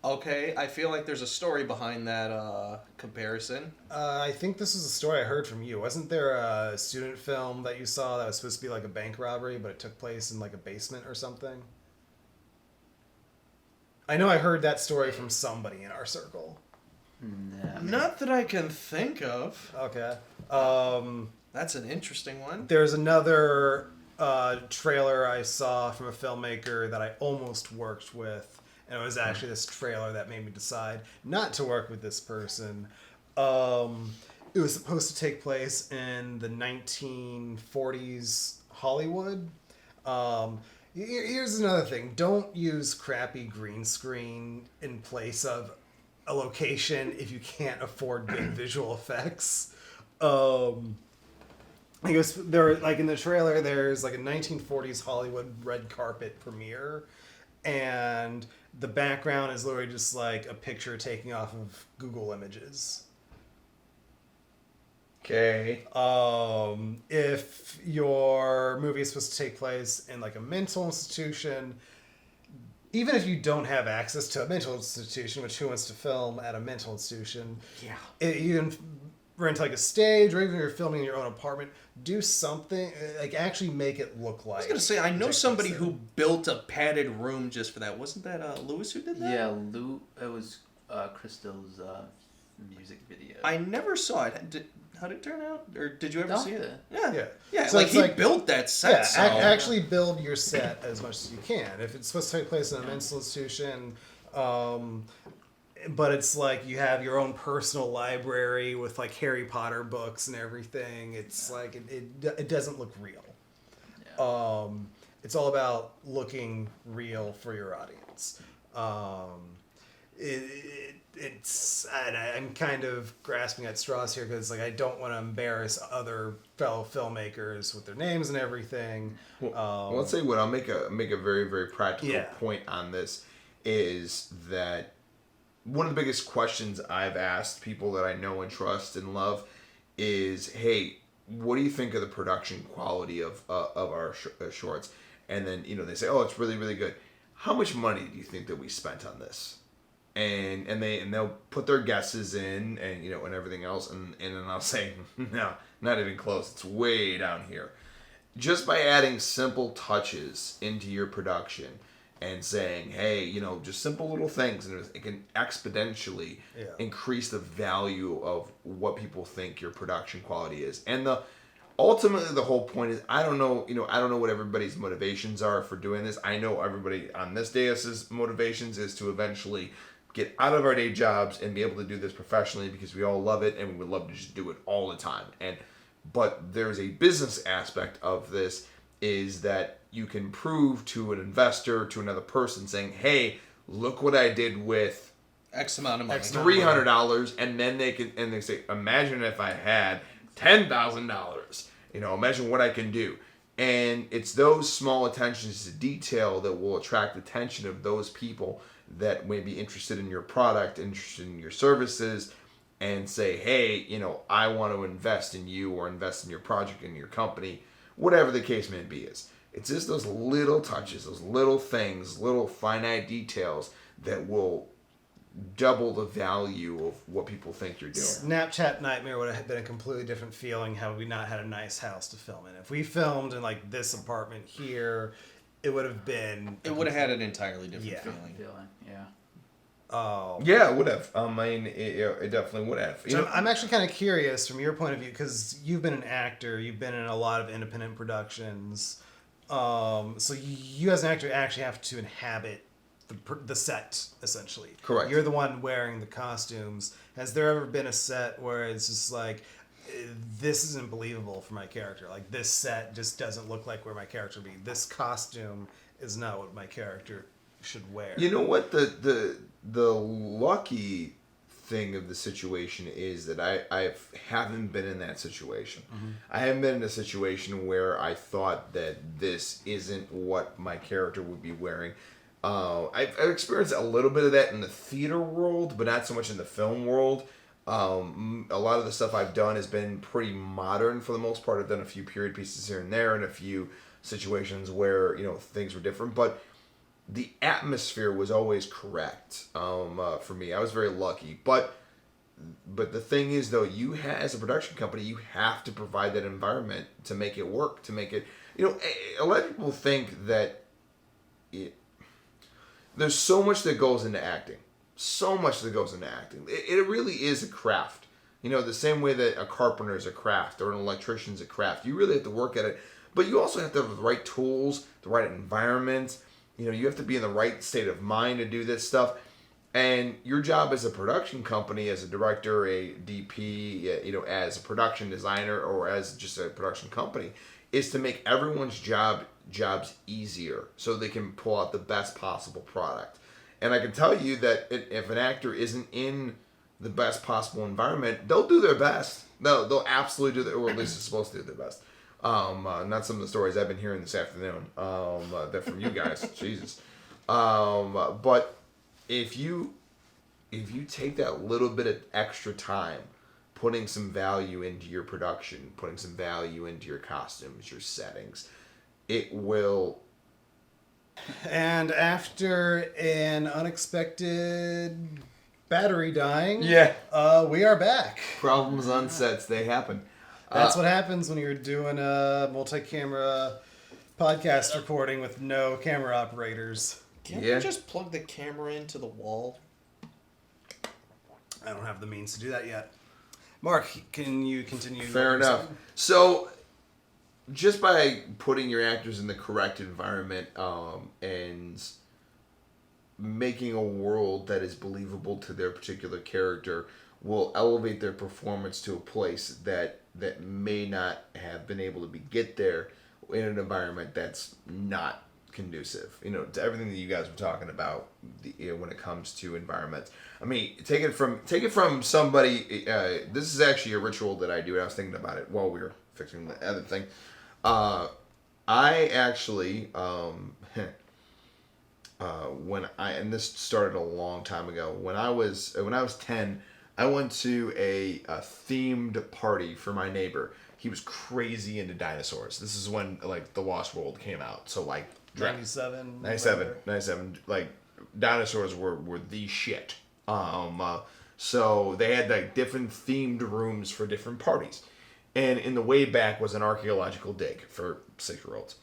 Okay, I feel like there's a story behind that comparison. I think this is a story I heard from you. Wasn't there a student film that you saw that was supposed to be like a bank robbery, but it took place in like a basement or something? I know I heard that story from somebody in our circle. Nah. Not that I can think of. Okay. That's an interesting one. There's another trailer I saw from a filmmaker that I almost worked with, and it was actually this trailer that made me decide not to work with this person. It was supposed to take place in the 1940s Hollywood. Here's another thing. Don't use crappy green screen in place of a location if you can't afford good visual effects. I guess there, like in the trailer, there's like a 1940s Hollywood red carpet premiere, and the background is literally just like a picture taken off of Google Images. Okay. If your movie is supposed to take place in like a mental institution, even if you don't have access to a mental institution, which who wants to film at a mental institution? Yeah. You can rent like a stage, or even if you're filming in your own apartment, do something, like actually make it look like... I was going to say, I know somebody who built a padded room just for that. Wasn't that Lewis who did that? Yeah, it was Crystal's music video. I never saw it. How did it turn out? Or did you ever see it? Yeah. So like he built that set. Yeah, so. Actually build your set as much as you can. If it's supposed to take place in a mental institution, but it's like you have your own personal library with like Harry Potter books and everything. It's like it doesn't look real. Yeah. It's all about looking real for your audience. I'm kind of grasping at straws here because like I don't want to embarrass other fellow filmmakers with their names and everything. Well, let's say what I'll make a very, very practical point on this is that one of the biggest questions I've asked people that I know and trust and love is, hey, what do you think of the production quality of our shorts? And then they say, oh, it's really, really good. How much money do you think that we spent on this? And they'll put their guesses in and everything else and then I'll say no, not even close. It's way down here. Just by adding simple touches into your production and saying, hey, just simple little things, and it can exponentially increase the value of what people think your production quality is. And ultimately the whole point is I don't know what everybody's motivations are for doing this. I know everybody on this dais' motivations is to eventually get out of our day jobs and be able to do this professionally because we all love it and we would love to just do it all the time. But there's a business aspect of this, is that you can prove to an investor, to another person, saying, hey, look what I did with X amount of money. $300, and then they say, imagine if I had $10,000. Imagine what I can do. And it's those small attentions to detail that will attract the attention of those people that may be interested in your product, interested in your services, and say, hey, I want to invest in you or invest in your project, in your company, whatever the case may be. It's just those little touches, those little things, little finite details that will double the value of what people think you're doing. Snapchat Nightmare would have been a completely different feeling had we not had a nice house to film in. If we filmed in like this apartment here, it would have been... It would have had an entirely different Yeah. feeling. Yeah. Oh. Yeah, it would have. It definitely would have. So I'm actually kind of curious from your point of view, because you've been an actor, you've been in a lot of independent productions. So you as an actor actually have to inhabit the set, essentially. Correct. You're the one wearing the costumes. Has there ever been a set where it's just like, this isn't believable for my character? Like, this set just doesn't look like where my character would be. This costume is not what my character should wear. You know what? The lucky thing of the situation is that I haven't been in that situation. Mm-hmm. I haven't been in a situation where I thought that this isn't what my character would be wearing. I've experienced a little bit of that in the theater world, but not so much in the film world. A lot of the stuff I've done has been pretty modern for the most part. I've done a few period pieces here and there, and a few situations where things were different, but the atmosphere was always correct for me. I was very lucky, but the thing is, though, as a production company, you have to provide that environment to make it work, to make it. A lot of people think that there's so much that goes into acting. So much that goes into acting. It really is a craft. The same way that a carpenter is a craft or an electrician's a craft. You really have to work at it. But you also have to have the right tools, the right environment. You have to be in the right state of mind to do this stuff. And your job as a production company, as a director, a DP, as a production designer, or as just a production company, is to make everyone's jobs easier so they can pull out the best possible product. And I can tell you that if an actor isn't in the best possible environment, they'll do their best. They'll absolutely do their, or at least they're supposed to do their best. Not some of the stories I've been hearing this afternoon. That from you guys, Jesus. But if you take that little bit of extra time, putting some value into your production, putting some value into your costumes, your settings, it will. And after an unexpected battery dying, we are back. Problems on sets, they happen. That's what happens when you're doing a multi-camera podcast recording with no camera operators. Can't you just plug the camera into the wall? I don't have the means to do that yet. Mark, can you continue? Fair enough. So, just by putting your actors in the correct environment and making a world that is believable to their particular character will elevate their performance to a place that may not have been able to get there in an environment that's not conducive, to everything that you guys were talking about when it comes to environments. I mean, take it from somebody. This is actually a ritual that I do. And I was thinking about it while we were fixing the other thing. I actually, and this started a long time ago. When I was 10, I went to a themed party for my neighbor. He was crazy into dinosaurs. This is when The Lost World came out. So 97, like dinosaurs were the shit. So they had different themed rooms for different parties. And in the way back was an archaeological dig for 6-year-olds.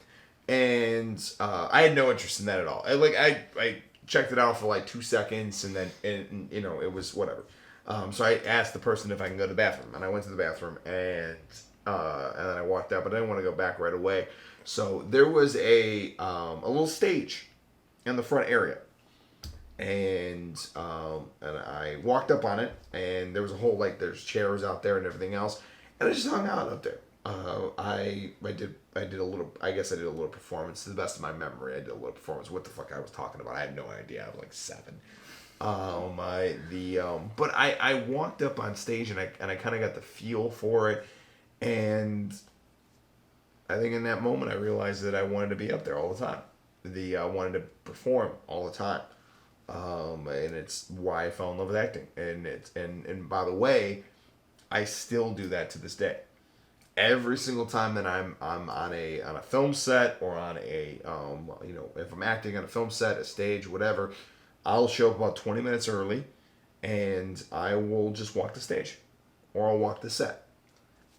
And I had no interest in that at all. I checked it out for 2 seconds and then it was whatever. So I asked the person if I can go to the bathroom, and I went to the bathroom and then I walked out, but I didn't want to go back right away. So there was a little stage in the front area. and I walked up on it, and there was a whole there's chairs out there and everything else, and I just hung out up there. I did a little. I guess I did a little performance to the best of my memory. I did a little performance. What the fuck I was talking about? I had no idea. I was like 7. But I walked up on stage and I kind of got the feel for it, and I think in that moment I realized that I wanted to be up there all the time. I wanted to perform all the time, and it's why I fell in love with acting. And by the way, I still do that to this day. Every single time that I'm on a film set or on a if I'm acting on a film set, a stage, whatever, I'll show up about 20 minutes early, and I will just walk the stage, or I'll walk the set.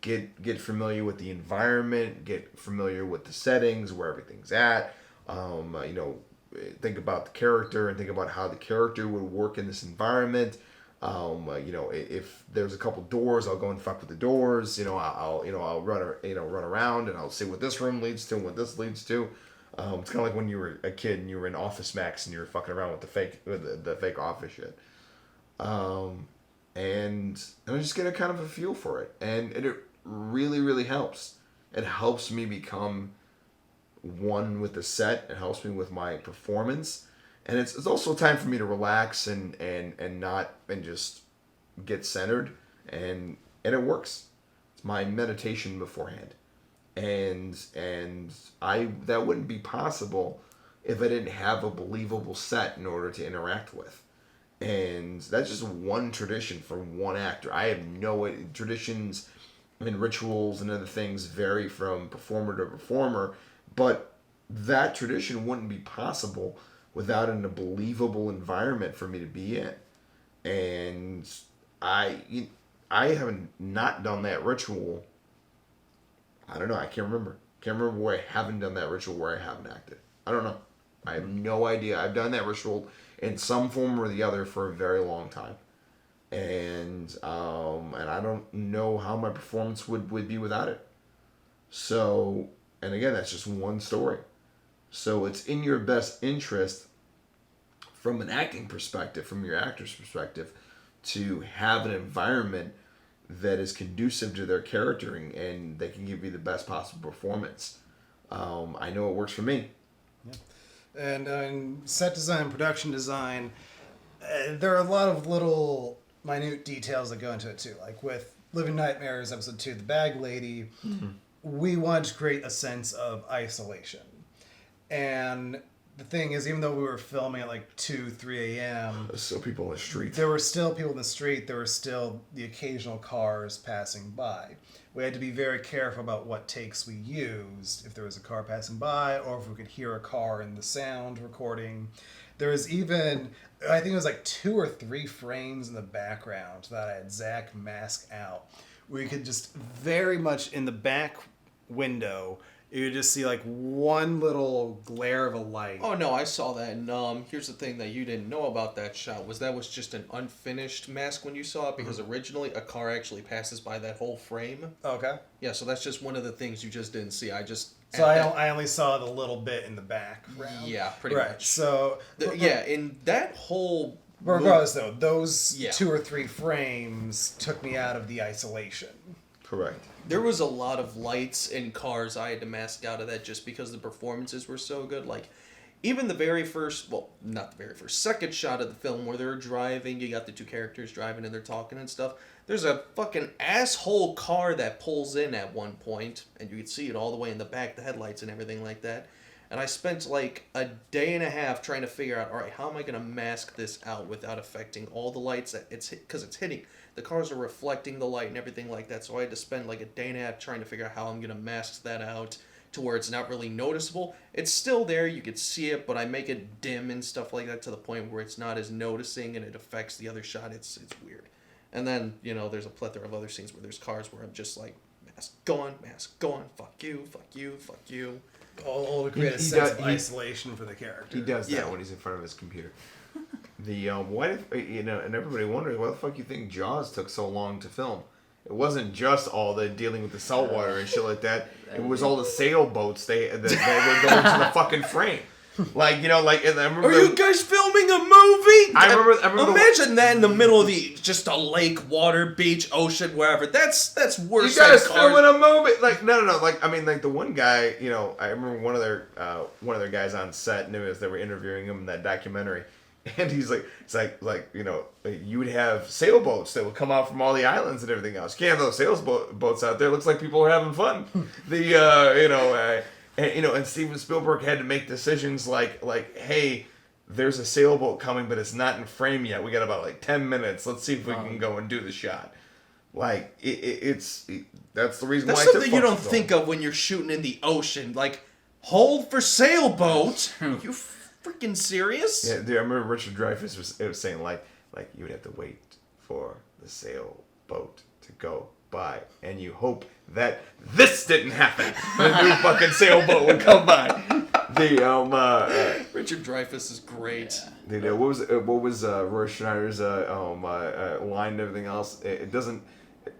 Get familiar with the environment, get familiar with the settings, where everything's at. Think about the character and think about how the character would work in this environment. If there's a couple doors, I'll go and fuck with the doors. I'll run around and I'll see what this room leads to and what this leads to. It's kind of like when you were a kid and you were in Office Max and you were fucking around with the fake office shit. And I just get a kind of a feel for it, and it really, really helps. It helps me become one with the set. It helps me with my performance, and it's also a time for me to relax and just get centered, and it works. It's my meditation beforehand, and that wouldn't be possible if I didn't have a believable set in order to interact with. And that's just one tradition for one actor. I have no traditions and rituals and other things vary from performer to performer, but that tradition wouldn't be possible without a believable environment for me to be in. And I haven't not done that ritual. I don't know. I can't remember. Can't remember where I haven't done that ritual, where I haven't acted. I don't know. I have no idea. I've done that ritual in some form or the other for a very long time. And I don't know how my performance would be without it. So, and again, that's just one story. So it's in your best interest, from an acting perspective, from your actor's perspective, to have an environment that is conducive to their charactering and they can give you the best possible performance. I know it works for me. Yeah. And in set design, production design, there are a lot of little minute details that go into it too. Like with Living Nightmares episode 2, the bag lady, we wanted to create a sense of isolation. And the thing is, even though we were filming at like 2, 3 a.m. There's still people in the street. There were still people in the street. There were still the occasional cars passing by. We had to be very careful about what takes we used, if there was a car passing by, or if we could hear a car in the sound recording. There was even, I think it was like 2 or 3 frames in the background that I had Zach mask out, where you could just very much in the back window, you would just see like one little glare of a light. Oh no, I saw that. And here's the thing that you didn't know about that shot was just an unfinished mask when you saw it, because originally a car actually passes by that whole frame. Okay. Yeah, so that's just one of the things you just didn't see. I only saw the little bit in the background. Yeah, pretty right. much. So in that whole. Regardless, though, those 2 or 3 frames took me out of the isolation. Correct. There was a lot of lights in cars I had to mask out of that just because the performances were so good. Like, even the very first, well, not the very first, second shot of the film where they're driving, you got the 2 characters driving and they're talking and stuff. There's a fucking asshole car that pulls in at one point, and you can see it all the way in the back, the headlights and everything like that. And I spent like a day and a half trying to figure out, all right, how am I going to mask this out without affecting all the lights that because it's hitting. The cars are reflecting the light and everything like that. So I had to spend like a day and a half trying to figure out how I'm going to mask that out to where it's not really noticeable. It's still there. You could see it, but I make it dim and stuff like that to the point where it's not as noticing and it affects the other shot. It's weird. And then, there's a plethora of other scenes where there's cars where I'm just like, mask gone, fuck you, fuck you, fuck you. All to create a sense of isolation for the character. He does that when he's in front of his computer. What if, and everybody wonders, why the fuck you think Jaws took so long to film? It wasn't just all the dealing with the saltwater and shit like that. It was all the sailboats that were going to the fucking frame. Like, you know, like, and I remember Are you guys filming a movie? I remember Imagine that in the middle of just a lake, water, beach, ocean, wherever. That's worse. You guys than cars. filming a movie? Like, no. Like, I mean, like the one guy, you know, I remember one of their guys on set knew as they were interviewing him in that documentary, and he's like, it's like you know, you would have sailboats that would come out from all the islands and everything else. You can't have those sailboats out there. It looks like people are having fun. And Steven Spielberg had to make decisions like, hey, there's a sailboat coming, but it's not in frame yet. We got about like 10 minutes. Let's see if we can go and do the shot. Like that's the reason That's why. something you don't think of when you're shooting in the ocean. Like, hold for sailboat. Are you freaking serious? Yeah, dude, I remember Richard Dreyfuss was saying like you would have to wait for the sailboat to go by, and you hope that this didn't happen. The new fucking sailboat would come by. Richard Dreyfuss is great. Yeah. What was Roy Schneider's line and everything else? It isn't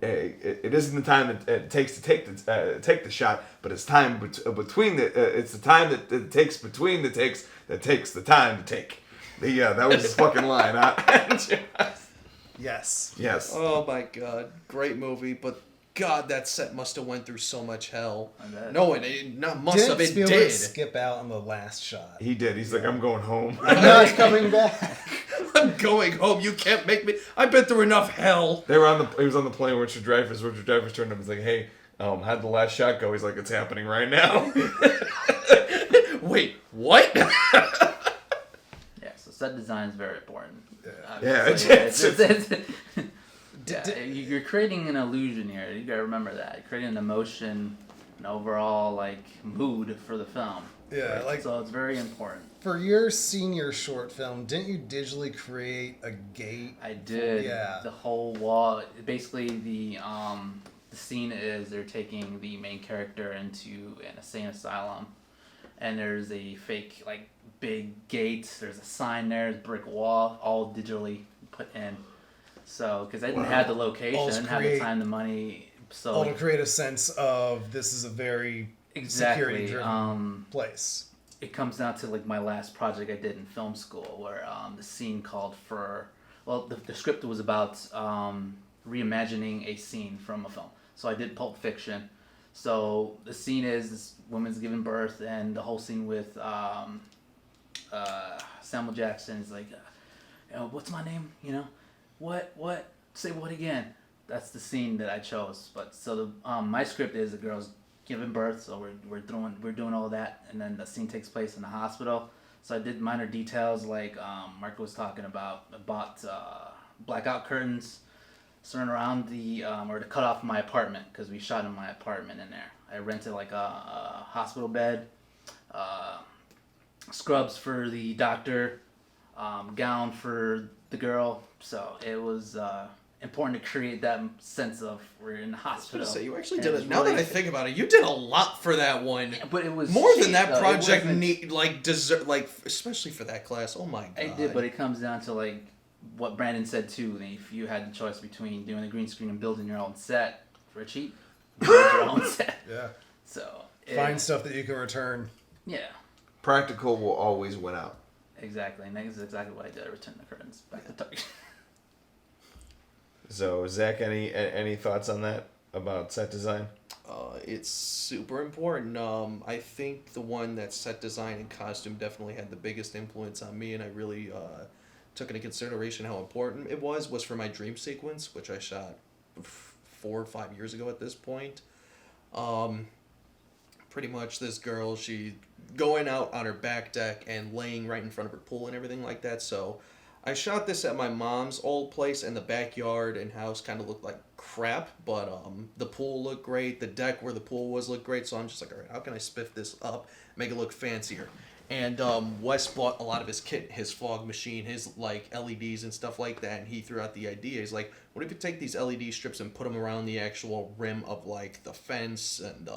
the time that it takes to take the shot, but it's time between it's the time that it takes between the takes that takes the time to take. That was his fucking line. Yes. Yes. Oh my god, great movie, but God, that set must have went through so much hell. I bet. No, it not must Didn't have. It Spielberg did. skip out on the last shot? He did. He's like, I'm going home. I'm not coming back. I'm going home. You can't make me. I've been through enough hell. He was on the plane with Richard Dreyfuss. Richard Dreyfuss turned to him and was like, hey, how'd the last shot go? He's like, it's happening right now. Wait, what? Yeah, so set design is very important. Yeah, You're creating an illusion here. You gotta remember that. You're creating an emotion, an overall like mood for the film. Yeah, like So it's very important. for your senior short film, didn't you digitally create a gate? I did. Yeah. The whole wall. Basically, the scene is they're taking the main character into an insane asylum, and there's a fake like big gate. There's a sign there, there's a brick wall, all digitally put in. So, because I didn't have the location, I didn't have the time, the money. So All to create a sense of this is a very security-driven place. It comes down to like my last project I did in film school, where the scene called for, well, the script was about reimagining a scene from a film. So I did Pulp Fiction. So the scene is this woman's giving birth, and the whole scene with Samuel Jackson is like, what's my name? What? Say what again? That's the scene that I chose. But so the my script is the girl's giving birth, so we're doing all that, and then the scene takes place in the hospital. So I did minor details like Marco was talking about. I bought blackout curtains, surround around or to cut off my apartment because we shot in my apartment in there. I rented like a hospital bed, scrubs for the doctor, gown for the girl. So it was important to create that sense of we're in the hospital. So you actually And did it's it. Now really- that I think about it, you did a lot for that one. Yeah, but it was More cheap, than that though. It project wasn't- deserve, especially for that class. Oh my god. I did, but it comes down to like what Brandon said too. If you had the choice between doing the green screen and building your own set for cheap, build your own set. Yeah. So Find stuff that you can return. Yeah, Practical will always win out. exactly, and that's exactly what I did. I returned the curtains back to Target. So, Zach, any thoughts on that about set design? It's super important. I think the one that set design and costume definitely had the biggest influence on me, and I really took into consideration how important it was for my dream sequence, which I shot 4 or 5 years ago at this point. Pretty much this girl, she going out on her back deck and laying right in front of her pool and everything like that. So I shot this at my mom's old place, and the backyard and house kind of looked like crap, but the pool looked great. The deck where the pool was looked great. So I'm just like, all right, how can I spiff this up, make it look fancier? And Wes bought a lot of his kit, his fog machine, his like LEDs and stuff like that, and he threw out the idea. He's like, what if you take these LED strips and put them around the actual rim of like the fence and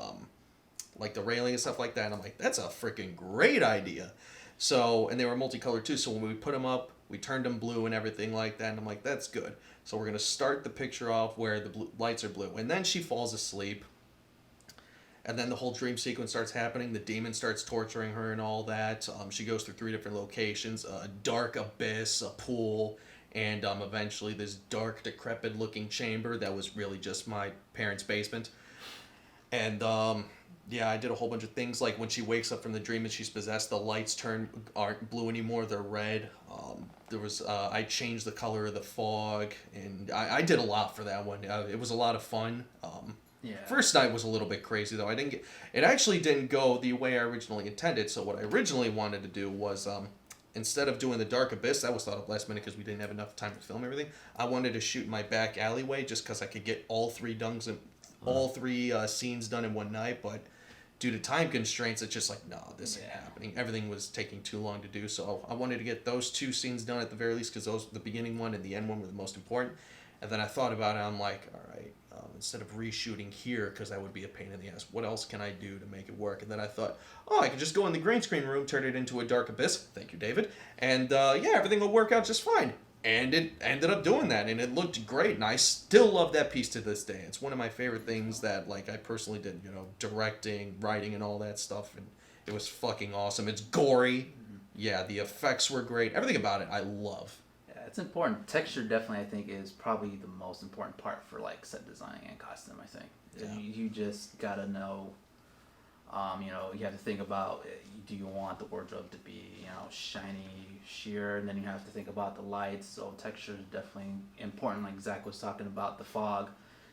like the railing and stuff like that? And I'm like, that's a freaking great idea. So, and they were multicolored too, so when we put them up, we turned them blue and everything like that, and I'm like, that's good. So we're going to start the picture off where the lights are blue. And then she falls asleep. And then the whole dream sequence starts happening. The demon starts torturing her and all that. She goes through 3 different locations: a dark abyss, a pool, and eventually this dark, decrepit-looking chamber that was really just my parents' basement. And yeah, I did a whole bunch of things. Like when she wakes up from the dream and she's possessed, the lights aren't blue anymore; they're red. I changed the color of the fog, and I did a lot for that one. It was a lot of fun. Yeah. First night was a little bit crazy though. It actually didn't go the way I originally intended. So what I originally wanted to do was instead of doing the dark abyss, that was thought of last minute because we didn't have enough time to film everything. I wanted to shoot my back alleyway just because I could get all 3 scenes done in one night. But due to time constraints, it's just like, no, this ain't happening. Everything was taking too long to do. So I wanted to get those 2 scenes done at the very least because the beginning one and the end one were the most important. And then I thought about it. I'm like, all right, instead of reshooting here, because that would be a pain in the ass, what else can I do to make it work? And then I thought, I could just go in the green screen room, turn it into a dark abyss. Thank you, David. And everything will work out just fine. And it ended up doing that, and it looked great. And I still love that piece to this day. It's one of my favorite things that I personally did, directing, writing, and all that stuff. And it was fucking awesome. It's gory. Yeah, the effects were great. Everything about it, I love. It's important. Texture definitely, I think, is probably the most important part for set design and costume. I think you just gotta know. You have to think about, do you want the wardrobe to be shiny, sheer, and then you have to think about the lights. So texture is definitely important. Like Zach was talking about the fog,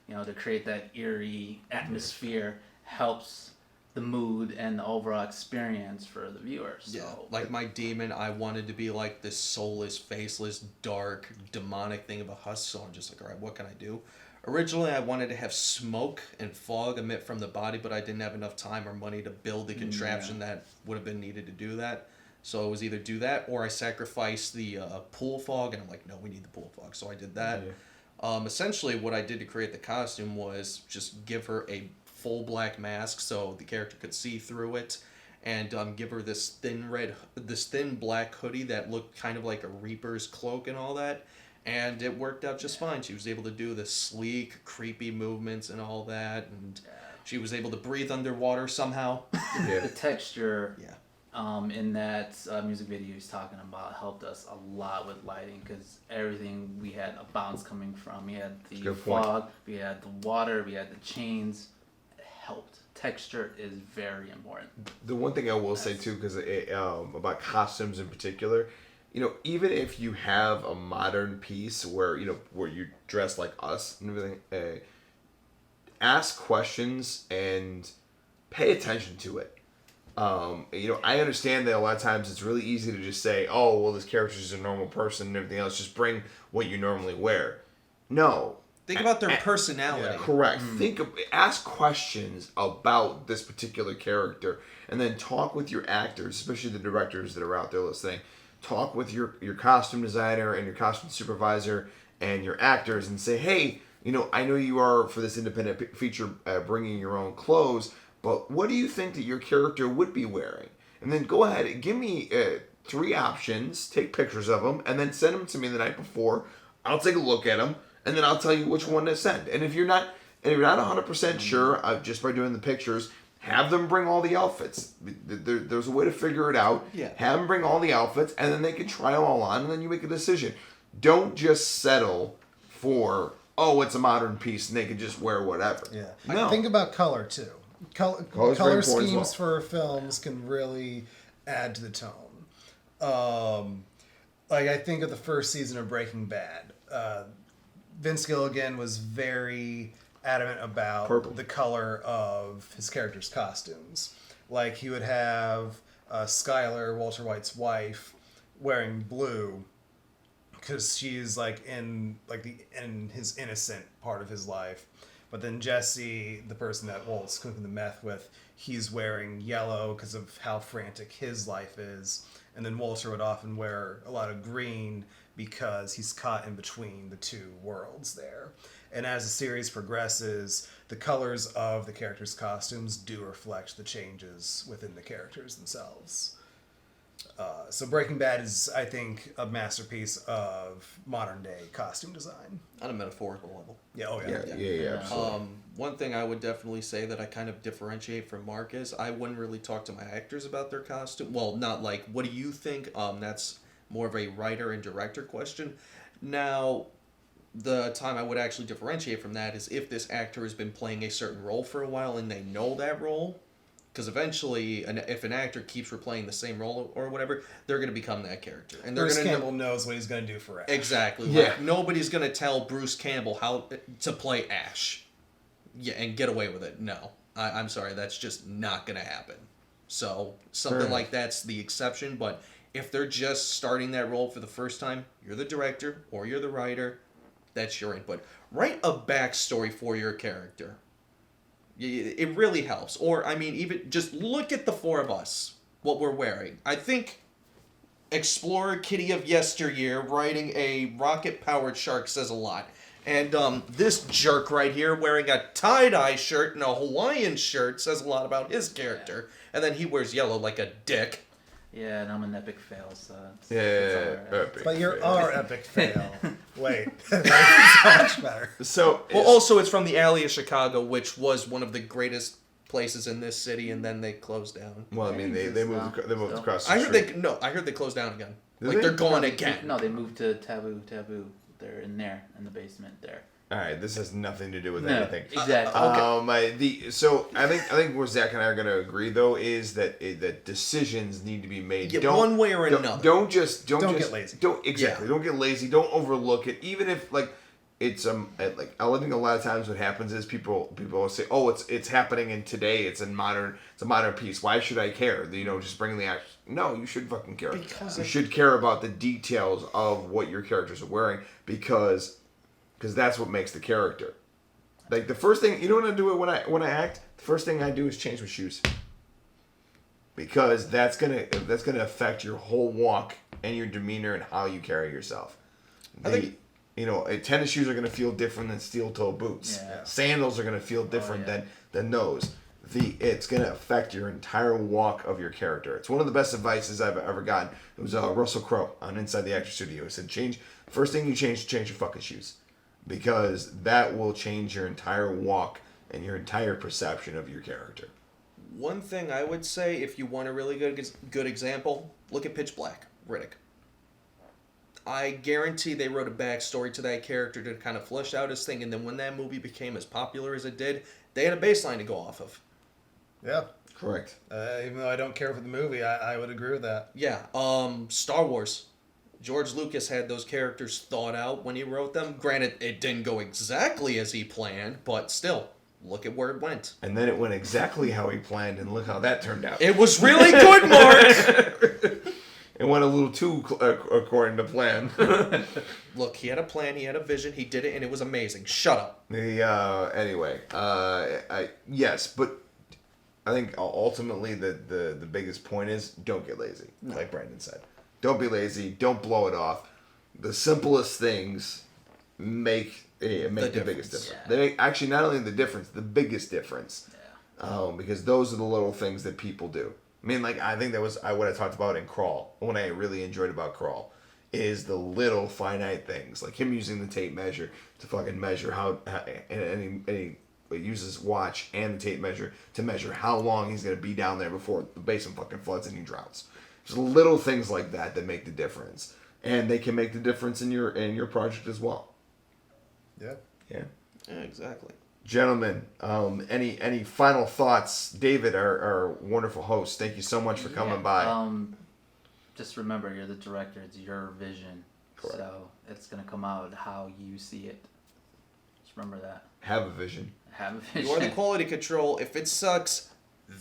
to create that eerie atmosphere helps the mood and the overall experience for the viewers. So. Yeah, like my demon, I wanted to be like this soulless, faceless, dark, demonic thing of a husk. So I'm just like, all right, what can I do? Originally, I wanted to have smoke and fog emit from the body, but I didn't have enough time or money to build the contraption that would have been needed to do that. So it was either do that or I sacrificed the pool fog, and I'm like, no, we need the pool fog. So I did that. Yeah. Essentially, what I did to create the costume was just give her a full black mask so the character could see through it, and give her this thin black hoodie that looked kind of like a Reaper's cloak and all that, and it worked out just fine. She was able to do the sleek, creepy movements and all that, and she was able to breathe underwater somehow. The texture in that music video he's talking about helped us a lot with lighting, because everything we had a bounce coming from. We had the fog, we had the water, we had the chains. Helped. Texture is very important. The one thing I will say too, because about costumes in particular, even if you have a modern piece where you dress like us and everything, ask questions and pay attention to it. I understand that a lot of times it's really easy to just say, oh, well, this character's just a normal person and everything else. Just bring what you normally wear. No. Think about their personality. Yeah, correct. Ask questions about this particular character, and then talk with your actors, especially the directors that are out there listening. Talk with your costume designer and your costume supervisor and your actors, and say, hey, I know you are for this independent feature bringing your own clothes, but what do you think that your character would be wearing? And then go ahead and give me 3 options, take pictures of them, and then send them to me the night before. I'll take a look at them. And then I'll tell you which one to send. And if you're not 100% sure, just by doing the pictures, have them bring all the outfits. There's a way to figure it out. Yeah. Have them bring all the outfits, and then they can try them all on, and then you make a decision. Don't just settle for, it's a modern piece, and they can just wear whatever. Yeah. No. Think about color, too. Color schemes for films can really add to the tone. I think of the first season of Breaking Bad. Vince Gilligan was very adamant about the color of his characters' costumes. Like, he would have Skylar, Walter White's wife, wearing blue because she's in his innocent part of his life. But then Jesse, the person that Walt's cooking the meth with, he's wearing yellow because of how frantic his life is. And then Walter would often wear a lot of green because he's caught in between the 2 worlds there. And as the series progresses, the colors of the characters' costumes do reflect the changes within the characters themselves. So Breaking Bad is, I think, a masterpiece of modern day costume design. On a metaphorical level. Yeah, oh yeah. Yeah, absolutely. One thing I would definitely say that I kind of differentiate from Mark is I wouldn't really talk to my actors about their costume. Well, not like, what do you think? That's more of a writer and director question. Now, the time I would actually differentiate from that is if this actor has been playing a certain role for a while and they know that role. Because eventually, if an actor keeps replaying the same role or whatever, they're going to become that character. And they're Bruce going Campbell knows what he's going to do for Ash. Exactly. Yeah. Like, nobody's going to tell Bruce Campbell how to play Ash. Yeah, and get away with it. No. I'm sorry, that's just not going to happen. So, something like that's the exception, but if they're just starting that role for the first time, you're the director or you're the writer, that's your input. Write a backstory for your character. It really helps. Or, I mean, even just look at the four of us, what we're wearing. I think Explorer Kitty of yesteryear riding a rocket-powered shark says a lot. And this jerk right here wearing a tie-dye shirt and a Hawaiian shirt says a lot about his character. And then he wears yellow like a dick. Yeah, and I'm an epic fail, so it's Yeah, all right. epic But you're fail. our epic fail. Wait, that's so much better. So, Well, also, it's from the alley of Chicago, which was one of the greatest places in this city, and then they closed down. well, I mean, they moved across the I heard street. I heard they closed down again. Did Like they? they're gone No, again. No, they moved to Taboo. They're in there, in the basement there. All right, this has nothing to do with No, anything. exactly. So I think where Zach and I are going to agree though is that that decisions need to be made. Yeah, one way or another. Don't just get lazy. Don't Don't get lazy. Don't overlook it. Even if like it's like I think a lot of times what happens is people will say, oh, it's happening in today. It's a modern piece. Why should I care? You know, just bring the action. No, you should fucking care. Because you should care about the details of what your characters are wearing because that's what makes the character. Like the first thing, you know what I do when I act? The first thing I do is change my shoes. Because that's gonna affect your whole walk and your demeanor and how you carry yourself. I think tennis shoes are gonna feel different than steel-toe boots. Yeah. Sandals are gonna feel different than those. It's gonna affect your entire walk of your character. It's one of the best advices I've ever gotten. It was Russell Crowe on Inside the Actor Studio. He said, first thing you change your fucking shoes. Because that will change your entire walk and your entire perception of your character. One thing I would say, if you want a really good example, look at Pitch Black, Riddick. I guarantee they wrote a backstory to that character to kind of flesh out his thing, and then when that movie became as popular as it did, they had a baseline to go off of. Yeah. Correct. Even though I don't care for the movie, I would agree with that. Yeah, Star Wars. George Lucas had those characters thought out when he wrote them. Granted, it didn't go exactly as he planned, but still, look at where it went. And then it went exactly how he planned, and look how that turned out. It was really good, Mark! It went a little too according to plan. Look, he had a plan, he had a vision, he did it, and it was amazing. Shut up. Anyway, yes, but I think ultimately the biggest point is don't get lazy, like Brandon said. Don't be lazy. Don't blow it off. The simplest things make the biggest difference. Yeah. They make, actually not only the difference, the biggest difference. Yeah. Because those are the little things that people do. I mean, like I think that was what I talked about in Crawl. What I really enjoyed about Crawl is the little finite things, like him using the tape measure to fucking measure and he uses watch and the tape measure to measure how long he's gonna be down there before the basement fucking floods and he drowns. Just little things like that make the difference, and they can make the difference in your project as well. Yeah. Yeah. Yeah, exactly. Gentlemen, any final thoughts? David, our wonderful host, thank you so much for coming by. Just remember, you're the director. It's your vision. Correct. So it's going to come out how you see it. Just remember that. Have a vision. Have a vision. You are the quality control. If it sucks,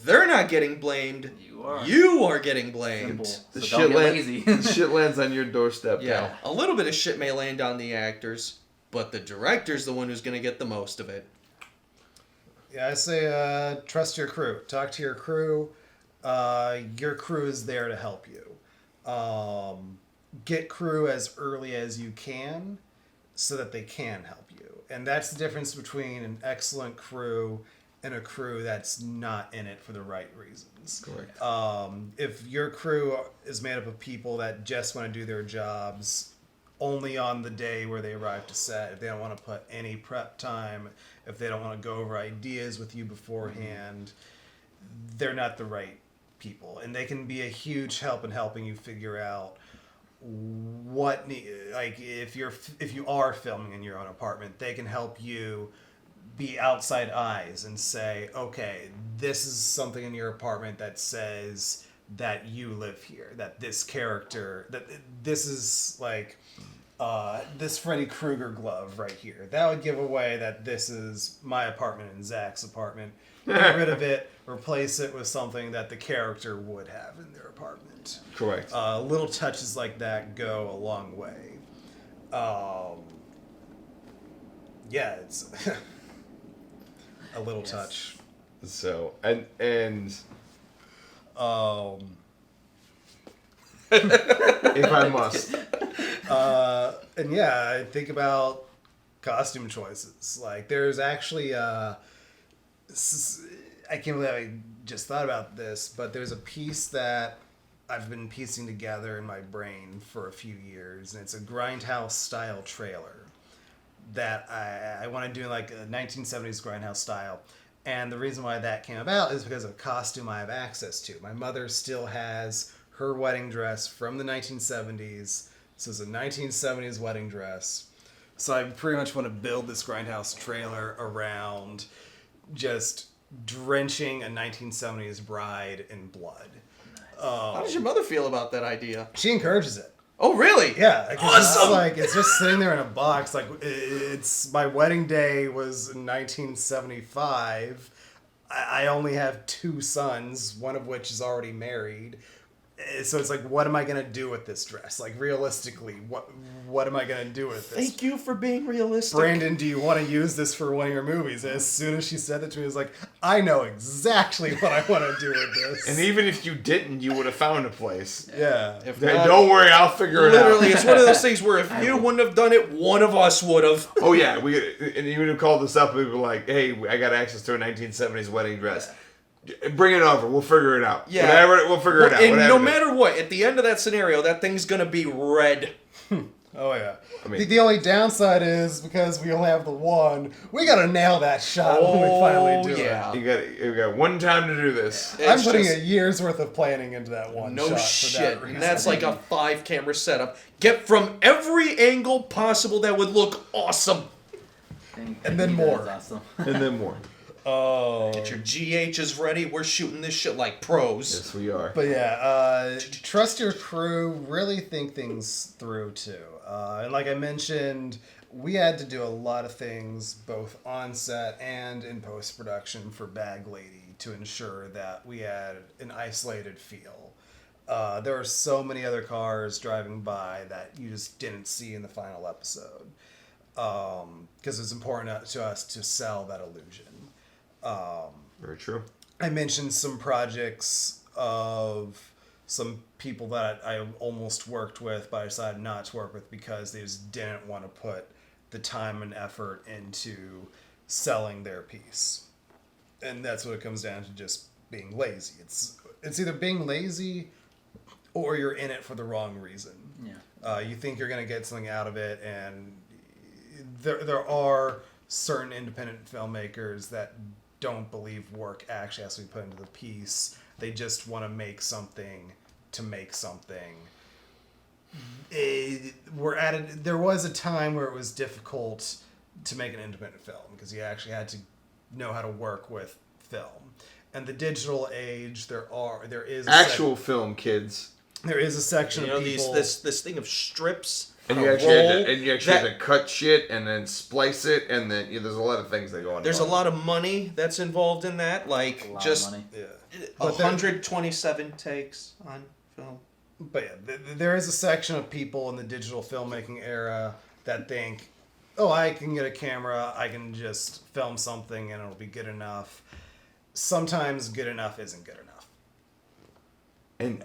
they're not getting blamed. You are. Getting blamed. Simple. The So don't get lazy. the shit lands on your doorstep, Yeah, pal. a little bit of shit may land on the actors, but the director's the one who's going to get the most of it. Yeah, I say trust your crew. Talk to your crew. Your crew is there to help you. Get crew as early as you can so that they can help you. And that's the difference between an excellent crew in a crew that's not in it for the right reasons. Correct. If your crew is made up of people that just want to do their jobs only on the day where they arrive to set, if they don't want to put any prep time, if they don't want to go over ideas with you beforehand, they're not the right people. And they can be a huge help in helping you figure out what, like, if you are filming in your own apartment, they can help you be outside eyes and say, okay, this is something in your apartment that says that you live here, that this character, that this is like this Freddy Krueger glove right here. That would give away that this is my apartment and Zach's apartment. Get rid of it, replace it with something that the character would have in their apartment. Correct. Little touches like that go a long way. Yeah, it's a little touch. So, and if I must. And yeah, I think about costume choices. Like, there's actually, I can't believe I just thought about this, but there's a piece that I've been piecing together in my brain for a few years, and it's a Grindhouse style trailer that I want to do like a 1970s Grindhouse style. And the reason why that came about is because of a costume I have access to. My mother still has her wedding dress from the 1970s. So it's a 1970s wedding dress. So I pretty much want to build this Grindhouse trailer around just drenching a 1970s bride in blood. How does your mother feel about that idea? She encourages it. Oh, really? Yeah, like, Awesome! it's just sitting there in a box. Like, it's my wedding day was in 1975. I only have 2 sons, one of which is already married. So it's like, what am I gonna do with this dress? Like, realistically, what am I gonna do with this? Thank you for being realistic. Brandon, do you want to use this for one of your movies? And as soon as she said that to me, I was like, I know exactly what I want to do with this. And even if you didn't, you would have found a place. Yeah. If Hey, not, don't worry, I'll figure it out. literally, it's one of those things where if you wouldn't have done it, one of us would have. Oh yeah, and you would have called us up. We were like, "Hey, I got access to a 1970s wedding dress. Bring it over. We'll figure it out. Yeah. Whatever, we'll figure it out. And Whatever no it is." matter what, at the end of that scenario, that thing's gonna be red. Oh, yeah. I mean- the only downside is because we only have the one, we got to nail that shot when we finally do yeah. You got one time to do this. it. I'm It's putting just- a year's worth of planning into that one No shot. For shit. that reason. And that's like a 5-camera setup. Get from every angle possible that would look awesome. And then more. That's awesome. And then more. Oh. Get your GHs ready. We're shooting this shit like pros. Yes, we are. But yeah, trust your crew. Really think things through too. And like I mentioned, we had to do a lot of things both on set and in post production for Bag Lady to ensure that we had an isolated feel. There were so many other cars driving by that you just didn't see in the final episode because it's important to us to sell that illusion. Very true. I mentioned some projects of some people that I almost worked with, but I decided not to work with because they just didn't want to put the time and effort into selling their piece. And that's what it comes down to, just being lazy. It's either being lazy or you're in it for the wrong reason. Yeah. You think you're going to get something out of it, and there are certain independent filmmakers that don't believe work actually has to be put into the piece. They just want to make something to make something. There was a time where it was difficult to make an independent film because you actually had to know how to work with film. And the digital age, there is Actual film, kids. there is a section You know, of people. this thing of strips. And on you a actually, roll, had to cut shit and then splice it, and then there's a lot of things that go on. There's a lot of money that's involved in that. Like, A lot just of money. Yeah. But 127 takes on film. But yeah, there is a section of people in the digital filmmaking era that think, oh, I can get a camera, I can just film something and it'll be good enough. Sometimes good enough isn't good enough. And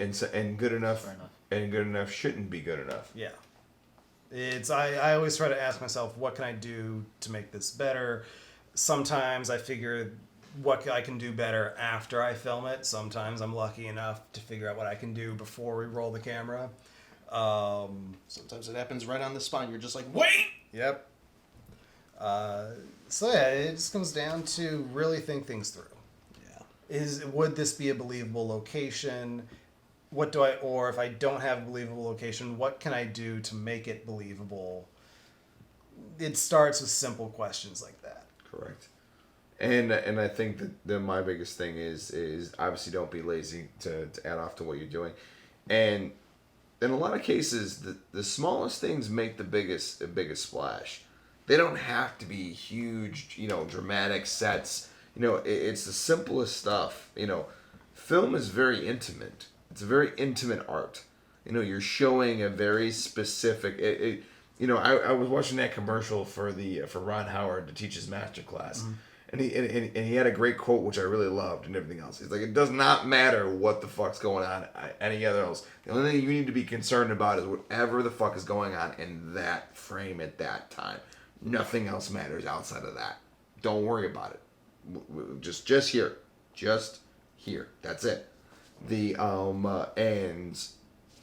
good enough. Fair enough. And good enough shouldn't be good enough. Yeah. I always try to ask myself, what can I do to make this better? Sometimes I figure what I can do better after I film it. Sometimes I'm lucky enough to figure out what I can do before we roll the camera. Sometimes it happens right on the spot. You're just like, wait! Yep. So yeah, it just comes down to really think things through. Yeah. Would this be a believable location? Or if I don't have a believable location, what can I do to make it believable? It starts with simple questions like that. Correct. And I think that my biggest thing is obviously don't be lazy to add off to what you're doing. And in a lot of cases, the smallest things make the biggest splash. They don't have to be huge, dramatic sets. It's the simplest stuff. Film is very intimate. It's a very intimate art. You're showing a very specific. I was watching that commercial for Ron Howard to teach his master class, and he had a great quote which I really loved and everything else. He's like, it does not matter what the fuck's going on any other else. The only thing you need to be concerned about is whatever the fuck is going on in that frame at that time. Nothing else matters outside of that. Don't worry about it. Just here, That's it. And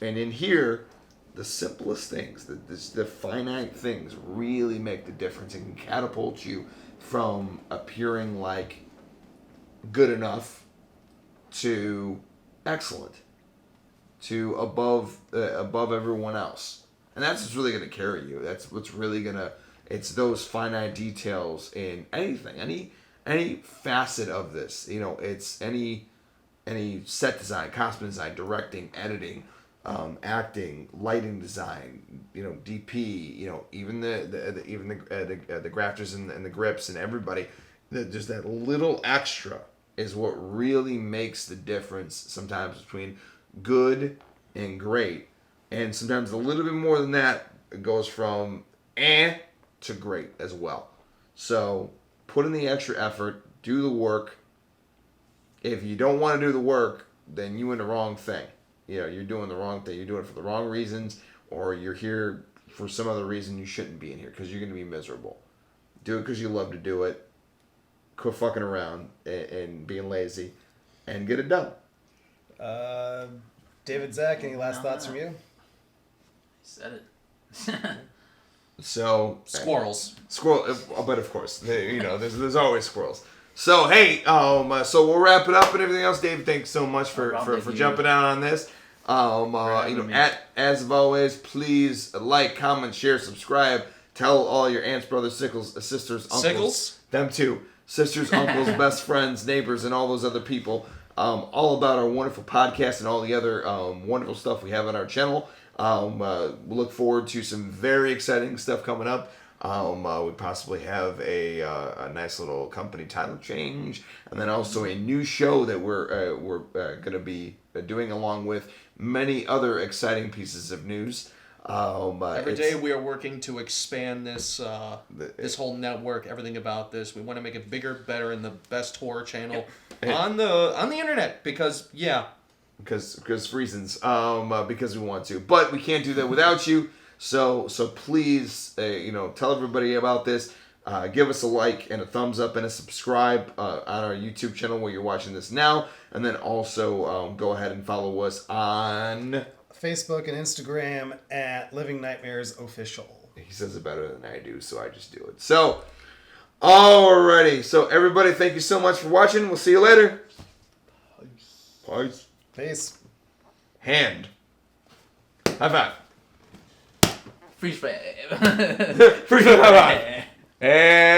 in here, the simplest things, the finite things, really make the difference and can catapult you from appearing like good enough to excellent, to above everyone else. And that's what's really going to carry you. That's what's really going to. It's those finite details in anything, any facet of this. It's any set design, costume design, directing, editing, acting, lighting design, DP, even the grafters and the grips and everybody. Just that little extra is what really makes the difference sometimes between good and great, and sometimes a little bit more than that. It goes from to great as well. So put in the extra effort, do the work. If you don't want to do the work, then you're in the wrong thing. You're doing the wrong thing. You're doing it for the wrong reasons, or you're here for some other reason you shouldn't be in here because you're going to be miserable. Do it because you love to do it. Quit fucking around and being lazy, and get it done. David, Zach, any last thoughts from you? Said it. So Squirrels. But of course, there's always squirrels. So hey, so we'll wrap it up and everything else. Dave, thanks so much for jumping out on this. As of always, please like, comment, share, subscribe. Tell all your aunts, brothers, sisters, uncles, Sickles? them too, sisters, uncles, best friends, neighbors, and all those other people. All about our wonderful podcast and all the other wonderful stuff we have on our channel. We look forward to some very exciting stuff coming up. We possibly have a nice little company title change, and then also a new show that we're going to be doing along with many other exciting pieces of news. Every day we are working to expand this this whole network, everything about this. We want to make it bigger, better, and the best horror channel on the internet because because reasons, because we want to, but we can't do that without you. So please, tell everybody about this. Give us a like and a thumbs up and a subscribe on our YouTube channel where you're watching this now, and then also go ahead and follow us on Facebook and Instagram at Living Nightmares Official. He says it better than I do, so I just do it. So, alrighty. So everybody, thank you so much for watching. We'll see you later. Peace. Peace. Hand. High five. Freeze frame. Freeze frame. High five. And